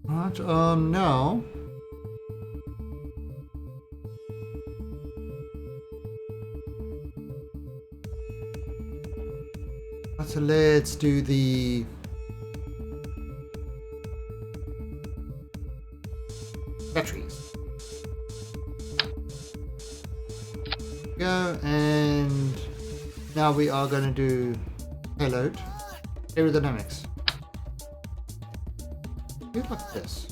Right, now. Right, so let's do the batteries. Go, and now we are going to do payload aerodynamics. Do it like this.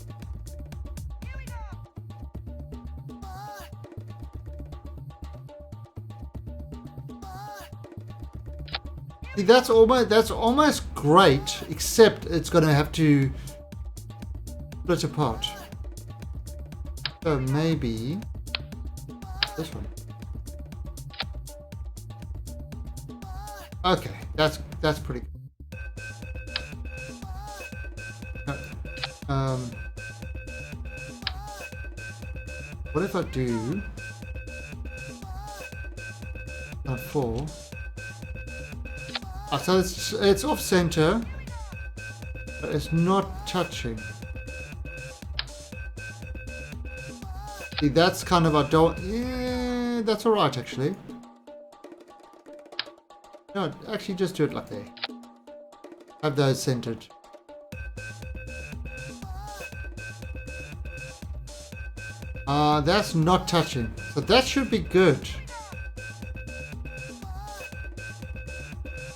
See, that's almost great, except it's going to have to split apart. So maybe this one. Okay, that's pretty good. What if I do 4? Oh, so it's off center, but it's not touching. See, that's kind of yeah, that's all right actually. No, actually, just do it like that. Have those centered. That's not touching, so that should be good.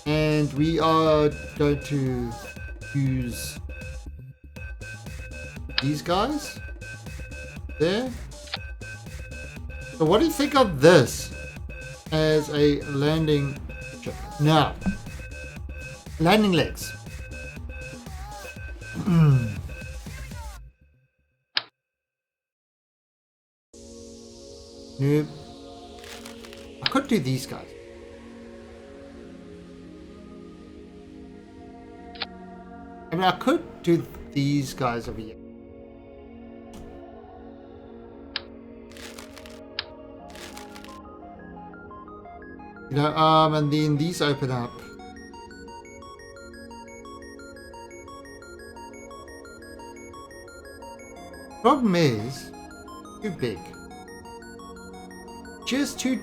And we are going to use these guys there. So what do you think of this as a landing ship? Now, landing legs. Nope. I could do these guys. I mean, I could do these guys over here. You know, and then these open up. Problem is, too big. Just too.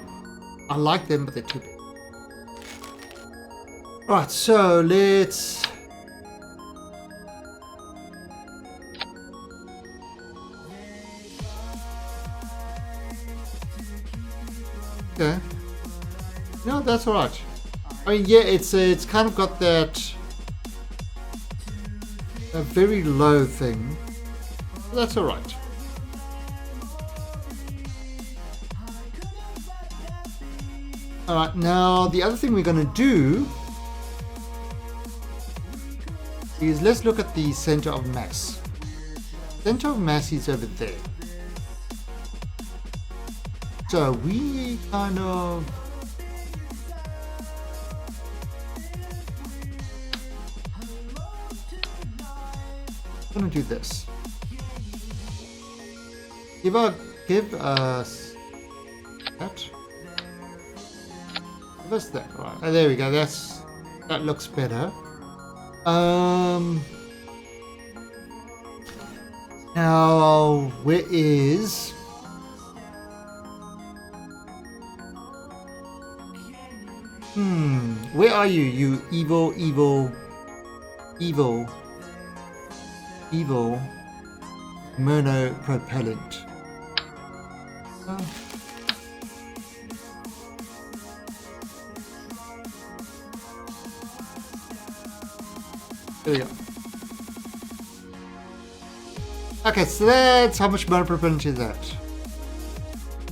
I like them, but they're too big. Alright, so let's. Okay. No, that's alright. I mean, yeah, it's kind of got that a very low thing. That's alright. Alright, now the other thing we're going to do is let's look at the center of mass. Center of mass is over there. So we kind of going to do this. Give us that. Give us that. Right. Oh, there we go. That looks better. Now where is? Where are you? You evil monopropellant. There we go. Okay, so that's how much monopropellant is that?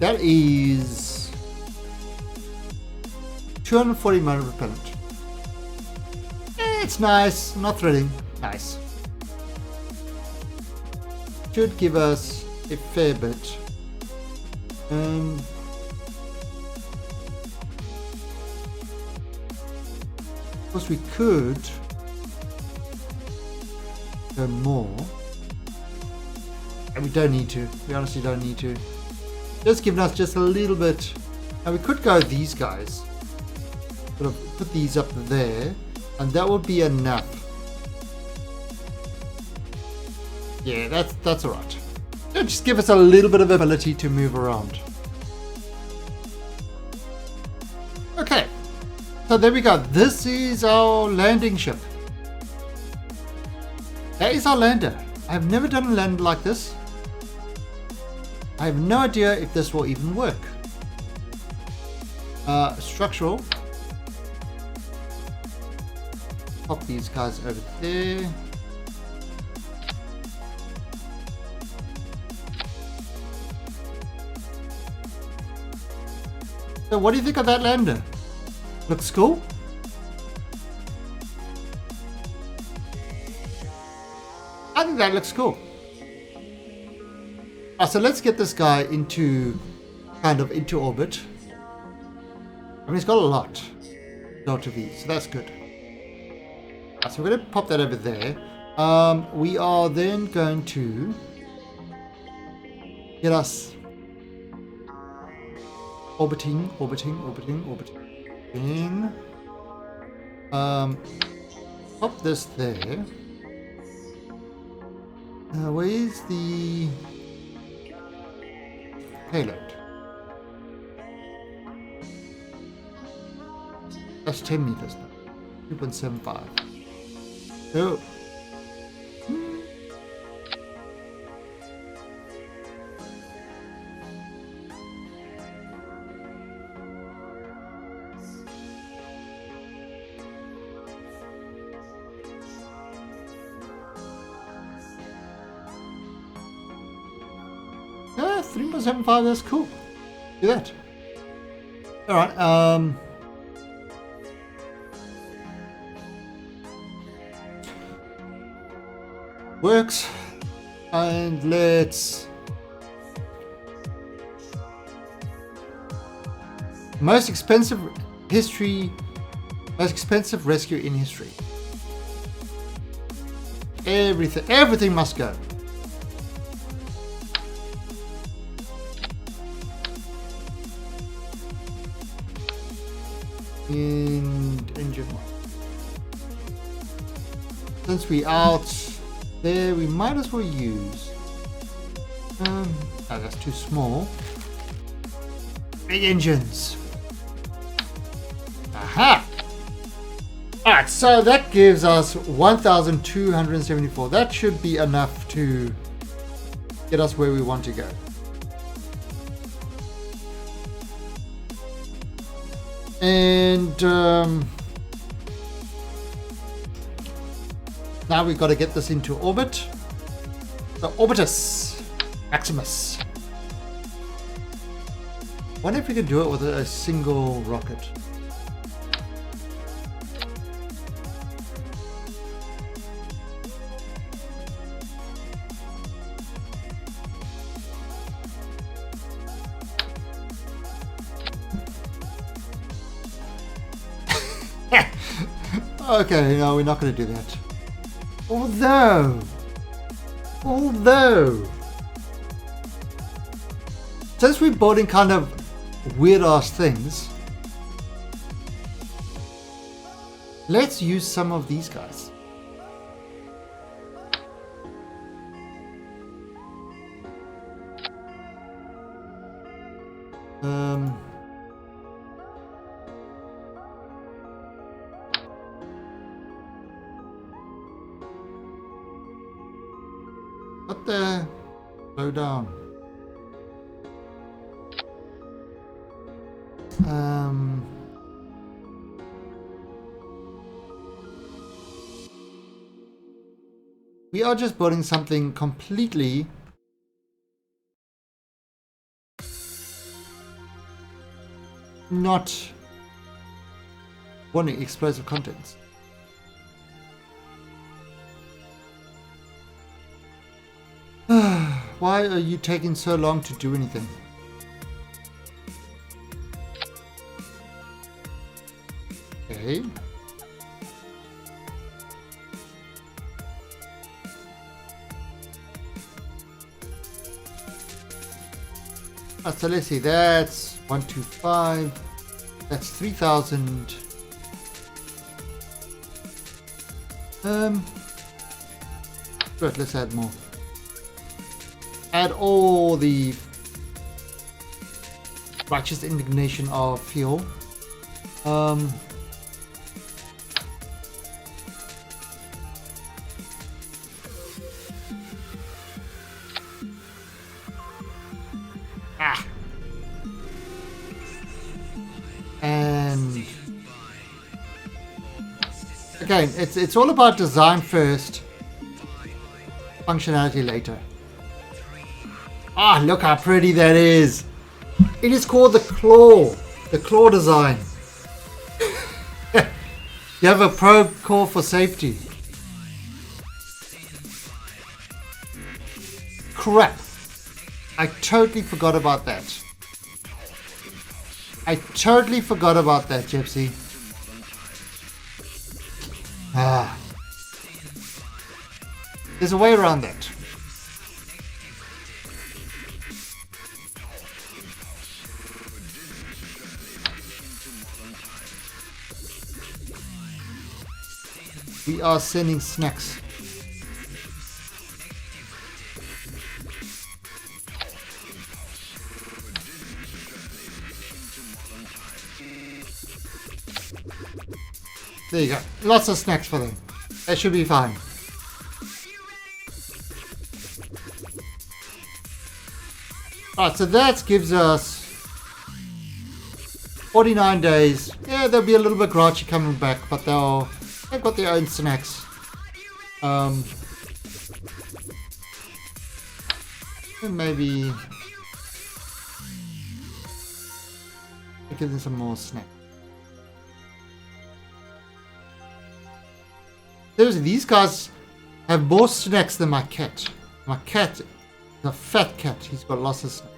That is 240 moment repellent. It's nice, not thrilling. Nice. Should give us a fair bit. Of course, we could go more. And we don't need to. We honestly don't need to. Just giving us just a little bit. Now we could go these guys. Sort of put these up there. And that would be enough. Yeah, that's alright. Just give us a little bit of ability to move around. Okay. So there we go. This is our landing ship. That is our lander. I have never done a lander like this. I have no idea if this will even work. Structural. Pop these guys over there. So what do you think of that lander? Looks cool? I think that looks cool. So let's get this guy into into orbit. I mean, he's got a lot of these, so that's good. So we're going to pop that over there. We are then going to get us orbiting. Pop this there. Where's the payload? That's 10 meters now. 2.75. Oh. Yeah, 3.75, that's cool. Do that. Alright, works, and let's most expensive rescue in history. Everything must go. And engine one. Since we out there, we might as well use no, that's too small. Big engines. Aha! Alright, so that gives us 1,274. That should be enough to get us where we want to go. And now we've got to get this into orbit. The Orbitus Maximus. Wonder if we can do it with a single rocket. Okay, no, we're not going to do that. Although, since we're building kind of weird ass things, let's use some of these guys. What the? Slow down. We are just building something completely not Warning, explosive contents. Why are you taking so long to do anything? Okay. So let's see, that's 125, that's 3,000. Good, let's add more. Add all the righteous indignation of fuel. And again, it's all about design first, functionality later. Ah, look how pretty that is. It is called the claw design. You have a probe core for safety. Crap. I totally forgot about that. Gypsy. Ah. There's a way around that. We are sending snacks. There you go. Lots of snacks for them. That should be fine. Alright, so that gives us 49 days. Yeah, they'll be a little bit grouchy coming back, but they've got their own snacks. And maybe give them some more snacks. Seriously, these guys have more snacks than my cat. My cat is a fat cat. He's got lots of snacks.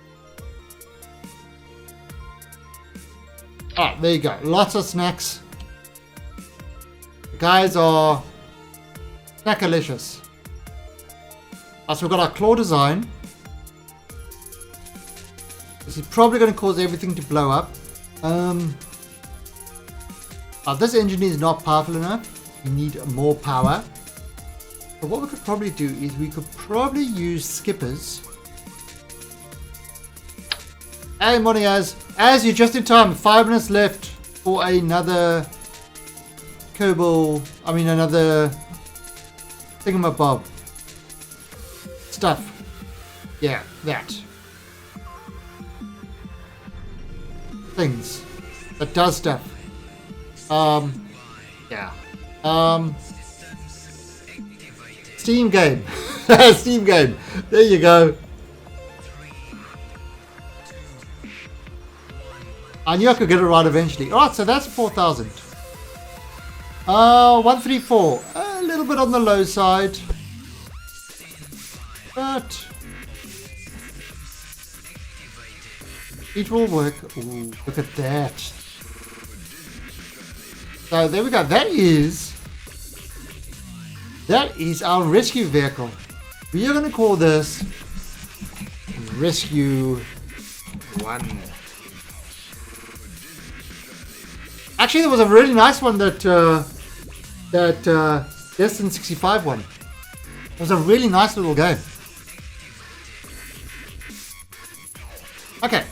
Ah, there you go. Lots of snacks. The guys are snackalicious. So we've got our claw design. This is probably going to cause everything to blow up. This engine is not powerful enough. We need more power. But what we could probably do is we could probably use skippers. Hey, morning, as you're just in time. 5 minutes left for another another thingamabob stuff. Yeah, that things that does stuff. Yeah. Steam game. Steam game. There you go. I knew I could get it right eventually. Alright, so that's 4,000. 134. A little bit on the low side. But it will work. Ooh, look at that. So there we go. That is our rescue vehicle. We are going to call this Rescue 1. Actually, there was a really nice one that Destin 65 one. It was a really nice little game. Okay.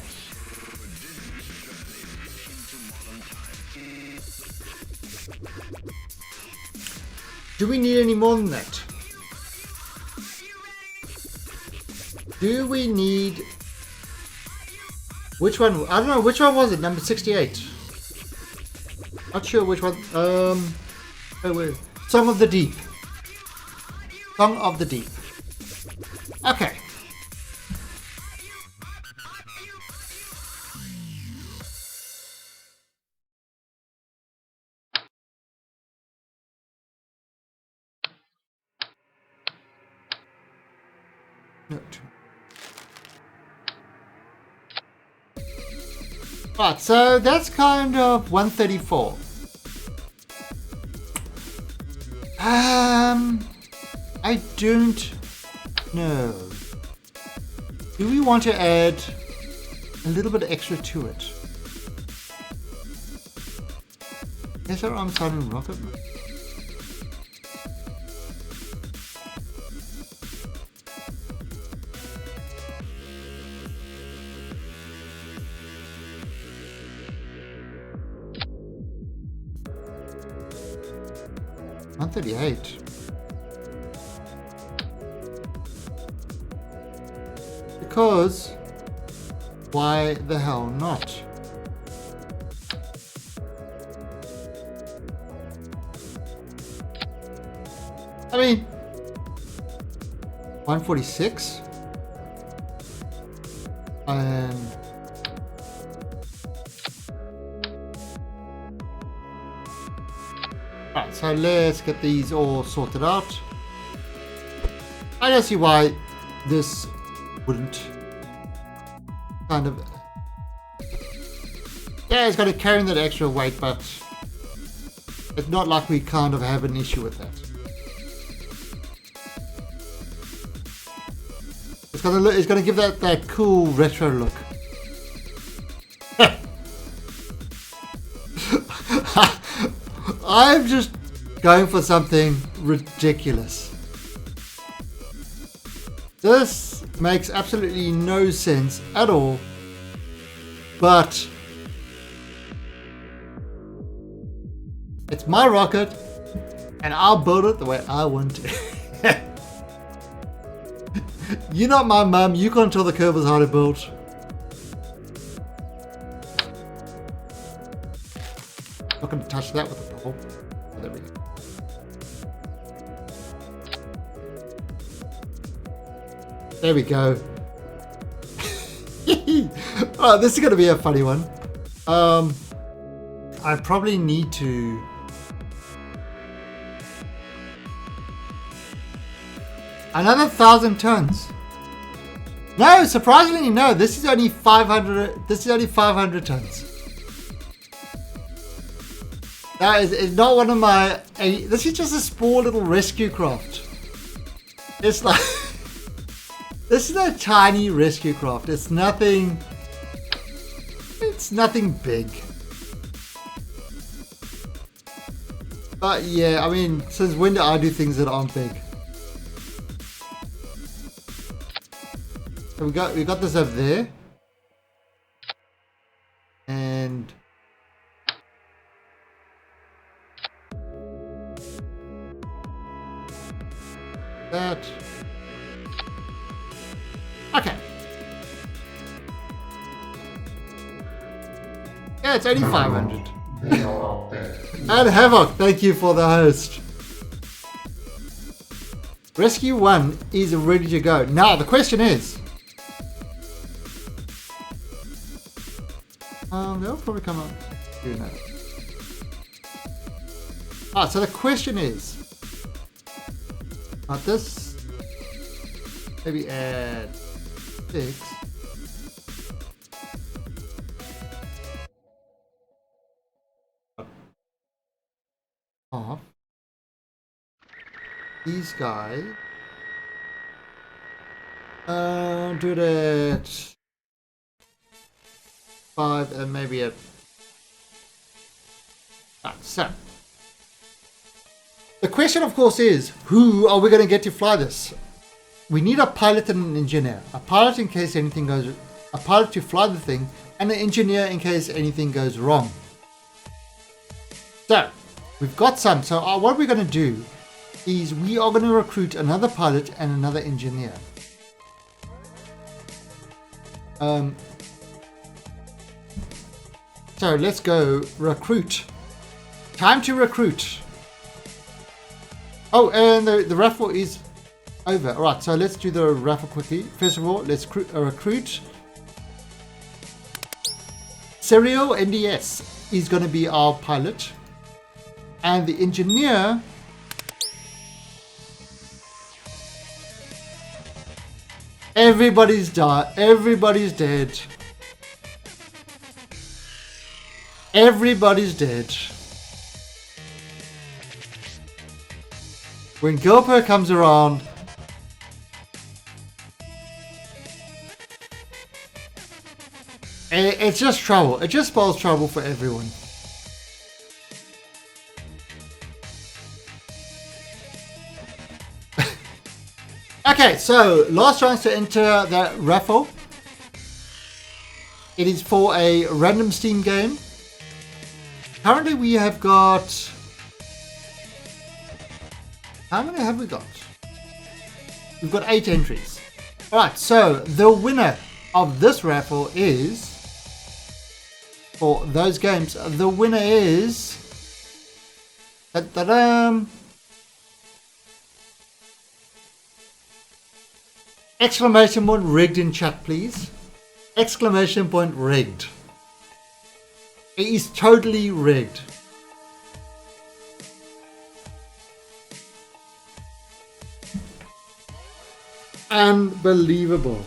Do we need any more than that? Do we need... Which one? I don't know. Which one was it? Number 68. Not sure which one. Oh wait. Song of the Deep. Song of the Deep. Okay. No. Right, so that's kind of 134. I don't know. Do we want to add a little bit extra to it? SR arm sounding rocket mode. $138. Because why the hell not? I mean, 146 and right, so let's get these all sorted out. I don't see why this wouldn't kind of, yeah, it's got to carry that extra weight, but it's not like we kind of have an issue with that. It's gonna give that cool retro look. I'm just going for something ridiculous. This makes absolutely no sense at all, but it's my rocket and I'll build it the way I want to. You're not my mum, you can't tell the Kerbals how to build. Not going to touch that with a bubble. Oh, there we go. There we go. Oh, this is going to be a funny one. I probably need to... Another 1,000 tons. No, surprisingly, no. This is only 500. This is only 500 tons. That is not one of my. This is just a small little rescue craft. It's like this is a tiny rescue craft. It's nothing. It's nothing big. But yeah, I mean, since when do I do things that aren't big? So we got this over there, and that. Okay. Yeah, it's only 500. And Havoc, thank you for the host. Rescue 1 is ready to go. Now the question is. They'll probably come up soon now. Ah, so the question is, this maybe add 6. Off. These guys. Do it at 5 and maybe a... So the question of course is, who are we going to get to fly this? We need a pilot and an engineer. A pilot in case anything goes... A pilot to fly the thing, and an engineer in case anything goes wrong. So we've got some. So what we're going to do is we are going to recruit another pilot and another engineer. So let's go recruit. Time to recruit. Oh, and the raffle is over. All right, so let's do the raffle quickly. First of all, let's recruit. Serial NDS is going to be our pilot. And the engineer... Everybody's died. Everybody's dead. Everybody's dead. When Gilper comes around, it's just trouble. It just spells trouble for everyone. Okay, so last chance to enter that raffle. It is for a random Steam game. Currently we have got... How many have we got? We've got 8 entries. Alright, so the winner of this raffle is... For those games, the winner is... Ta-da-dam! Exclamation point rigged in chat, please. Exclamation point rigged. It is totally rigged. Unbelievable.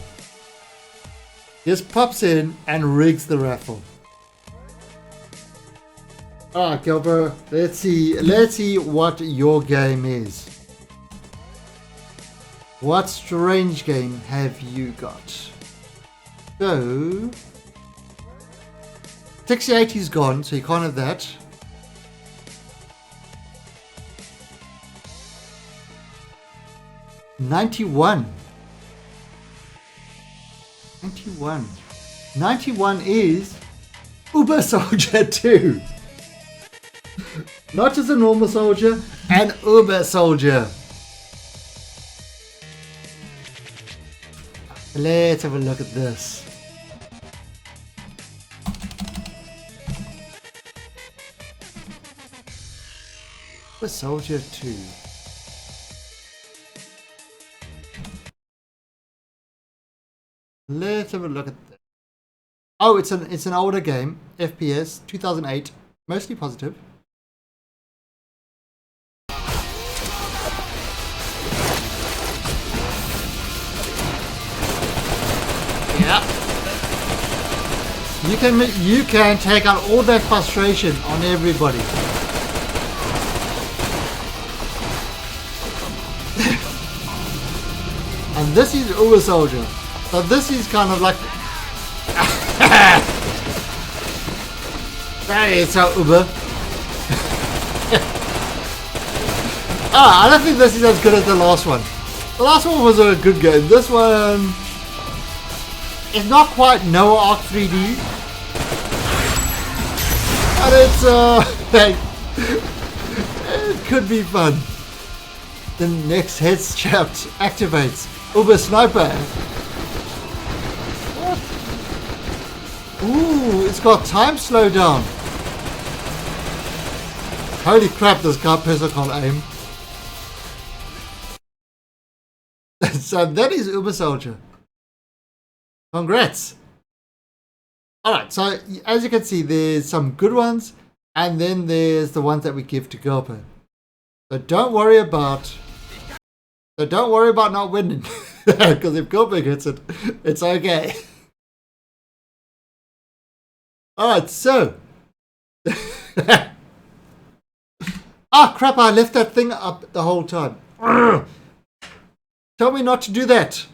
Just pops in and rigs the raffle. Alright, Gilbert, let's see what your game is. What strange game have you got? So 68 is gone, so you can't have that. $91 is Uber Soldier 2. Not just a normal soldier, an Uber Soldier. Let's have a look at this. Uber Soldier 2. Let's have a look at this. Oh, it's an older game, FPS, 2008, mostly positive. Yeah. You can take out all that frustration on everybody. And this is Uber Soldier. So this is kind of like hey, it's our Uber. I don't think this is as good as the last one. The last one was a good game. This one is not quite Noah Arc 3D. But it's it could be fun. The next headshot activates. Uber Sniper. What? Ooh, it's got time slowdown. Holy crap, this person can't aim. So that is Uber Soldier. Congrats. Alright, so as you can see, there's some good ones, and then there's the ones that we give to Gilper. So don't worry about not winning. Because if Gilper gets it, it's okay. Alright, so. Ah, crap, I left that thing up the whole time. Tell me not to do that.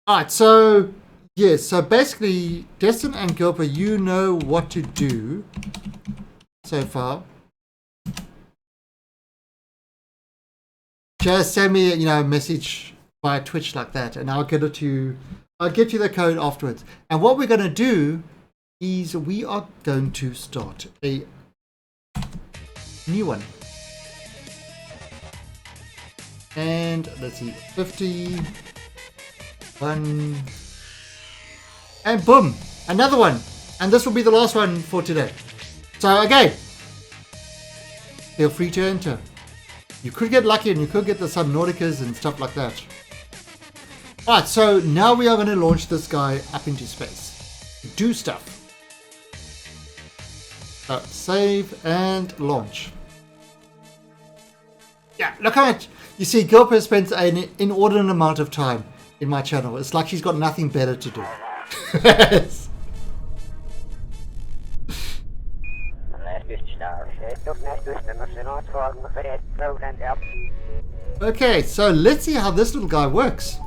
Alright, so. Yes, so basically, Destin and Gilper, you know what to do so far. Just send me, a message via Twitch like that, and I'll get you the code afterwards. And what we're going to do is we are going to start a new one. And let's see, 50, 1, and boom, another one. And this will be the last one for today. So again, feel free to enter. You could get lucky and you could get the Subnauticas and stuff like that. Alright, so now we are going to launch this guy up into space. Do stuff. So save and launch. Yeah, look how much. You see, Gilper spends an inordinate amount of time in my channel. It's like she's got nothing better to do. Okay, so let's see how this little guy works.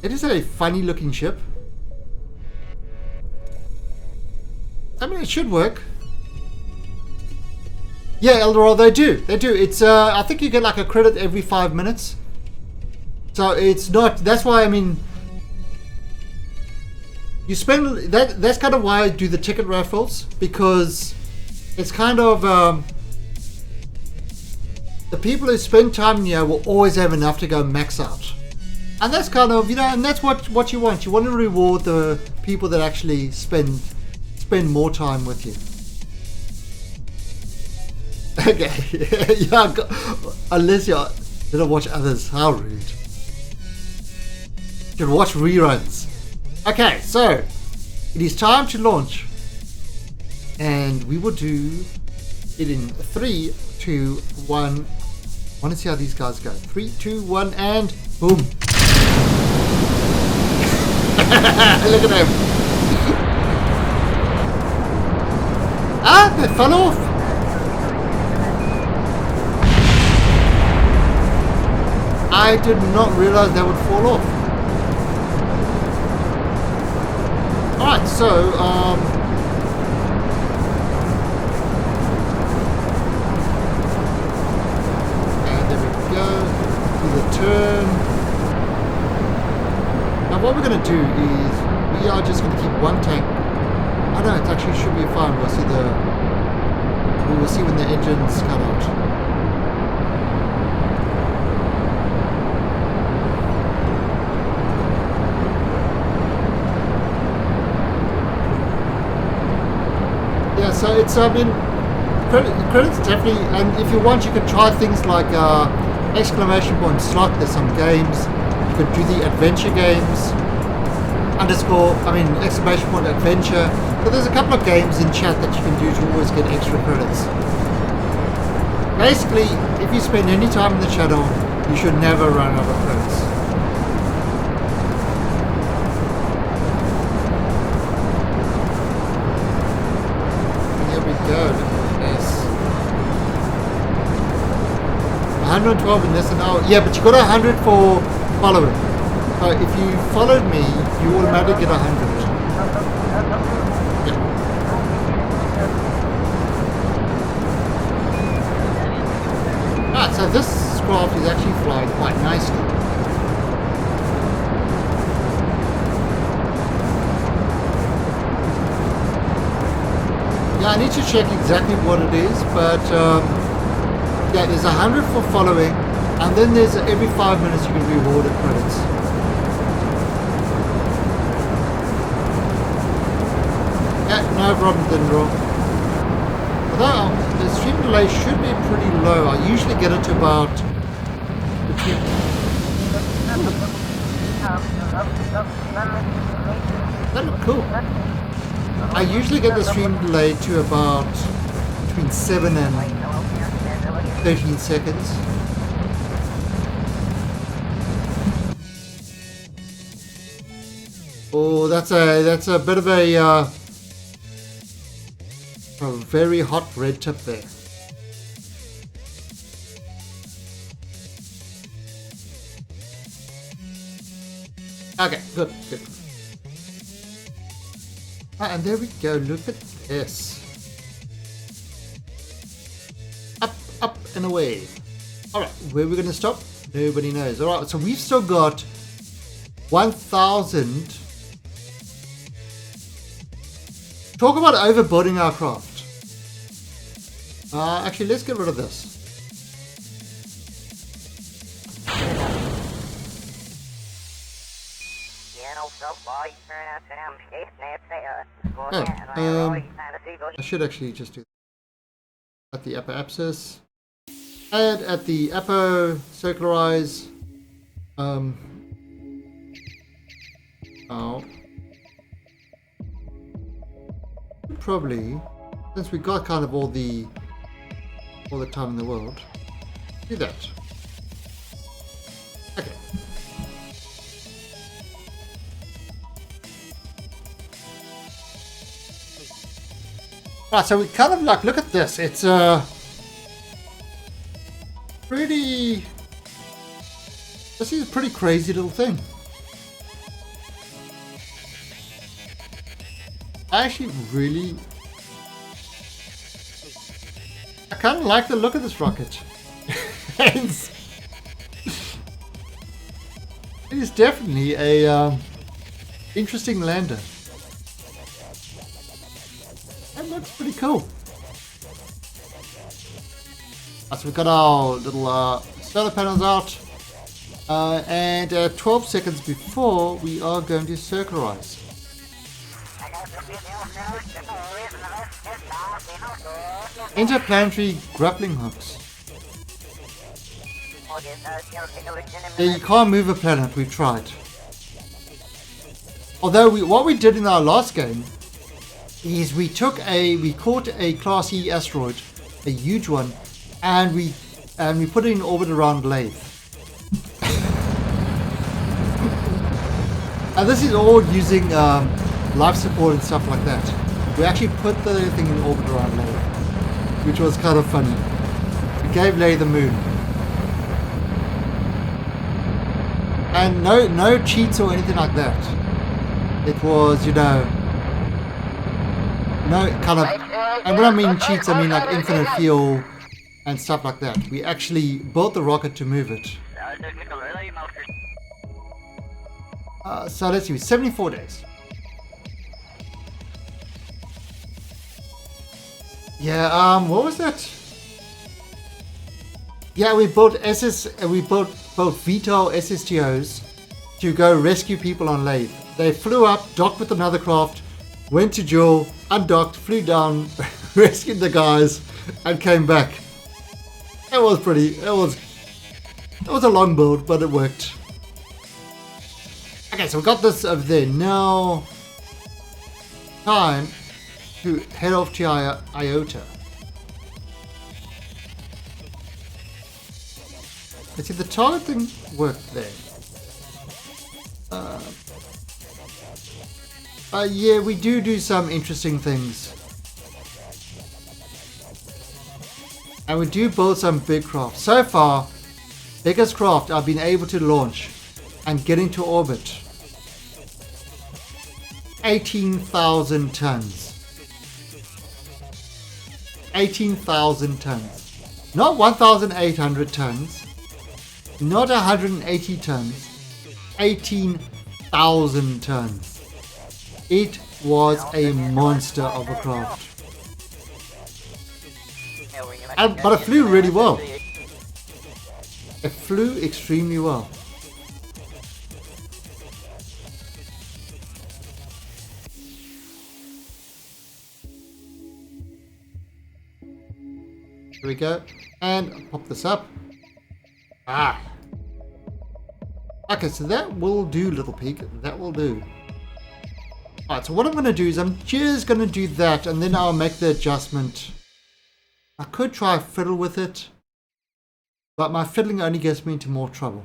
It is a funny looking ship. I mean, it should work. Yeah, Eldorado, they do. They do. It's, I think you get like a credit every 5 minutes. So it's not, that's why, I mean, you spend, that's kind of why I do the ticket raffles, because it's kind of, the people who spend time here will always have enough to go max out. And that's kind of, you know, and that's what you want. You want to reward the people that actually spend more time with you. Okay, yeah, unless you didn't watch others, how rude. You can watch reruns. Okay, so it is time to launch, and we will do it in 3, 2, 1. I want to see how these guys go. 3, 2, 1, and boom. Look at them. Ah, they fell off. I did not realize they would fall off. Alright, so, and there we go. Do the turn. Now what we're going to do is, we are just going to keep one tank. I know, it actually should be fine. We will see when the engines come out. Yeah, so it's, I mean, credits definitely, and if you want, you can try things like exclamation point slot. There's some games. You could do the adventure games. Exclamation point adventure. So there's a couple of games in chat that you can do to always get extra credits. Basically, if you spend any time in the channel, you should never run out of credits. Here we go. Yes. 112 in less than an hour. Yeah, but you got 100 for following. So if you followed me, you automatically get 100. So this craft is actually flying quite nicely. Yeah, I need to check exactly what it is, but yeah, there's 100 for following, and then there's every 5 minutes you can be rewarded credits. Yeah, no problem then, bro. Although the stream delay should be pretty low. I usually get it to about between... That looked cool. I usually get the stream delay to about between 7 and 13 seconds. Oh, that's a bit of a very hot red tip there. Okay, good. And there we go, look at this. Up and away. Alright, where are we going to stop? Nobody knows. Alright, so we've still got 1,000. Talk about overboarding our craft. Actually, let's get rid of this. I should actually just do that. At the upper axis. Add at the apo, circularize. Probably, since we got kind of all the time in the world, do that. Okay. Right, so we kind of like, look at this. It's pretty... This is a pretty crazy little thing. I actually really... I kind of like the look of this rocket. It is definitely a interesting lander. That looks pretty cool. So we've got our little solar panels out. And 12 seconds before, we are going to circularize. Interplanetary grappling hooks. Yeah, you can't move a planet, we've tried. Although what we did in our last game is we caught a Class E asteroid, a huge one, and we put it in orbit around Lathe. And this is all using life support and stuff like that. We actually put the thing in orbit around Lathe, which was kind of funny. We gave Lathe the moon. And no cheats or anything like that. It was, you know, no kind of, and when I mean cheats, I mean like infinite fuel and stuff like that. We actually built the rocket to move it. So let's see, 74 days. Yeah, what was that? Yeah, we built both VTOL SSTOs to go rescue people on Lathe. They flew up, docked with another craft, went to Jewel, undocked, flew down, rescued the guys, and came back. It was a long build, but it worked. Okay, so we got this over there. Now, time to head off to Iota. Let's see, the target thing worked there. Yeah, we do some interesting things. And we do build some big craft. So far, biggest craft I've been able to launch and get into orbit. 18,000 tons. 18,000 tons. Not 1,800 tons. Not 180 tons. 18,000 tons. It was a monster of a craft. But it flew really well. It flew extremely well. Here we go. And pop this up. Ah. Okay, so that will do, little pig. That will do. Alright, so what I'm going to do is I'm just going to do that and then I'll make the adjustment. I could try fiddle with it, but my fiddling only gets me into more trouble.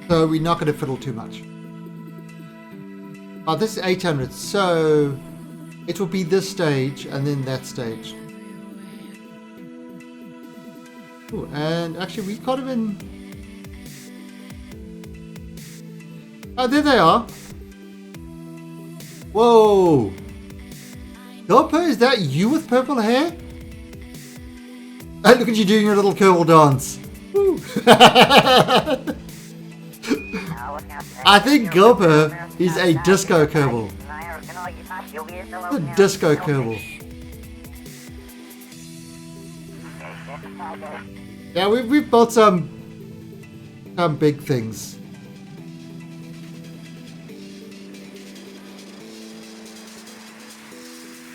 So we're not going to fiddle too much. Oh, this is 800, so it will be this stage and then that stage. Ooh, and actually we can't even... Oh, there they are. Whoa. Gopo, is that you with purple hair? Oh, look at you doing your little Kerbal dance. Woo. I think Gopo is a disco Kerbal. A disco Kerbal. Yeah, we've built some big things.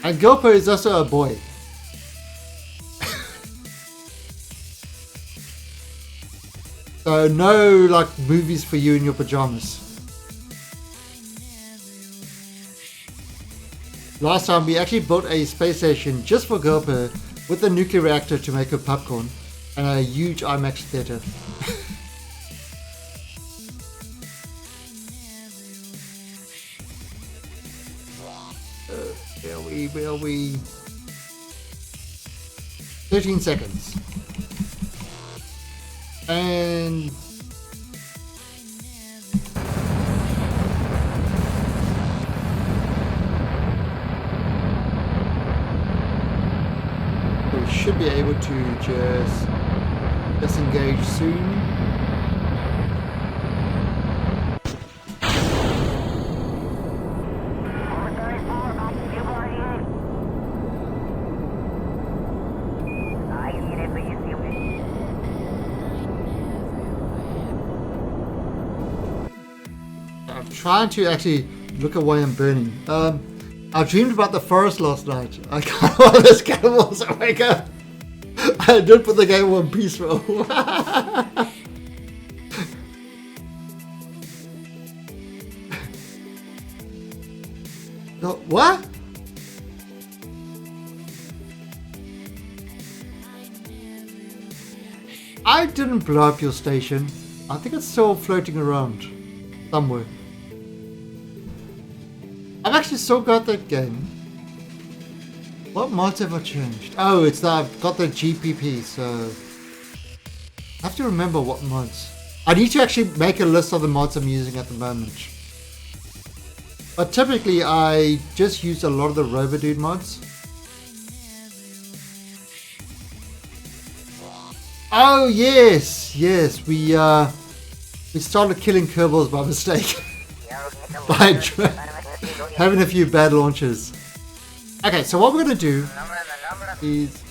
And Gopo is also a boy. So no like movies for you in your pajamas. Last time we actually built a space station just for Gopo with a nuclear reactor to make her popcorn and a huge IMAX theater. Where are we? 13 seconds. And we should be able to just disengage soon. I'm trying to actually look at why I'm burning. I dreamed about the forest last night. I can't want this cannibals to wake up. I did put the game on peaceful. No, what? I didn't blow up your station. I think it's still floating around somewhere. I've actually still got that game. What mods have I changed? Oh, it's that I've got the GPP, so I have to remember what mods. I need to actually make a list of the mods I'm using at the moment. But typically I just use a lot of the Robodude mods. Oh yes, we started killing Kerbals by mistake. By having a few bad launches. Okay, so what we're gonna do is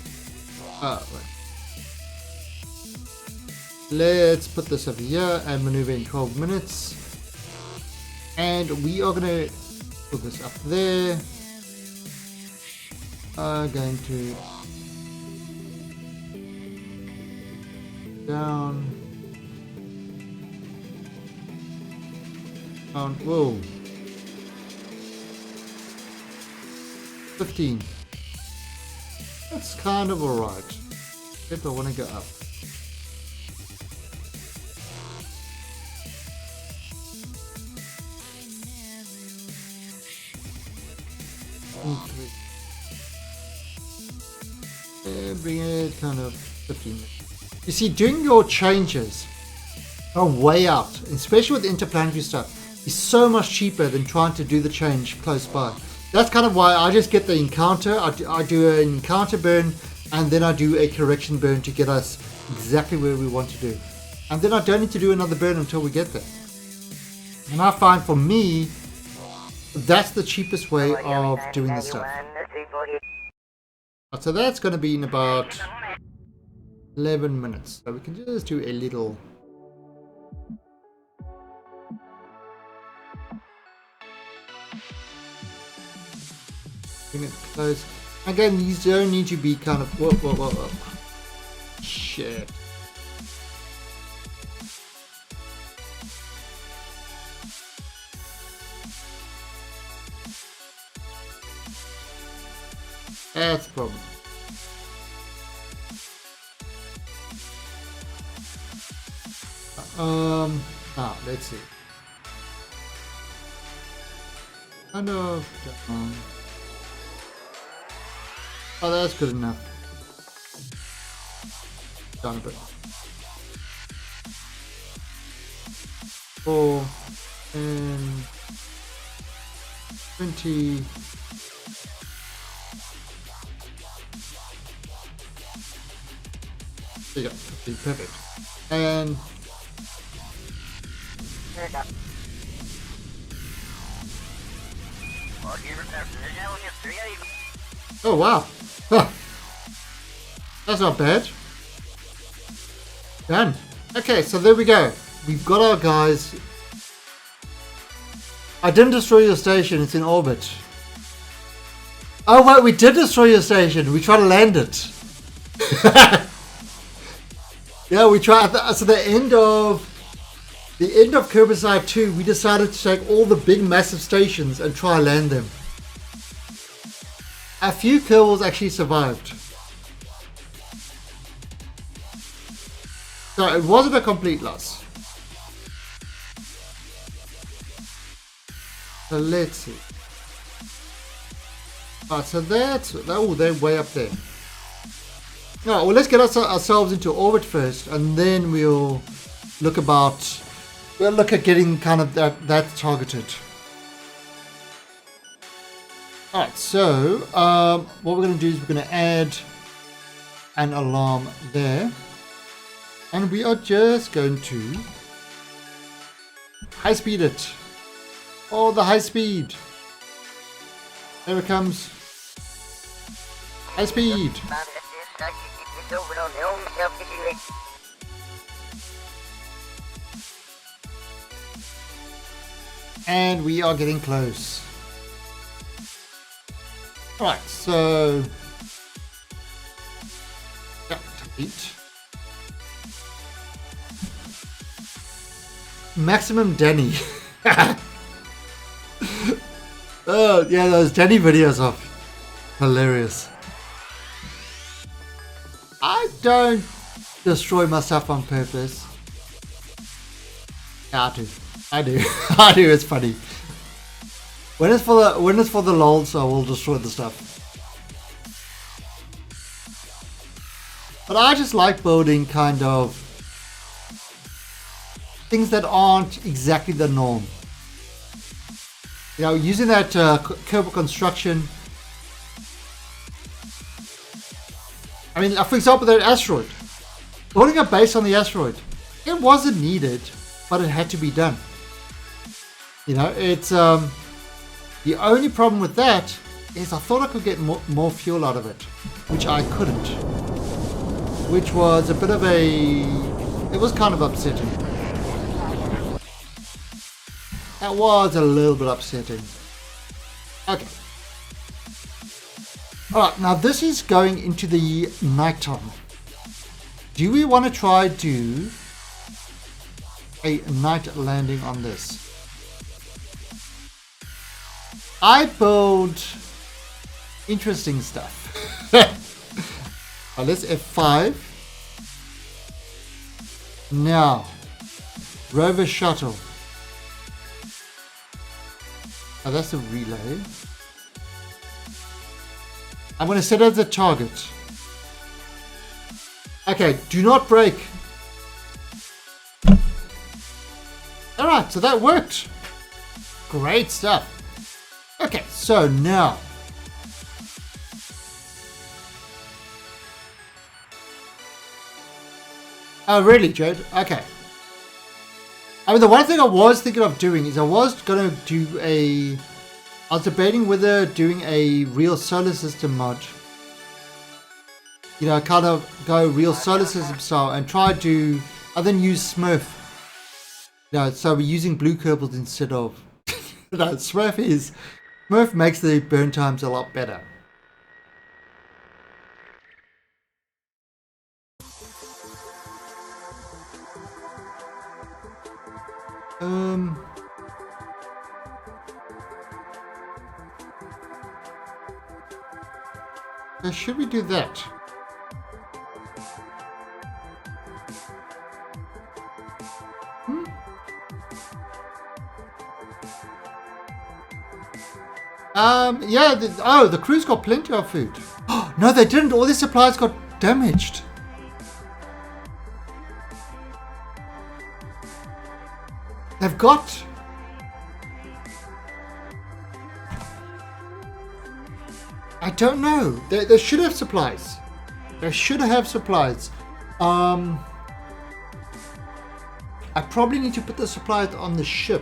let's put this over here and maneuver in 12 minutes. And we are gonna put this up there. Going to down. Whoa. 15. That's kind of alright. If I want to go up. Bring it kind of 15 minutes. You see, doing your changes on way out, especially with interplanetary stuff, is so much cheaper than trying to do the change close by. That's kind of why I just get the encounter. I do an encounter burn, and then I do a correction burn to get us exactly where we want to do. And then I don't need to do another burn until we get there. And I find for me, that's the cheapest way of doing this stuff. So that's going to be in about 11 minutes. So we can just do a little. Bring it close. Again, these don't need to be kind of. Whoa. Shit. That's the problem. Let's see. Kind of. Oh, that's good enough. Down a bit. 4 and 20. There you go. Okay, perfect. And oh wow. Huh. That's not bad. Done. Okay, so there we go. We've got our guys. I didn't destroy your station, it's in orbit. Oh wait, we did destroy your station. We tried to land it. Yeah, we tried. So the end of Kerbecide 2, we decided to take all the big massive stations and try to land them. A few Kerbals actually survived. So it wasn't a complete loss. So let's see. Alright, so that's... Oh, they're way up there. Alright, well, let's get ourselves into orbit first, and then we'll look about... We'll look at getting kind of that targeted. Alright, so what we're going to do is we're going to add an alarm there. And we are just going to high speed it. Oh, the high speed. There it comes. High speed. And we are getting close. Alright, so... Yeah, delete. Maximum Danny. Oh, yeah, those Danny videos are hilarious. I don't destroy myself on purpose. Yeah, I do. I do, it's funny. When it's for the lols, I will destroy the stuff. But I just like building kind of things that aren't exactly the norm. You know, using that Kerbal construction. I mean, for example, that asteroid. Building a base on the asteroid. It wasn't needed, but it had to be done. You know, it's the only problem with that is I thought I could get more fuel out of it, which I couldn't. Which was a bit of a... It was kind of upsetting. That was a little bit upsetting. Okay. Alright, now this is going into the nighttime. Do we want to try do a night landing on this? I build interesting stuff. Let's F5. Now, rover shuttle. Oh, that's a relay. I'm going to set it as a target. Okay, do not break. Alright, so that worked. Great stuff. Okay, so now. Oh, really, Jade? Okay. I mean, the one thing I was thinking of doing is I was going to do a... I was debating whether doing a real solar system mod. You know, kind of go real solar system style and try to... and then use Smurf. You know, so we're using blue Kerbals instead of... No, Smurf makes the burn times a lot better. So should we do that? Yeah, the crew's got plenty of food. Oh, no, they didn't. All their supplies got damaged. They've got... I don't know. They should have supplies. They should have supplies. I probably need to put the supplies on the ship.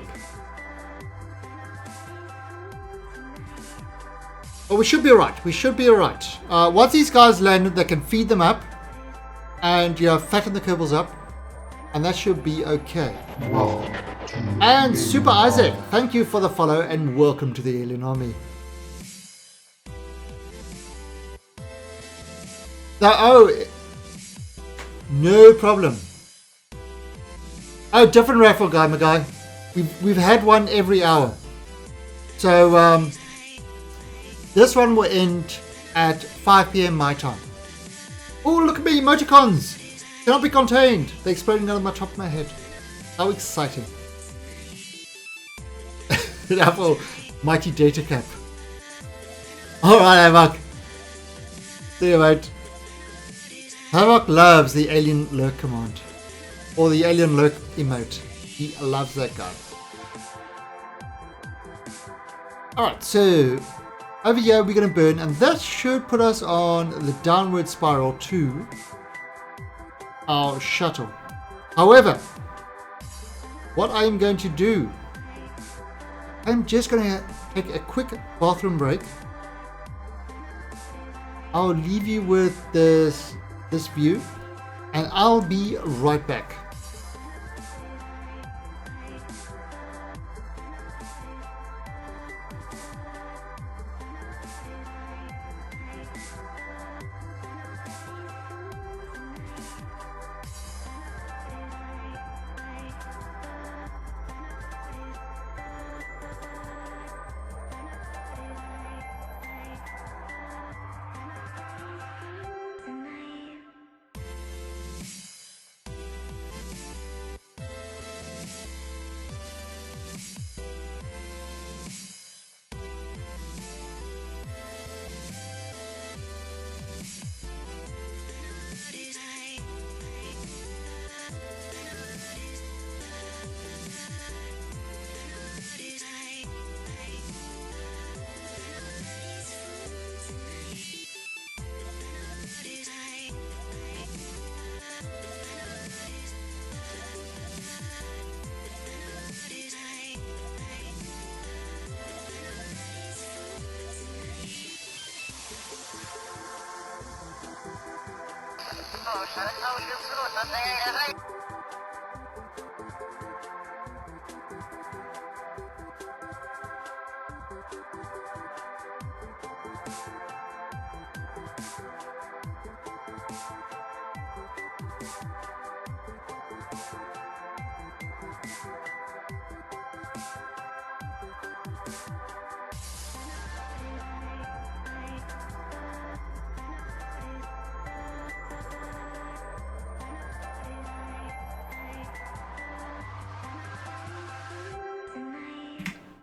Oh, we should be alright. We should be alright. Once these guys landed, they can feed them up. And, you know, fatten the Kerbals up. And that should be okay. And Super Isaac, thank you for the follow and welcome to the Alien Army. No problem. Oh, different raffle guy, my guy. We've had one every hour. So this one will end at 5 PM my time. Oh, look at me, emoticons! Cannot be contained. They're exploding out of my top of my head. How exciting. Apple mighty data cap. Alright, Havoc. See you, mate. Havoc loves the alien lurk command. Or the alien lurk emote. He loves that guy. Alright, so over here we're going to burn, and that should put us on the downward spiral to our shuttle. However, what I am going to do, I'm just going to take a quick bathroom break. I'll leave you with this view, and I'll be right back.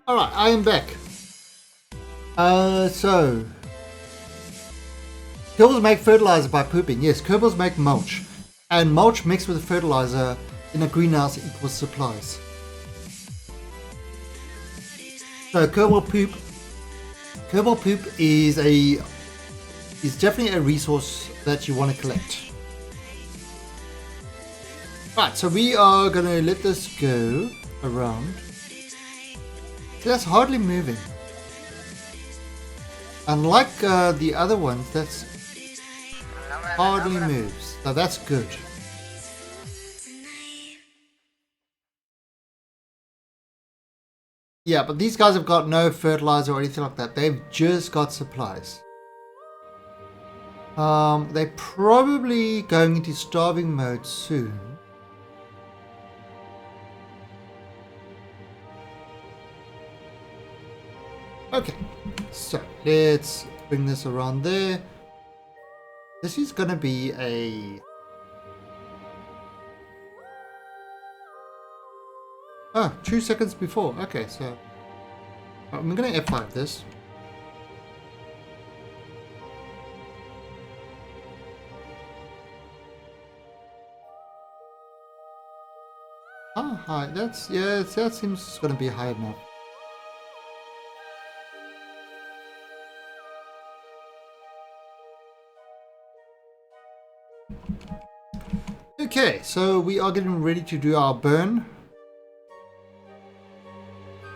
Alright, I am back. So Kerbals make fertilizer by pooping. Yes, Kerbals make mulch. And mulch mixed with fertilizer in a greenhouse equals supplies. So Kerbal poop is definitely a resource that you want to collect. Right, so we are gonna let this go around. So that's hardly moving. Unlike the other ones, that's hardly moves. So that's good. Yeah, but these guys have got no fertilizer or anything like that. They've just got supplies. They're probably going into starving mode soon. Okay, so let's bring this around there. This is gonna be a... Oh, 2 seconds before. Okay, so I'm gonna F5 this. Oh, high. That's, yeah, that seems gonna be high enough. Okay, so we are getting ready to do our burn.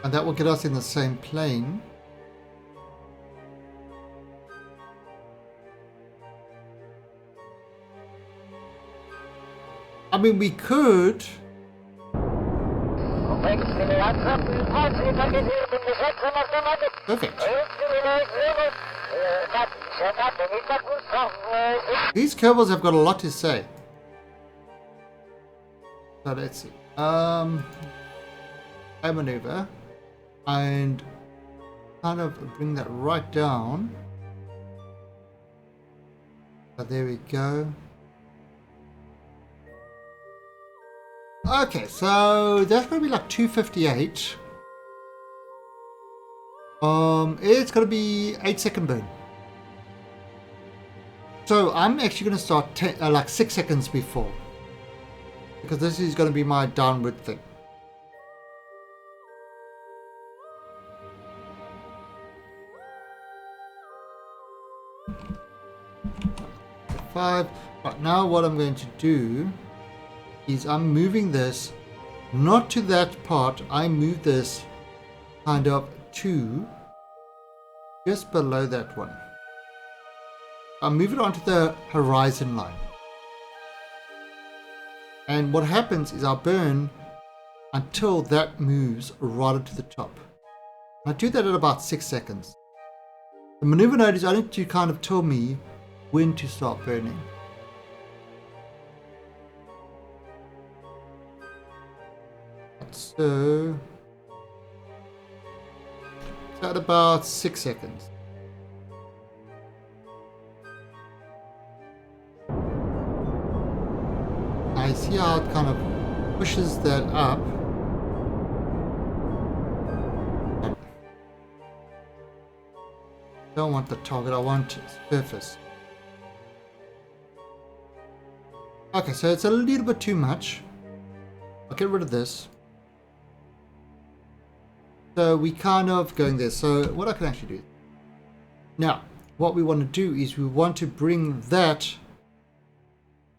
And that will get us in the same plane. I mean, we could... Perfect. These Kerbals have got a lot to say. So let's see. I maneuver and kind of bring that right down. So there we go. Okay, so that's going to be like 258. It's gonna be 8-second burn. So I'm actually gonna start like 6 seconds before, because this is gonna be my downward thing. Five. Right, now what I'm going to do is I'm moving this not to that part. I move this kind of to just below that one. I'll move it onto the horizon line. And what happens is I'll burn until that moves right up to the top. I do that at about 6 seconds. The maneuver node is only to kind of tell me when to start burning. So it's at about 6 seconds. I see how it kind of pushes that up. I don't want the target, I want surface. Okay, so it's a little bit too much. I'll get rid of this. So we kind of going there. So what I can actually do now, what we want to do is we want to bring that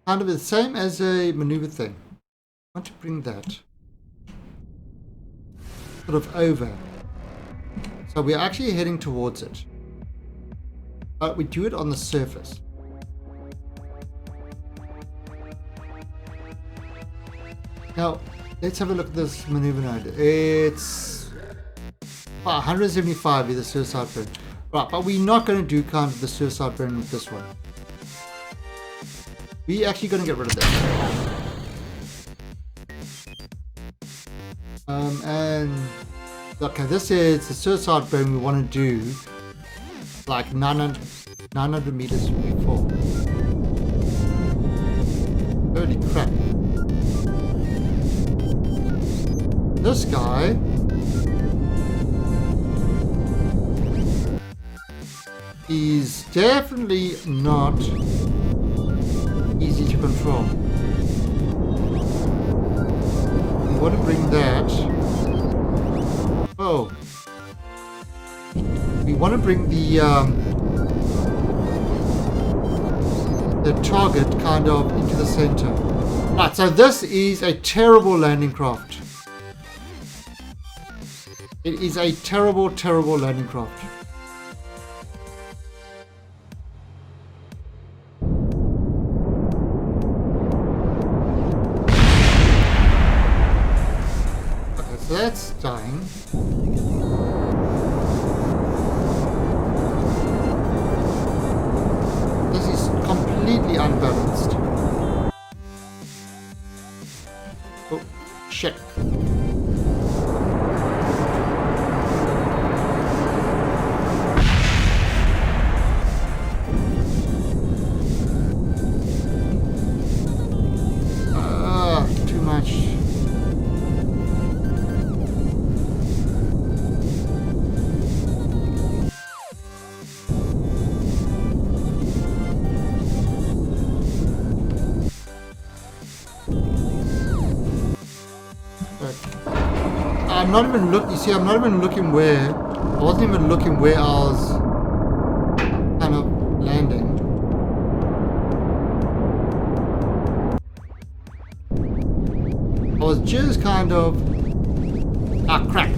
kind of the same as a maneuver thing. I want to bring that sort of over. So we're actually heading towards it, but we do it on the surface. Now let's have a look at this maneuver node. It's 175 with the suicide burn. Right, but we're not going to do kind of the suicide burn with this one. We're actually going to get rid of that. And okay, this is the suicide burn we want to do like 900 meters before. Holy crap. This guy is definitely not easy to control. We want to bring that. Oh, we want to bring the target kind of into the center. Right, so this is a terrible landing craft. It is a terrible, terrible landing craft. Okay, so that's dying. This is completely unbalanced. Oh, shit. Too much. I'm not even looking. You see, I'm not even looking where. I wasn't even looking where I was kind of landing. I was just kind of crap.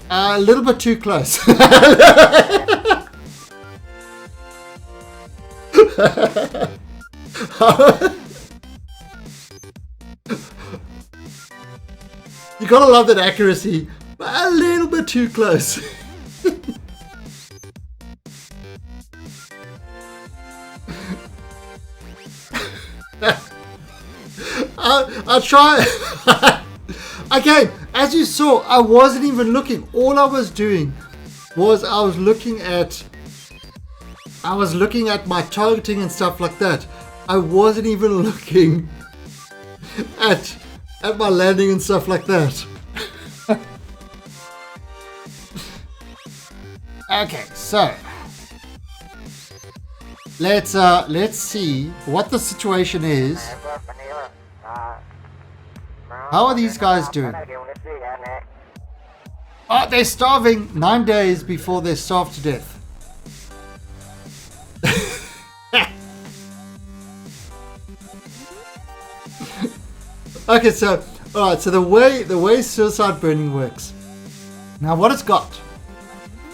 A little bit too close. You gotta love that accuracy, but a little bit too close. I'll try. Again, as you saw, I wasn't even looking. All I was doing was I was looking at I was looking at my targeting and stuff like that. I wasn't even looking at my landing and stuff like that. Okay, so let's see what the situation is. How are these guys doing? Oh, they're starving 9 days before they're starved to death. Okay, so alright, so the way suicide burning works. Now what it's got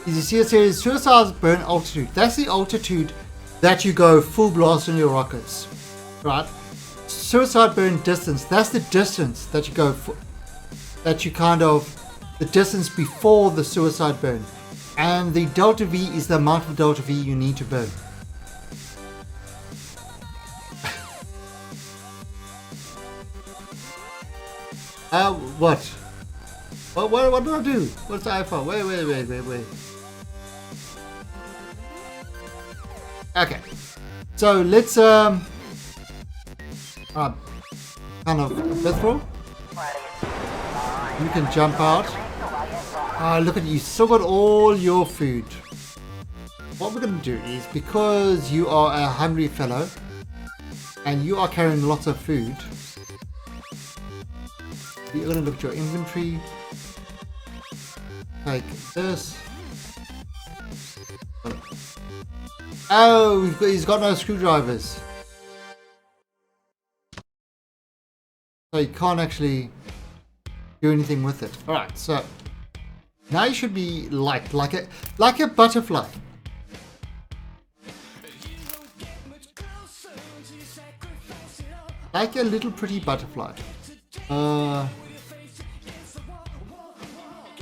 is, you see it says suicide burn altitude. That's the altitude that you go full blast on your rockets. Right? Suicide burn distance, that's the distance that you go for, that you kind of, the distance before the suicide burn. And the delta V is the amount of delta V you need to burn. What? What do I do? What's the iPhone? Wait. Okay. So let's kind of Bethel. You can jump out. Look at you, still got all your food. What we're gonna do is, because you are a hungry fellow and you are carrying lots of food, you're gonna look at your inventory. Take this. Oh, he's got no screwdrivers. So you can't actually do anything with it. Alright, so now you should be light, like a butterfly. Like a little pretty butterfly.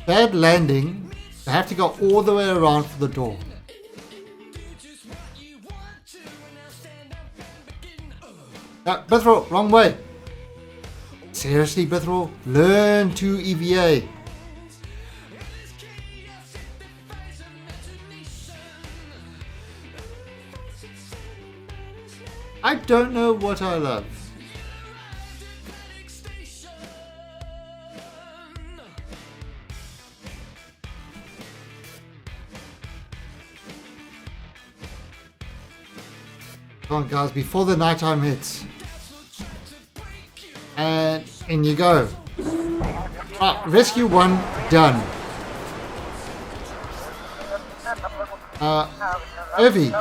Bad landing. I have to go all the way around for the door. Bethel, wrong way. Seriously, Bethel, learn to EVA. I don't know what I love. Come on guys, before the nighttime hits. And in you go. Rescue 1 done. Irvi,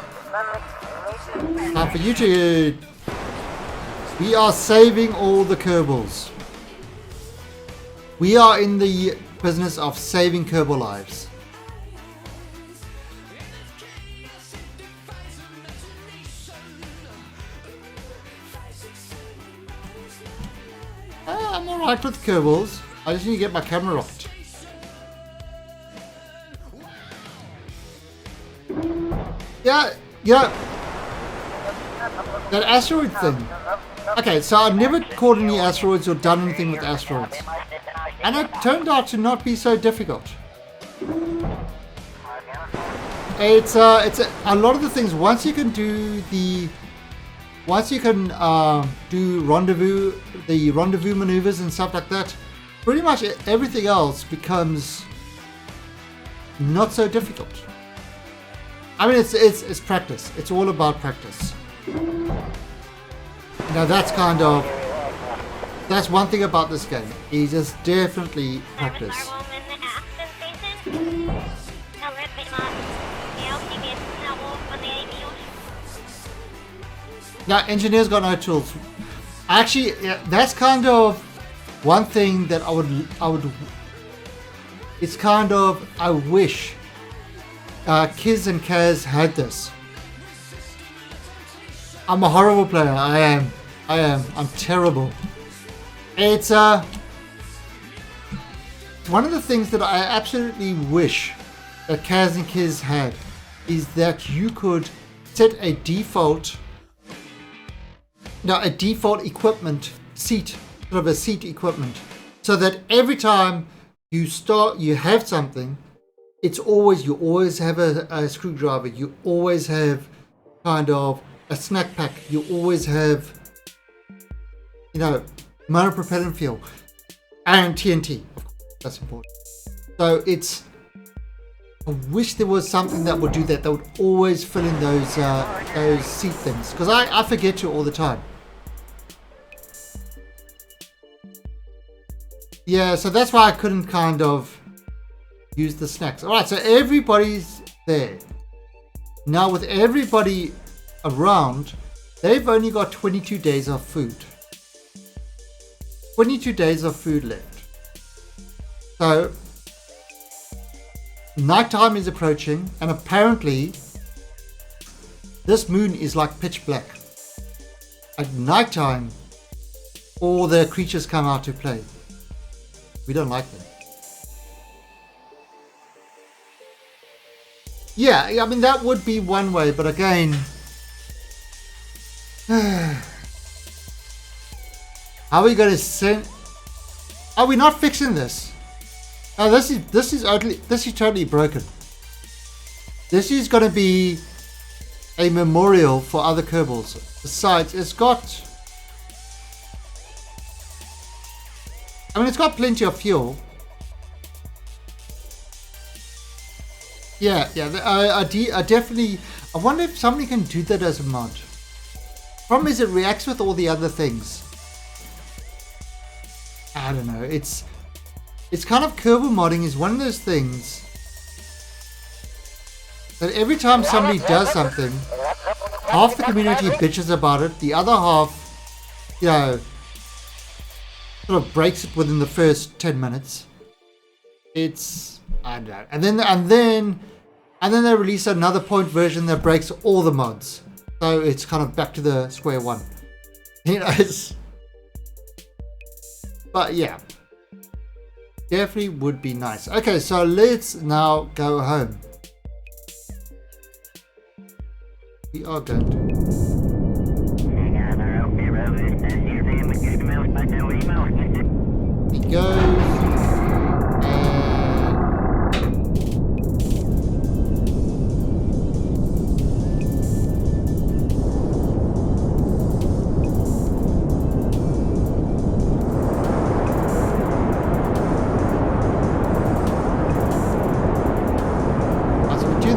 for you to... We are saving all the Kerbals. We are in the business of saving Kerbal lives. I'm alright with Kerbals. I just need to get my camera right. Yeah. That asteroid thing. Okay, so I've never caught any asteroids or done anything with asteroids. And it turned out to not be so difficult. It's a lot of the things, once you can do the... Once you can do the rendezvous maneuvers and stuff like that, pretty much everything else becomes not so difficult. I mean, it's practice. It's all about practice. Now that's one thing about this game. Is just definitely practice. Now, engineers got no tools. Actually, yeah, that's kind of one thing that I would. It's kind of, I wish Kiz and Kaz had this. I'm a horrible player. I am. I'm terrible. It's one of the things that I absolutely wish that Kaz and Kiz had is that you could set a default. Now, a default equipment seat, sort of a seat equipment, so that every time you have something, you always have a screwdriver, you always have kind of a snack pack, you always have, you know, monopropellant fuel and TNT. Of course, that's important. So it's, I wish there was something that would do that. That would always fill in those seat things, because I forget to all the time. Yeah, so that's why I couldn't kind of use the snacks. All right, so everybody's there. Now with everybody around, they've only got 22 days of food. 22 days of food left. So nighttime is approaching, and apparently this moon is like pitch black. At nighttime, all the creatures come out to play. We don't like them. Yeah, I mean, that would be one way, but again, how are we going to send? Are we not fixing this? Oh, this is totally broken. This is going to be a memorial for other Kerbals. Besides, it's got, I mean, it's got plenty of fuel. Yeah, I definitely, I wonder if somebody can do that as a mod. Problem is, it reacts with all the other things. I don't know, it's kind of, Kerbal modding is one of those things that every time somebody does something, half the community bitches about it, the other half, you know, sort of breaks it within the first 10 minutes. It's, I don't know. And then they release another point version that breaks all the mods. So it's kind of back to the square one. You know, but yeah. Definitely would be nice. Okay, so let's now go home. We are going to. He goes.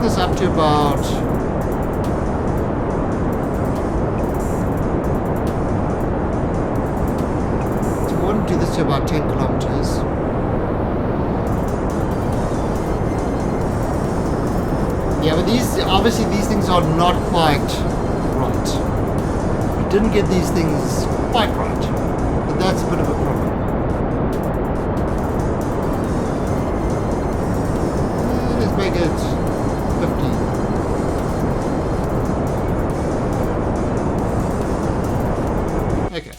This up to about so we want to do this to about 10 kilometers. Yeah, but these things are not quite right. We didn't get these things quite right, but that's a bit of a problem. Let's make it 15. Okay.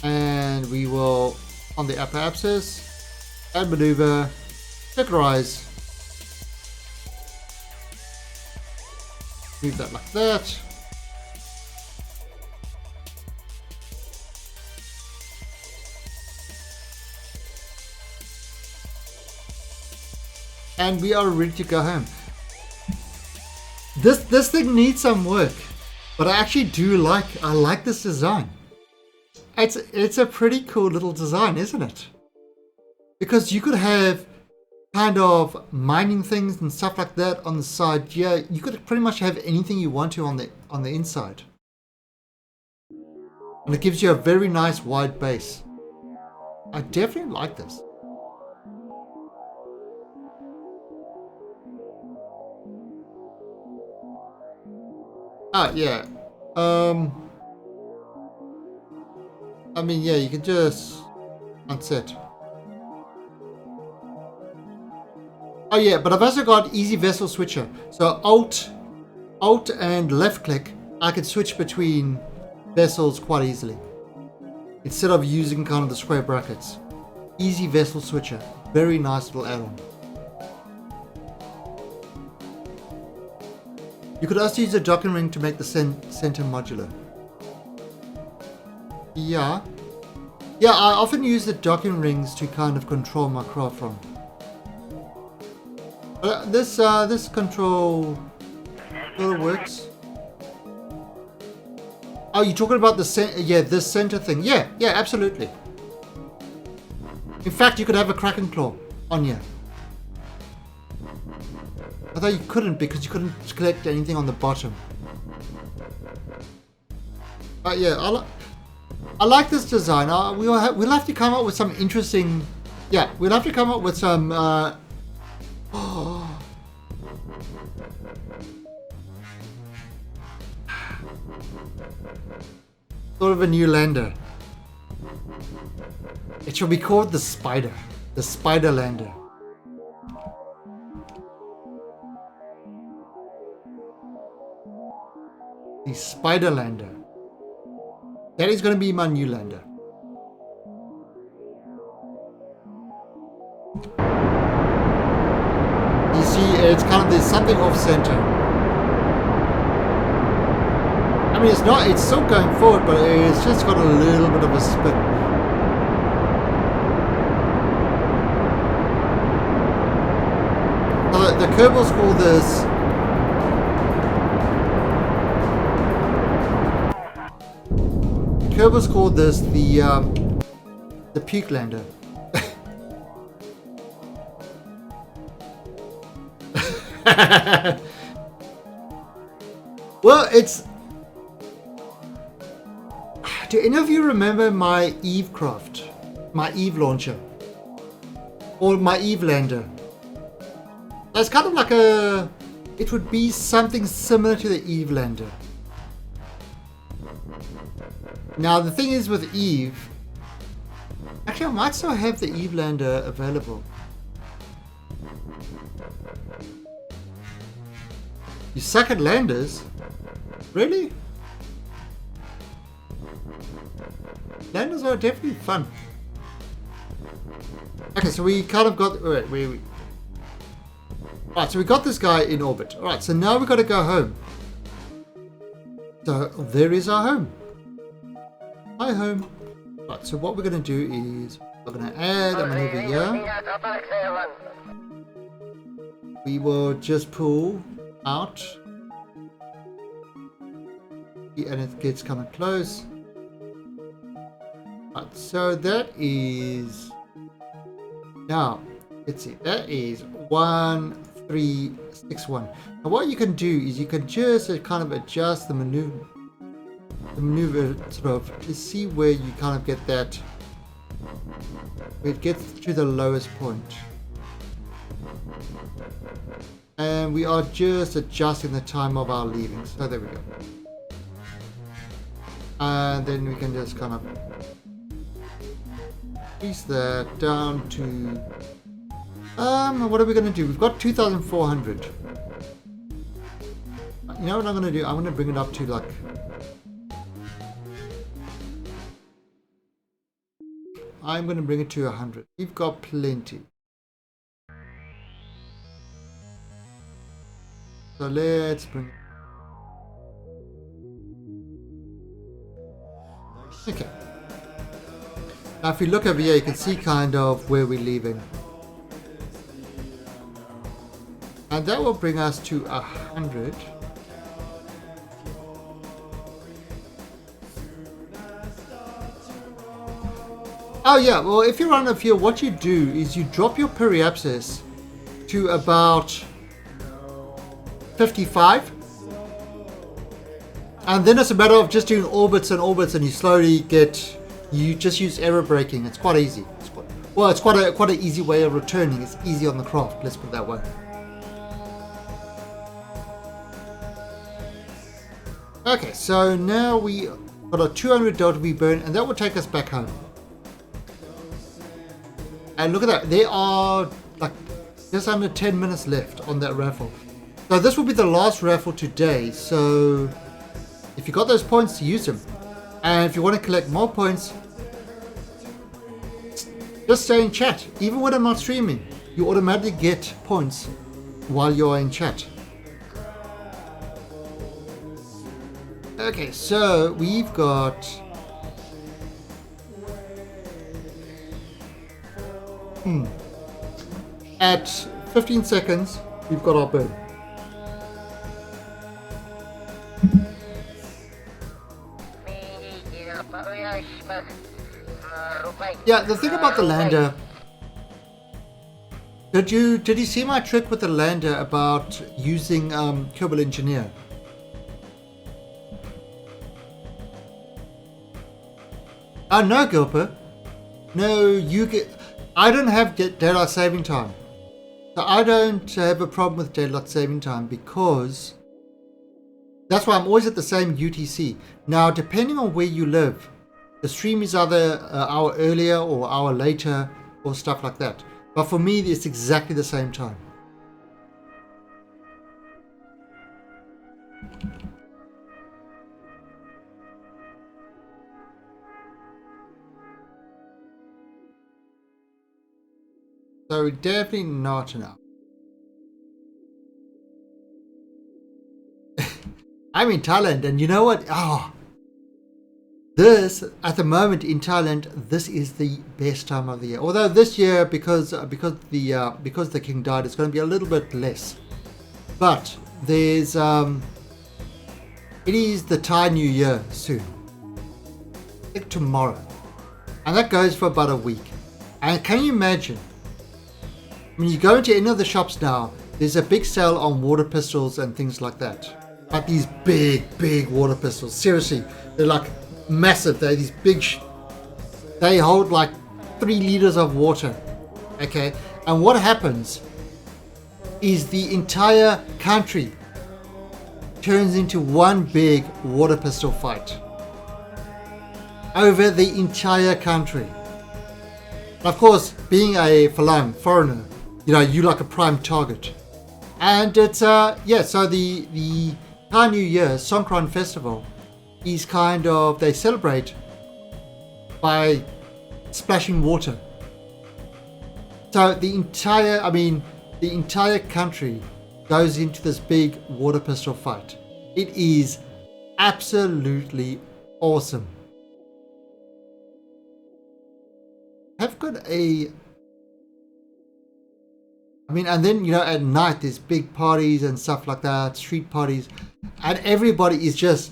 And we will, on the upper axis, add maneuver, circularize, move that like that. And we are ready to go home. This thing needs some work, but I actually I like this design. It's a pretty cool little design, isn't it? Because you could have kind of mining things and stuff like that on the side. Yeah, you could pretty much have anything you want to on the inside. And it gives you a very nice wide base. I definitely like this. Yeah. I mean, yeah, you can just unset. Oh yeah, but I've also got easy vessel switcher. So Alt and left click, I can switch between vessels quite easily. Instead of using kind of the square brackets. Easy vessel switcher. Very nice little add-on. You could also use a docking ring to make the center modular. Yeah. Yeah, I often use the docking rings to kind of control my craft from. This control... Sort of works. Oh, you're talking about the this center thing. Yeah, absolutely. In fact, you could have a Kraken Claw on you. Although you couldn't because you couldn't collect anything on the bottom. But yeah, I like this design. We'll have to come up with some interesting. Yeah, we'll have to come up with some. Sort of a new lander. It should be called the Spider. The Spider Lander. The Spider Lander. That is going to be my new lander. You see, it's kind of, there's something off center. I mean, it's still going forward, but it's just got a little bit of a spin. So the Kerbals call this the Puke Lander. Well, it's. Do any of you remember my Eve craft? My Eve launcher? Or my Eve lander? It's kind of like a. It would be something similar to the Eve lander. Now, the thing is with Eve. Actually, I might still have the Eve lander available. You suck at landers? Really? Landers are definitely fun. Okay, so we kind of got... Alright, Alright, so we got this guy in orbit. Alright, so now we've got to go home. So, there is our home. Hi, home. Alright, so what we're going to do is... We're going to add a maneuver here. We will just pull out. And it gets kind of close. Right, so that is now let's see, that is 1361. Now what you can do is you can just kind of adjust the maneuver sort of to see where you kind of get that, where it gets to the lowest point. And we are just adjusting the time of our leaving. So there we go. And then we can just kind of increase that down to what are we going to do? We've got 2,400. You know what I'm going to do? I'm going to bring it up to like, I'm going to bring it to 100. We've got plenty. So let's bring it. Okay. Now if you look over here, you can see kind of where we're leaving. And that will bring us to 100. Oh yeah, well if you're on a field, what you do is you drop your periapsis to about 55. And then it's a matter of just doing orbits and orbits, and you slowly get. You just use error braking. It's quite easy. It's quite an easy way of returning. It's easy on the craft. Let's put it that way. Okay, so now we got a 200 delta V burn, and that will take us back home. And look at that. There are like just under 10 minutes left on that raffle. So this will be the last raffle today. So. If you got those points, use them. And if you want to collect more points, just stay in chat. Even when I'm not streaming, you automatically get points while you're in chat. Okay, so we've got... At 15 seconds, we've got our burn. Yeah, the thing about the lander. Did you see my trick with the lander about using Kerbal Engineer? No, Gilper. No, you get. I don't have daylight saving time, so I don't have a problem with daylight saving time because that's why I'm always at the same UTC. Now, depending on where you live, the stream is either an hour earlier or an hour later or stuff like that. But for me, it's exactly the same time. So definitely not enough. I'm in Thailand, and you know what? This at the moment in Thailand, this is the best time of the year. Although this year, because the king died, it's going to be a little bit less. But there's it is the Thai New Year soon. I think tomorrow, and that goes for about a week. And can you imagine? When you go into any of the shops now, there's a big sale on water pistols and things like that. Like these big water pistols. Seriously, they're like massive. They're these big. They hold like 3 liters of water. Okay, and what happens is the entire country turns into one big water pistol fight over the entire country. Of course, being a Falang foreigner, you know, you're like a prime target. And it's yeah, so the Thai New Year Songkran Festival is kind of, they celebrate by splashing water. So the entire country goes into this big water pistol fight. It is absolutely awesome. I've got and then, you know, at night there's big parties and stuff like that, street parties, and everybody is just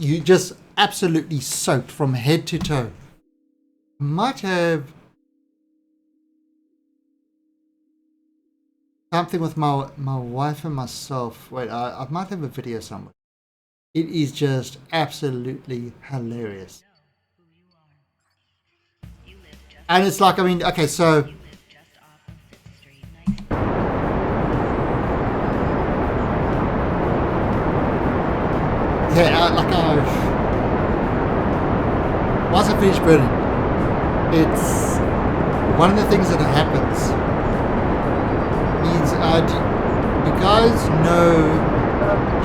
absolutely soaked from head to toe. Might have something with my wife and myself. Wait, I might have a video somewhere. It is just absolutely hilarious. And it's like, okay, so yeah, once I finish burning, it's one of the things that happens is, you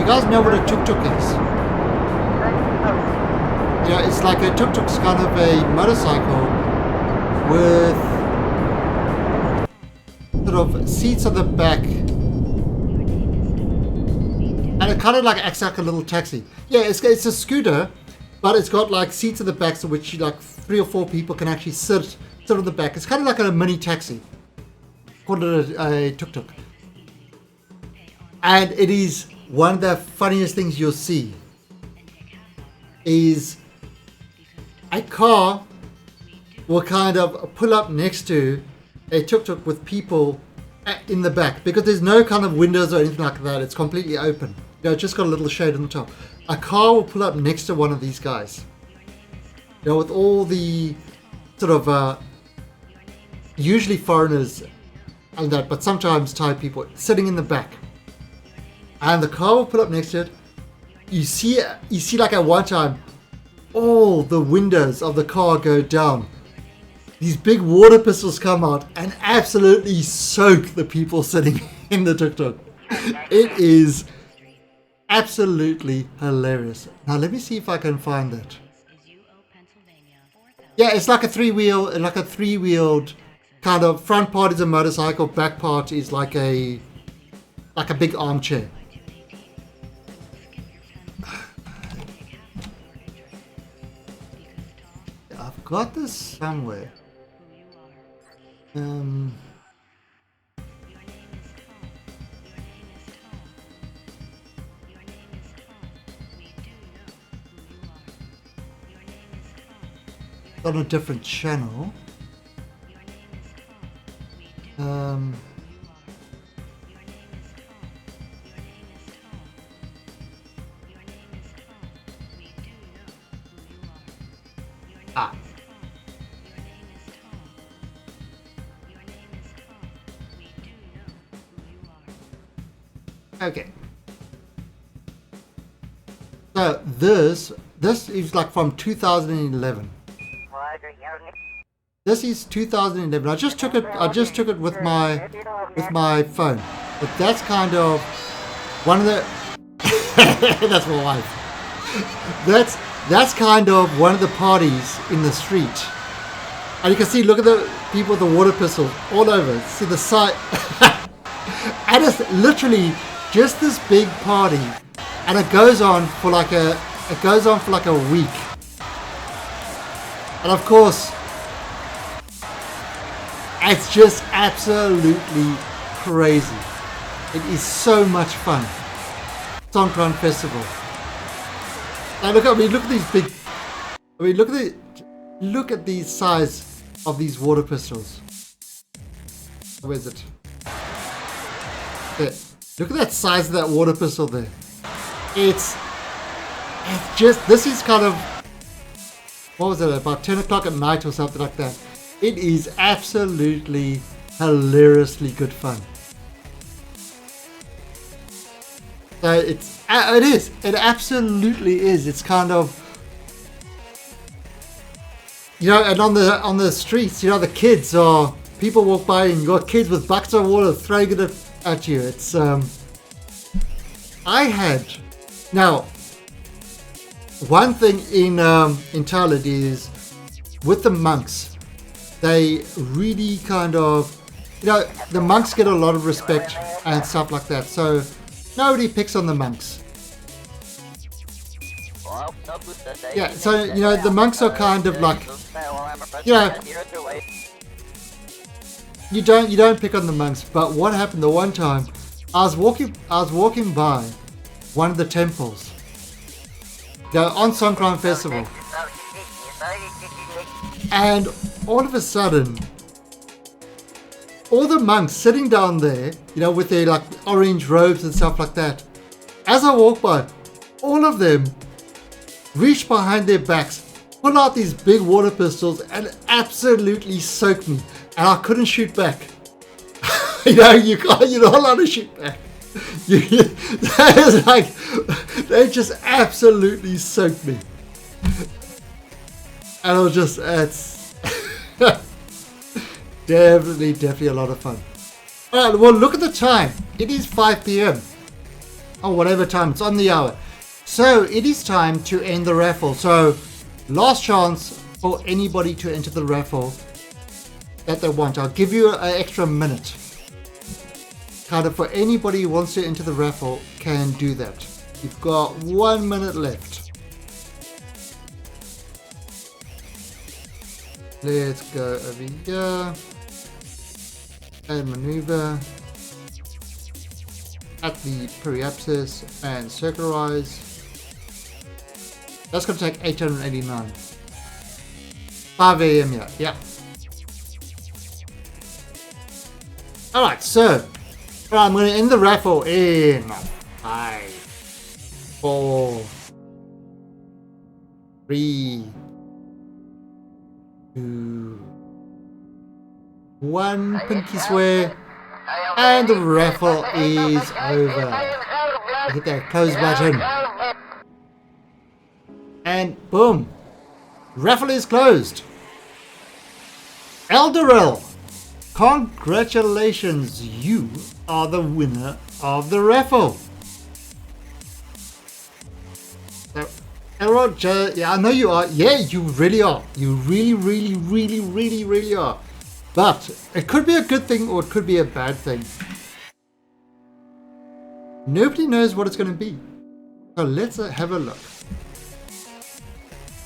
guys know what a tuk-tuk is? Yeah, it's like a tuk-tuk's kind of a motorcycle with sort of seats on the back, and it kind of like acts like a little taxi. Yeah, it's a scooter, but it's got like seats at the back, so which like 3 or 4 people can actually sit on the back. It's kind of like a mini taxi. Call it a tuk-tuk. And it is one of the funniest things you'll see is a car will kind of pull up next to a tuk-tuk with people in the back, because there's no kind of windows or anything like that. It's completely open. You know, it's just got a little shade on the top. A car will pull up next to one of these guys, you know, with all the sort of usually foreigners and that, but sometimes Thai people sitting in the back, and the car will pull up next to it. You see like at one time all the windows of the car go down. These big water pistols come out and absolutely soak the people sitting in the tuk-tuk. It is absolutely hilarious. Now let me see if I can find that. Yeah, it's like a three-wheeled kind of, front part is a motorcycle, back part is like a big armchair. I've got this somewhere. on a different channel. Okay. So this is like from 2011. This is 2011. I just took it with my phone. But that's kind of one of the that's my wife. That's kind of one of the parties in the street. And you can see, look at the people with the water pistols all over. See the side. And it's literally just this big party, and it goes on for like a week. And of course, it's just absolutely crazy. It is so much fun. Songkran Festival. And look at these big. Look at the size of these water pistols. Where is it? There. Look at that size of that water pistol there. It's just, this is kind of, what was it, about 10 o'clock at night or something like that. It is absolutely hilariously good fun. So it absolutely is. It's kind of, you know, and on the streets, you know, the kids are, people walk by and you got kids with buckets of water throwing it at you. It's now one thing in Thailand is with the monks, they really kind of, you know, the monks get a lot of respect and stuff like that, so nobody picks on the monks. Yeah, so you know, the monks are kind of like, you know, you don't pick on the monks. But what happened the one time, I was walking by one of the temples, you know, on Songkran Festival, and all of a sudden, all the monks sitting down there, you know, with their like orange robes and stuff like that. As I walk by, all of them reach behind their backs, pull out these big water pistols, and absolutely soak me. And I couldn't shoot back. You know, you're not allowed to shoot back. That is like, they just absolutely soaked me. And it was just, it's definitely a lot of fun. Alright, well, look at the time. It is 5 p.m. or whatever time, it's on the hour. So it is time to end the raffle. So last chance for anybody to enter the raffle that they want. I'll give you an extra minute. Kind of for anybody who wants to enter the raffle can do that. You've got 1 minute left. Let's go over here. And maneuver. At the periapsis and circularize. That's going to take 889. 5 a.m. yeah. Alright, so I'm going to end the raffle in 5, 4, 3, 2, 1. Pinky swear. And the raffle is over. Hit that close button. And boom. Raffle is closed. Elderel, congratulations. You are the winner of the raffle. So, Elrod, yeah, I know you are. Yeah, you really are. You really are. But it could be a good thing or it could be a bad thing. Nobody knows what it's going to be. So let's have a look.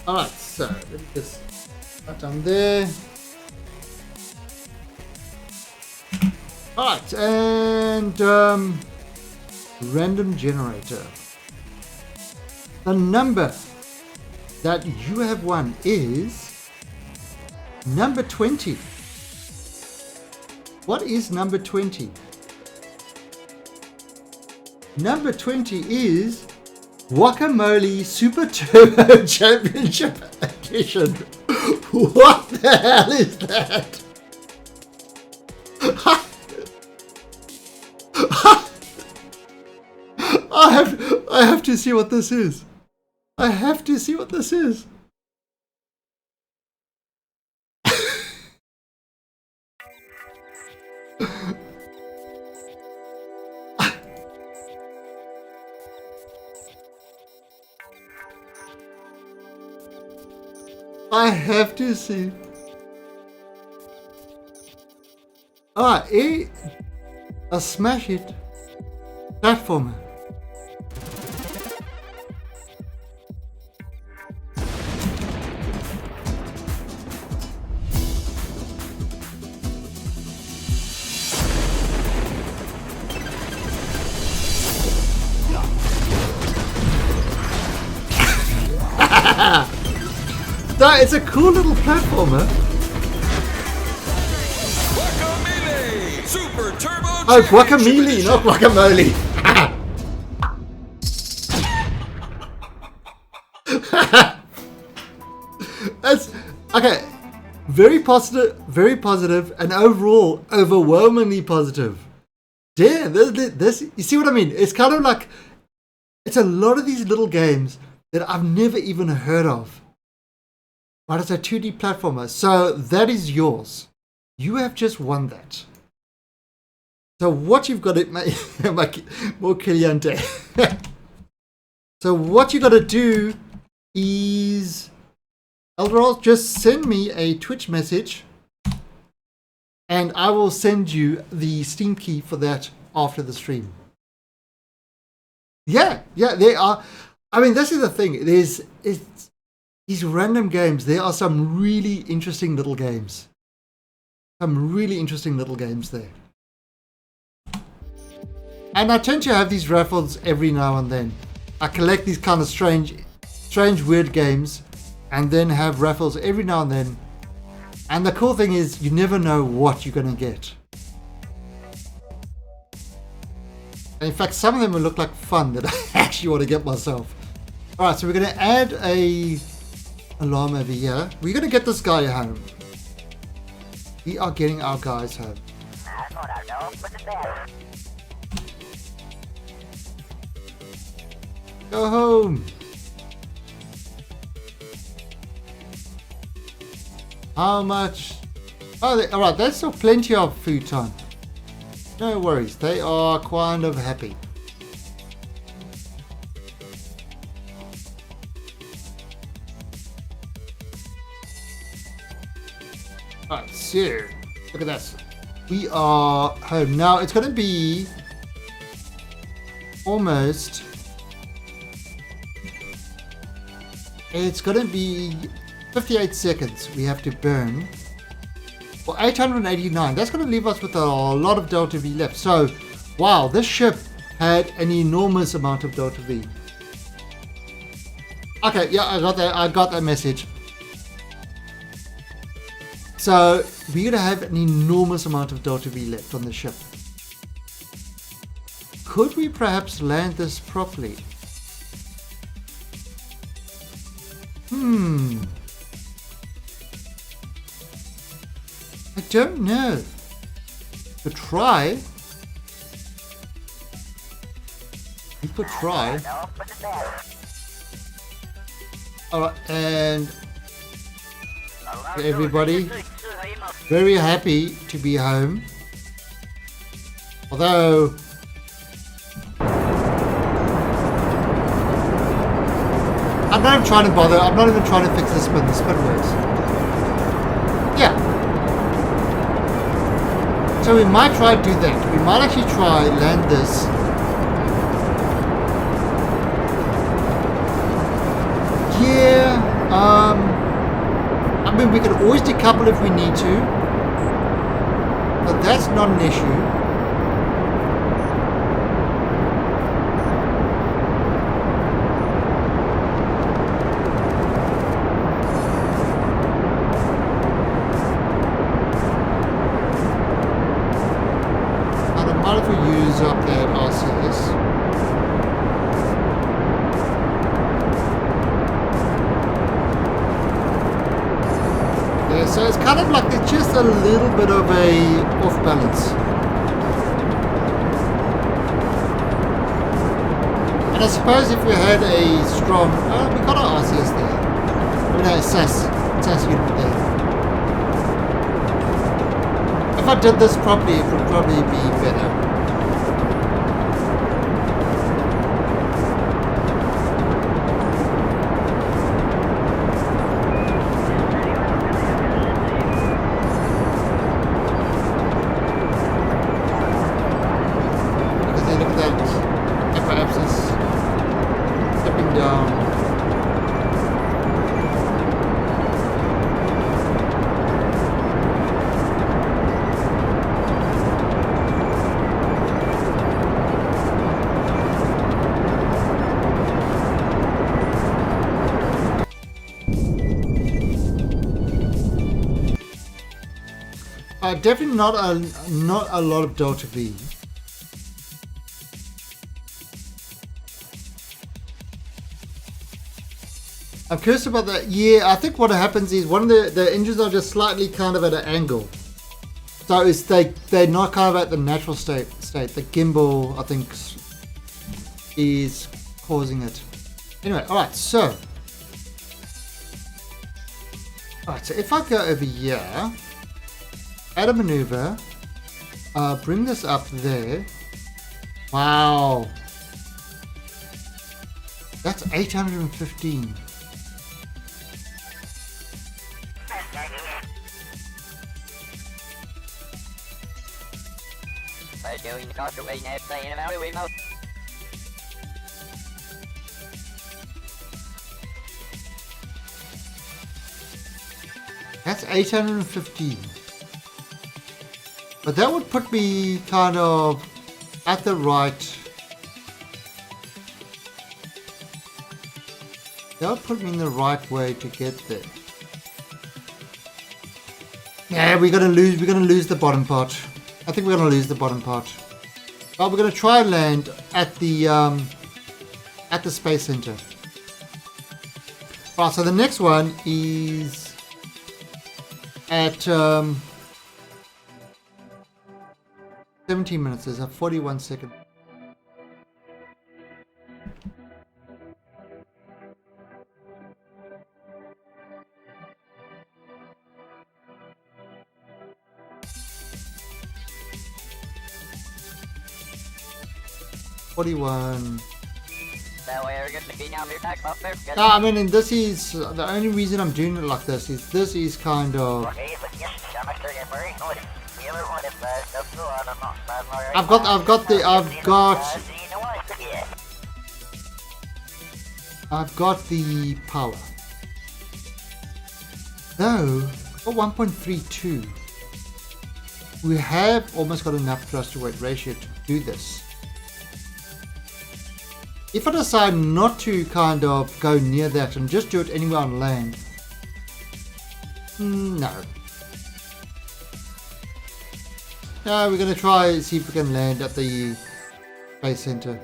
Alright, so let me just put down there. Alright, and random generator. The number that you have won is Number 20. What is number 20? Number 20 is Guacamole Super Turbo Championship Edition. What the hell is that? I have to see what this is. I have to see what this is. I have to see. A smash it platformer. No, it's a cool little platformer. Guacamole! Super Turbo Oh, Championship guacamole, not guacamole. That's okay. Very positive, and overall overwhelmingly positive. Damn, this you see what I mean? It's kind of like it's a lot of these little games that I've never even heard of. But it's a 2D platformer, so that is yours. You have just won that. So what you've got to make more caliente. So what you got to do is, Eldorol, just send me a Twitch message, and I will send you the Steam key for that after the stream. Yeah, they are. I mean, this is the thing. It's these random games. There are some really interesting little games. Some really interesting little games there. And I tend to have these raffles every now and then. I collect these kind of strange, weird games, and then have raffles every now and then. And the cool thing is, you never know what you're going to get. And in fact, some of them will look like fun that I actually want to get myself. Alright, so we're going to add a alarm over here. We're going to get this guy home. We are getting our guys home. Go home. How much? Oh, alright, that's still plenty of food time. No worries, they are kind of happy. Alright, so look at this. We are home. Now it's going to be almost. It's going to be 58 seconds we have to burn. For 889. That's going to leave us with a lot of Delta V left. So, wow, this ship had an enormous amount of Delta V. Okay, yeah, I got that message. So we're going to have an enormous amount of Delta V left on the ship. Could we perhaps land this properly? I don't know. But try. We could try. Alright, and everybody, very happy to be home. Although I'm not even trying to bother. I'm not even trying to fix the spin. The spin works. Yeah. So we might try to do that. We might actually try land this. Yeah. I mean, we can always decouple if we need to, but that's not an issue. kind of like there's just a little bit of a off balance. And I suppose if we had a strong, we got our RCS there. I mean, a SAS unit there. If I did this properly, it would probably be better. Definitely not a lot of Delta V. I'm curious about that. Yeah, I think what happens is one of the engines are just slightly kind of at an angle. So it's they're not kind of at the natural state. The gimbal, I think, is causing it. Anyway, alright, so if I go over here, add a maneuver, bring this up there. Wow, that's 815. That's 815. But that would put me kind of at the right. That would put me in the right way to get there. Yeah, we're gonna lose the bottom part. I think we're gonna lose the bottom part. But we're gonna try and land at the space center. Right, so the next one is at 17 minutes. There's a 41 second. No, I mean, and this is the only reason I'm doing it like this is kind of. I've got the power. Though for 1.32, we have almost got enough thrust to weight ratio to do this. If I decide not to kind of go near that and just do it anywhere on land, no. No, we're going to try see if we can land at the space center.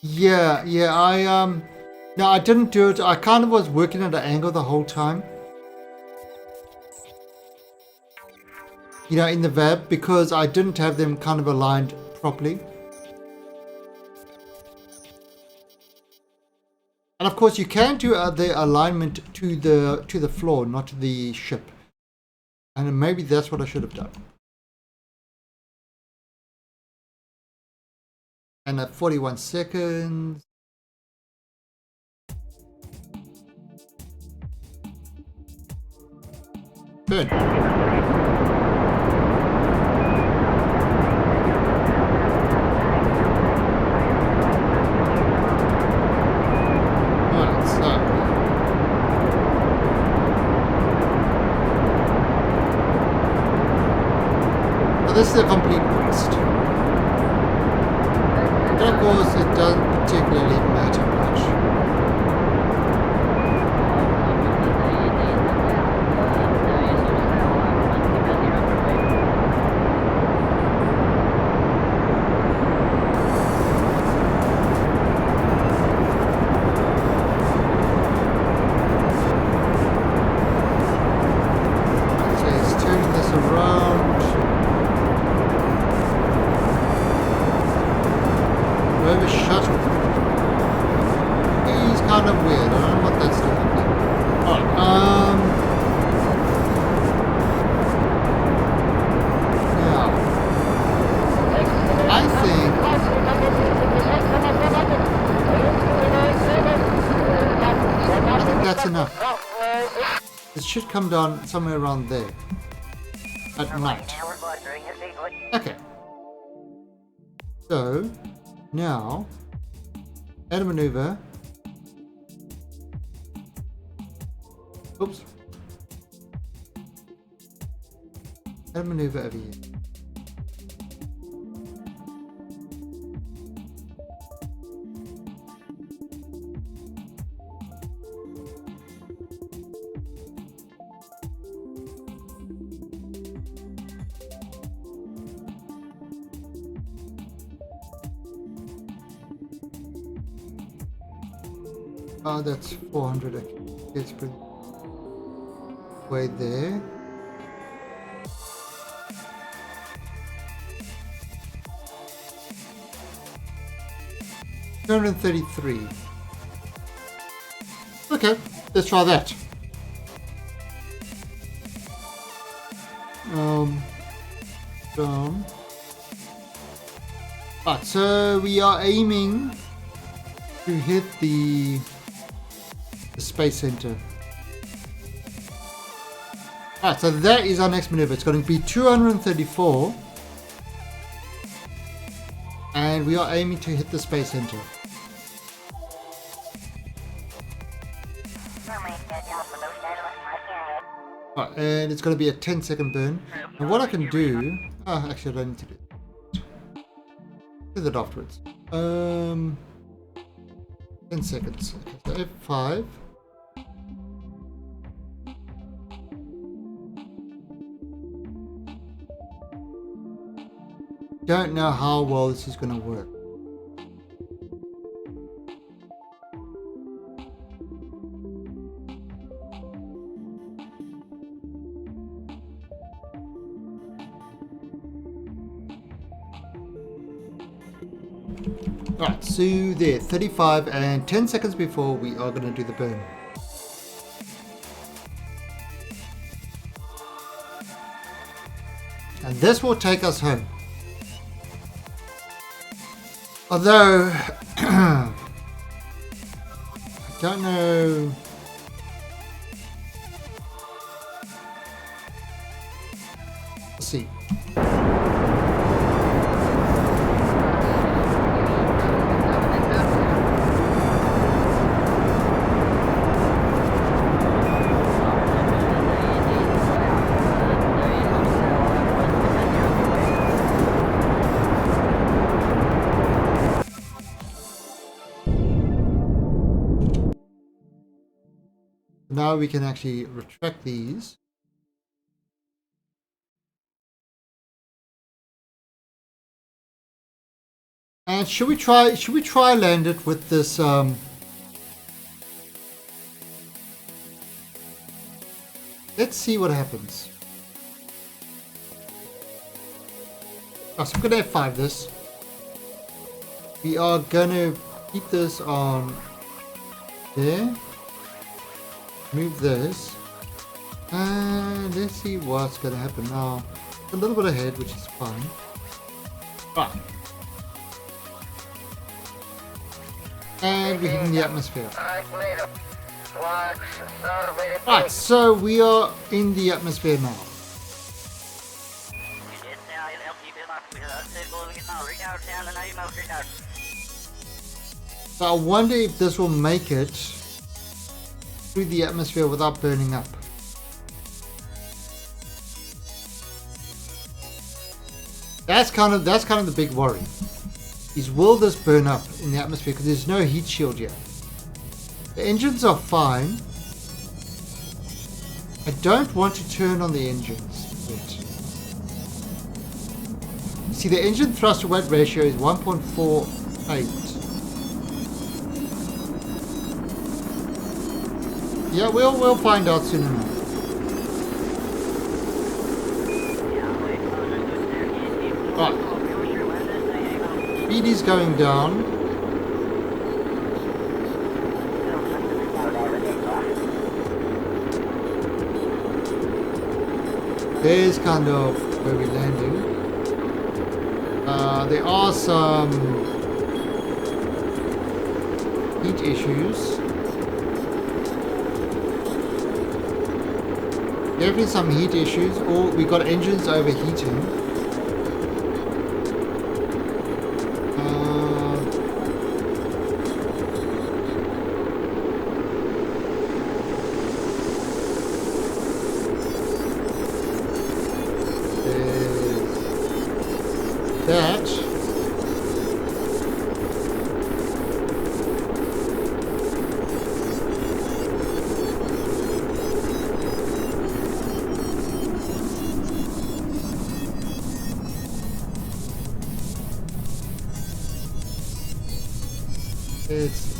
Yeah, no, I didn't do it. I kind of was working at an angle the whole time. You know, in the VAB, because I didn't have them kind of aligned properly. And of course, you can do the alignment to the floor, not to the ship. And maybe that's what I should have done. And at 41 seconds. Good. Alright, so this is a complete waste. But of course, it doesn't particularly matter much. kind of weird. I don't know what that's doing. Alright, now, I think that's enough. It should come down somewhere around there at night. Okay. So, now, add a maneuver. Oops. Add a maneuver over here. Oh, that's 400. Okay. It's pretty way there. $233. Okay, let's try that. Down. Right, so we are aiming to hit the Space Center. Alright, so that is our next maneuver. It's going to be 234. And we are aiming to hit the Space Center. Alright, and it's going to be a 10-second burn. And what I can do... Oh, actually I don't need to do that. Do that afterwards. 10 seconds. Okay, so F5. Don't know how well this is going to work. Alright, so there, 35 and 10 seconds before we are going to do the burn. And this will take us home. Although, I don't know. Let's see. Now we can actually retract these. And should we try land it with this let's see what happens. Oh, so we're gonna F5 this. We are gonna keep this on there. Move this, and let's see what's going to happen now. A little bit ahead, which is fine. Right. And we're hitting the atmosphere. Right, so we are in the atmosphere now. So I wonder if this will make it through the atmosphere without burning up. That's kind of the big worry. Is will this burn up in the atmosphere, because there's no heat shield yet. The engines are fine. I don't want to turn on the engines yet. See, the engine thrust to weight ratio is 1.48. Yeah, we'll find out soon enough. Right. Speed is going down. there's kind of where we're landing. There are some heat issues. Definitely some heat issues. Or we got engines overheating. That it's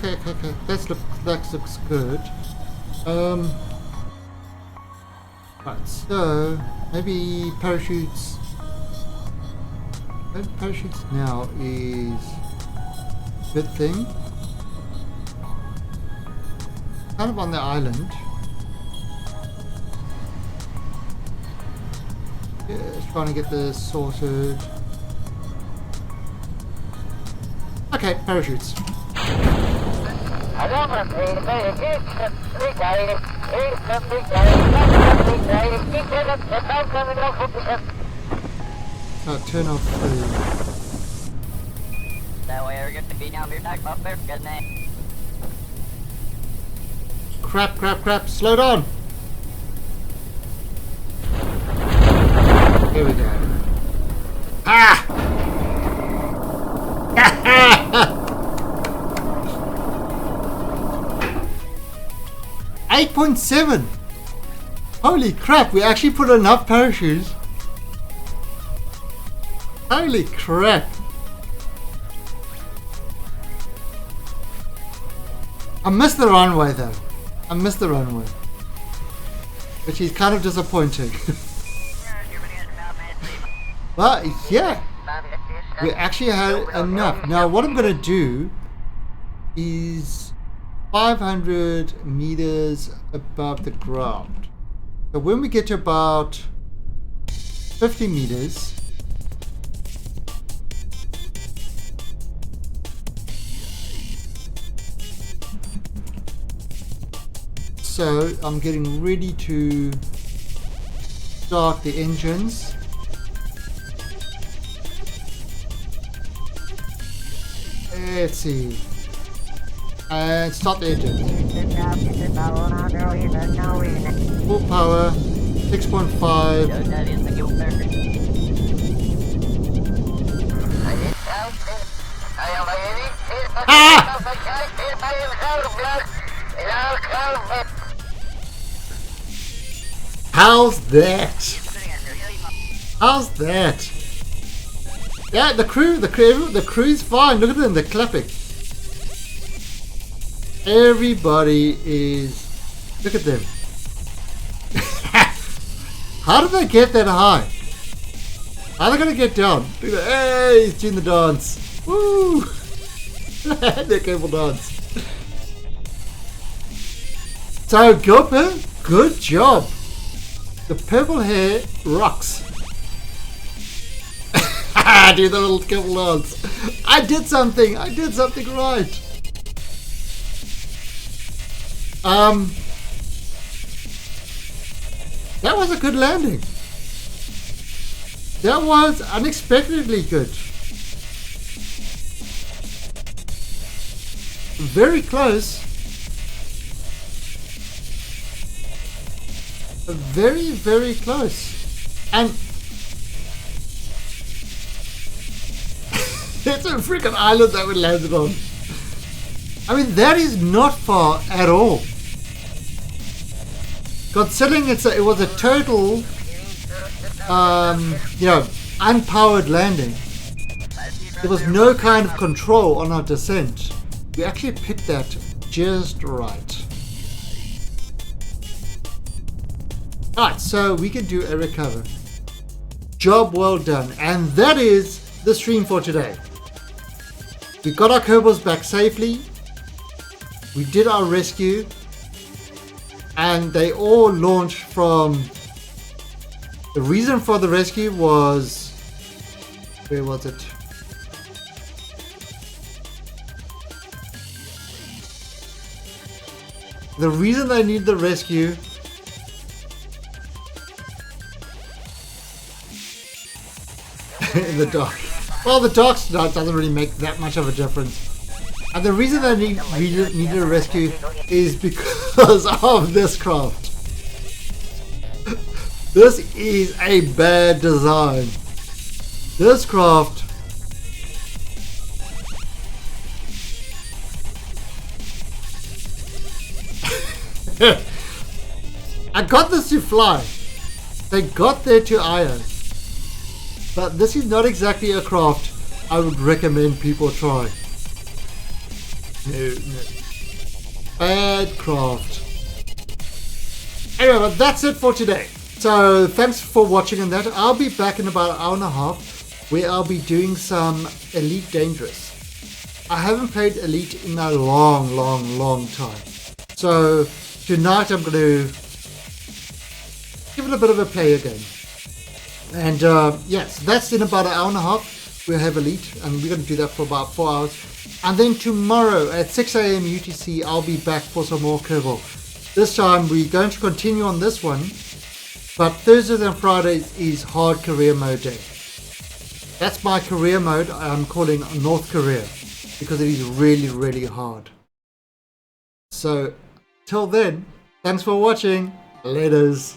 okay. Okay. That looks good. Right, so maybe parachutes. Maybe parachutes now is a good thing. Kind of on the island. Yeah, trying to get this sorted. Okay, parachutes. Turn off the... Crap, slow down! Here we go. Ah! 8.7! Holy crap, we actually put enough parachutes. Holy crap. I missed the runway though. Which is kind of disappointing. But yeah, we actually had enough. Now what I'm going to do is 500 meters above the ground. So when we get to about 50 meters, so I'm getting ready to start the engines. Let's see. And start the engine. Full power, 6.5. Ah! How's that? Yeah, the crew's fine. Look at them, they're clapping. Everybody is... Look at them. How did they get that high? How are they going to get down? Look at that. Hey, he's doing the dance. Woo! The cable dance. So, Gopher, good job. The purple hair rocks. Do the little cable dance. I did something right. That was a good landing. That was unexpectedly good. Very close. Very, very close. And it's a freaking island that we landed on. I mean, that is not far at all. Considering it was a total, unpowered landing. There was no kind of control on our descent. We actually picked that just right. Alright, so we can do a recover. Job well done. And that is the stream for today. We got our Kerbals back safely. We did our rescue. And they all launched from... The reason for the rescue was... Where was it? The reason they need the rescue in the dark. Well, the dark doesn't really make that much of a difference. And the reason they needed a rescue is because of this craft. This is a bad design. This craft I got this to fly. They got there to Io. But this is not exactly a craft I would recommend people try. No. Bad craft. Anyway, but that's it for today. So thanks for watching on that. I'll be back in about an hour and a half where I'll be doing some Elite Dangerous. I haven't played Elite in a long time. So tonight I'm going to give it a bit of a play again. And yes, that's in about an hour and a half. We'll have Elite and we're going to do that for about 4 hours. And then tomorrow at 6 AM UTC, I'll be back for some more Kerbal. This time we're going to continue on this one. But Thursdays and Fridays is hard career mode day. That's my career mode I'm calling North Korea. Because it is really hard. So, till then, thanks for watching. Laters.